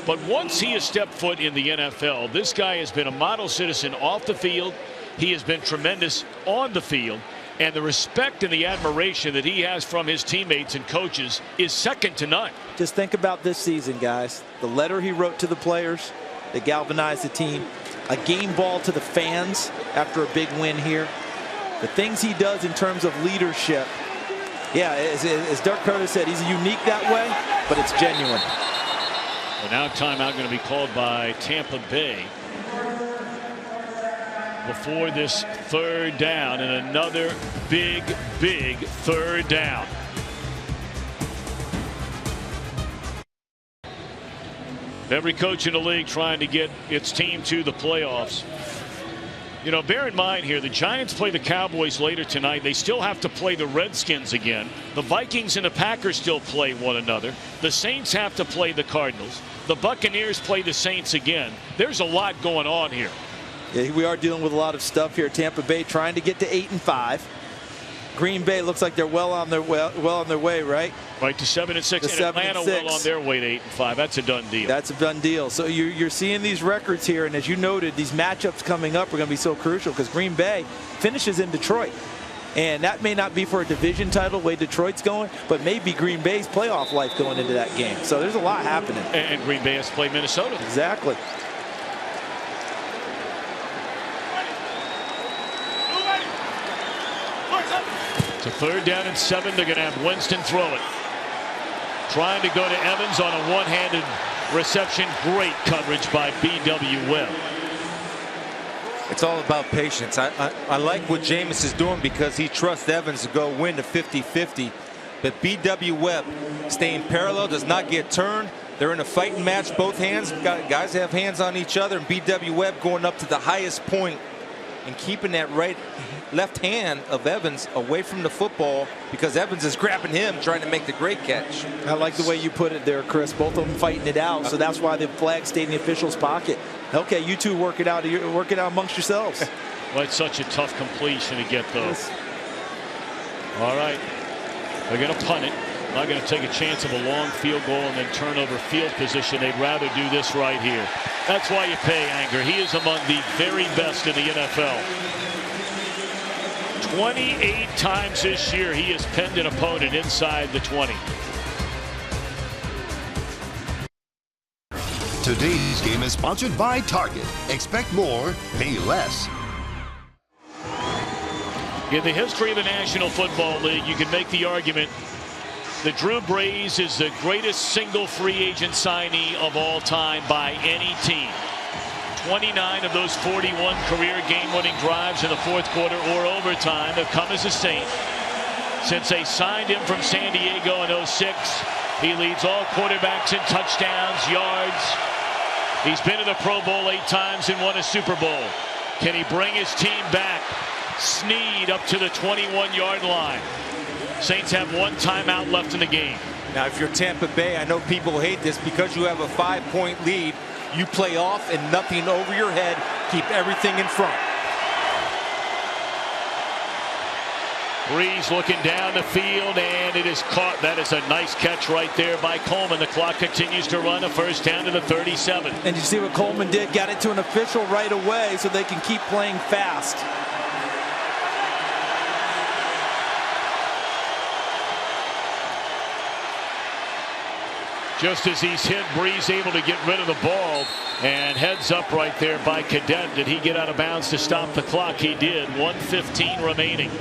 But once he has stepped foot in the NFL, this guy has been a model citizen off the field. He has been tremendous on the field. And the respect and the admiration that he has from his teammates and coaches is second to none. Just think about this season, guys. The letter he wrote to the players that galvanized the team. A game ball to the fans after a big win here. The things he does in terms of leadership. Yeah, as Dirk Curtis said, he's unique that way, but it's genuine. Well, now timeout going to be called by Tampa Bay before this 3rd down, and another big 3rd down. Every coach in the league trying to get its team to the playoffs. You know, bear in mind here, the Giants play the Cowboys later tonight. They still have to play the Redskins again. The Vikings and the Packers still play one another. The Saints have to play the Cardinals. The Buccaneers play the Saints again. There's a lot going on here. Yeah, we are dealing with a lot of stuff here. Tampa Bay trying to get to 8-5. Green Bay looks like they're well on their way, right? Right, to 7-6. And Atlanta well on their way to 8-5. That's a done deal. That's a done deal. So you're seeing these records here, and as you noted, these matchups coming up are going to be so crucial because Green Bay finishes in Detroit. And that may not be for a division title, the way Detroit's going, but maybe Green Bay's playoff life going into that game. So there's a lot happening. And Green Bay has to play Minnesota. Exactly. It's a 3rd down and 7. They're going to have Winston throw it. Trying to go to Evans on a one-handed reception. Great coverage by B.W. Webb. It's all about patience. I like what Jameis is doing because he trusts Evans to go win the 50-50. But B.W. Webb staying parallel, does not get turned. They're in a fighting match, both hands. Guys have hands on each other, and B.W. Webb going up to the highest point and keeping that left hand of Evans away from the football because Evans is grabbing him, trying to make the great catch. I like the way you put it there, Chris. Both of them fighting it out, so that's why the flag stayed in the official's pocket. Okay, you two work it out amongst yourselves. Well, it's such a tough completion to get those. All right, they're going to punt it. Not going to take a chance of a long field goal and then turnover field position. They'd rather do this right here. That's why you pay Anger. He is among the very best in the NFL. 28 times this year he has pinned an opponent inside the 20. Today's game is sponsored by Target. Expect more, pay less. In the history of the National Football League, you can make the argument that Drew Brees is the greatest single free agent signee of all time by any team. 29 of those 41 career game-winning drives in the 4th quarter or overtime have come as a Saint. Since they signed him from San Diego in 06, he leads all quarterbacks in touchdowns, yards. He's been to the Pro Bowl 8 times and won a Super Bowl. Can he bring his team back? Snead up to the 21-yard line. Saints have 1 timeout left in the game. Now, if you're Tampa Bay, I know people hate this because you have a 5-point lead. You play off and nothing over your head. Keep everything in front. Brees looking down the field, and it is caught. That is a nice catch right there by Coleman. The clock continues to run. A 1st down to the 37. And you see what Coleman did? Got it to an official right away so they can keep playing fast. Just as he's hit, Breeze able to get rid of the ball, and heads up right there by Cadet. Did he get out of bounds to stop the clock? He did. 1:15 remaining.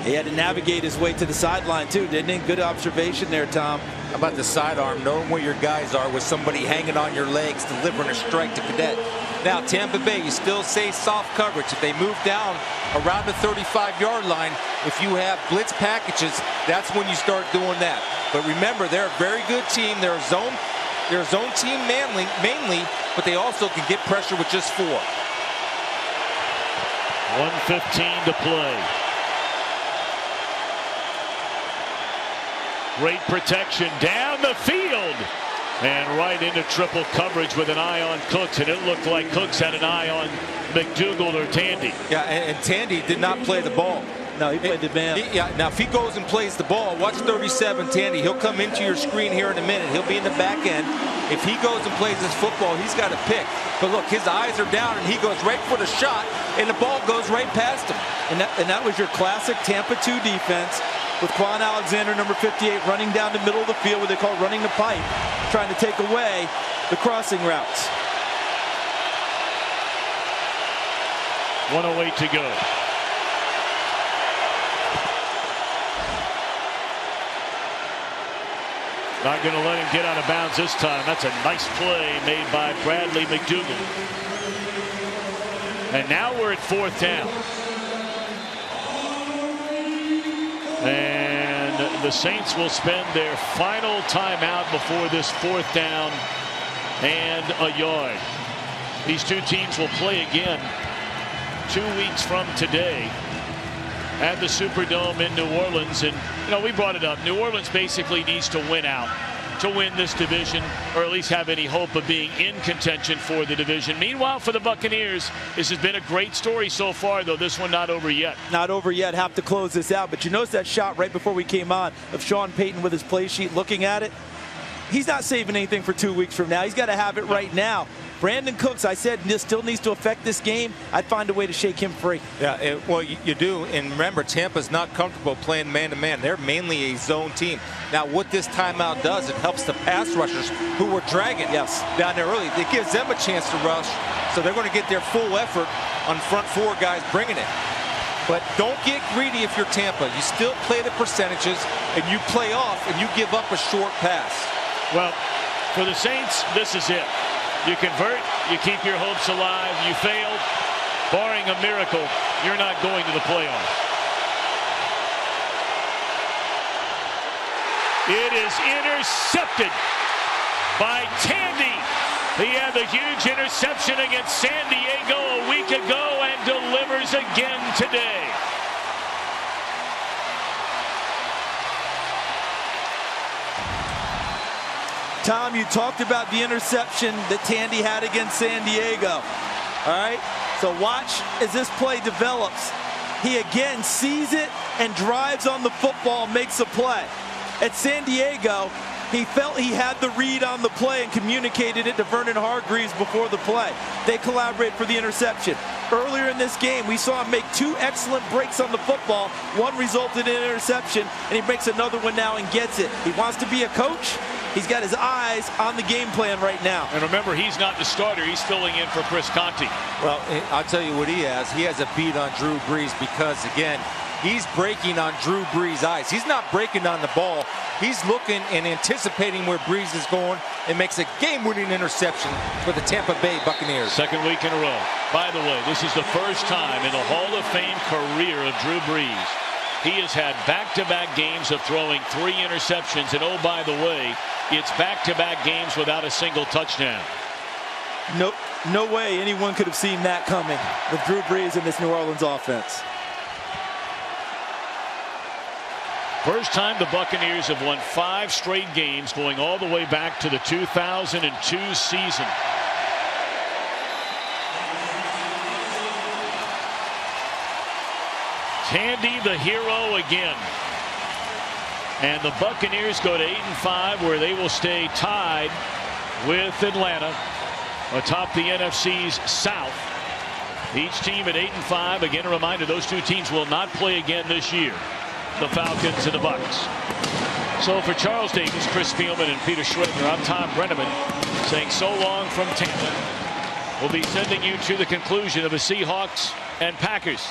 He had to navigate his way to the sideline too, didn't he? Good observation there, Tom. How about the sidearm, knowing where your guys are with somebody hanging on your legs, delivering a strike to Cadet. Now, Tampa Bay, you still say soft coverage. If they move down around the 35-yard line, if you have blitz packages, that's when you start doing that. But remember, they're a very good team. They're a zone team mainly, but they also can get pressure with just 4. 1:15 to play. Great protection down the field. And right into triple coverage with an eye on Cooks. And it looked like Cooks had an eye on McDougal or Tandy. Yeah, and Tandy did not play the ball. No, he played the man. Now, if he goes and plays the ball, watch 37, Tandy. He'll come into your screen here in a minute. He'll be in the back end. If he goes and plays this football, he's got to pick. But look, his eyes are down, and he goes right for the shot, and the ball goes right past him. And that was your classic Tampa 2 defense, with Quan Alexander, number 58, running down the middle of the field, what they call running the pipe, trying to take away the crossing routes. 1:08 to go. Not going to let him get out of bounds this time. That's a nice play made by Bradley McDougal. And now we're at 4th down. And the Saints will spend their final timeout before this 4th down and a yard. These two teams will play again 2 weeks from today at the Superdome in New Orleans. And, you know, we brought it up. New Orleans basically needs to win out to win this division, or at least have any hope of being in contention for the division. Meanwhile, for the Buccaneers, this has been a great story so far, though this one not over yet. Not over yet. Have to close this out. But you notice that shot right before we came on of Sean Payton with his play sheet looking at it. He's not saving anything for 2 weeks from now. He's got to have it right now. Brandon Cooks, I said, still needs to affect this game. I'd find a way to shake him free. Yeah, well, you do. And remember, Tampa's not comfortable playing man-to-man. They're mainly a zone team. Now, what this timeout does, it helps the pass rushers who were dragging down there early. It gives them a chance to rush, so they're going to get their full effort on front 4 guys bringing it. But don't get greedy if you're Tampa. You still play the percentages, and you play off, and you give up a short pass. Well, for the Saints, this is it. You convert, you keep your hopes alive. You fail, barring a miracle, you're not going to the playoffs. It is intercepted by Tandy. He had the huge interception against San Diego a week ago and delivers again today. Tom, you talked about the interception that Tandy had against San Diego. All right, so watch as this play develops. He again sees it and drives on the football, makes a play. At San Diego, he felt he had the read on the play and communicated it to Vernon Hargreaves before the play. They collaborated for the interception. Earlier in this game, we saw him make 2 excellent breaks on the football. One resulted in an interception, and he breaks another one now and gets it. He wants to be a coach. He's got his eyes on the game plan right now. And remember, he's not the starter. He's filling in for Chris Conte. Well, I'll tell you what he has. He has a beat on Drew Brees because, again, he's breaking on Drew Brees' eyes. He's not breaking on the ball. He's looking and anticipating where Brees is going and makes a game-winning interception for the Tampa Bay Buccaneers. 2nd week in a row. By the way, this is the first time in the Hall of Fame career of Drew Brees he has had back-to-back games of throwing 3 interceptions. And oh, by the way, it's back-to-back games without a single touchdown. No way anyone could have seen that coming with Drew Brees in this New Orleans offense. First time the Buccaneers have won 5 straight games going all the way back to the 2002 season. Tandy the hero again. And the Buccaneers go to 8-5, where they will stay tied with Atlanta atop the NFC's South. Each team at 8-5. Again, a reminder, those 2 teams will not play again this year. The Falcons and the Bucs. So for Charles Davis, Chris Spielman, and Peter Schroeder, I'm Tom Brenneman saying so long from Tampa. We'll be sending you to the conclusion of the Seahawks and Packers.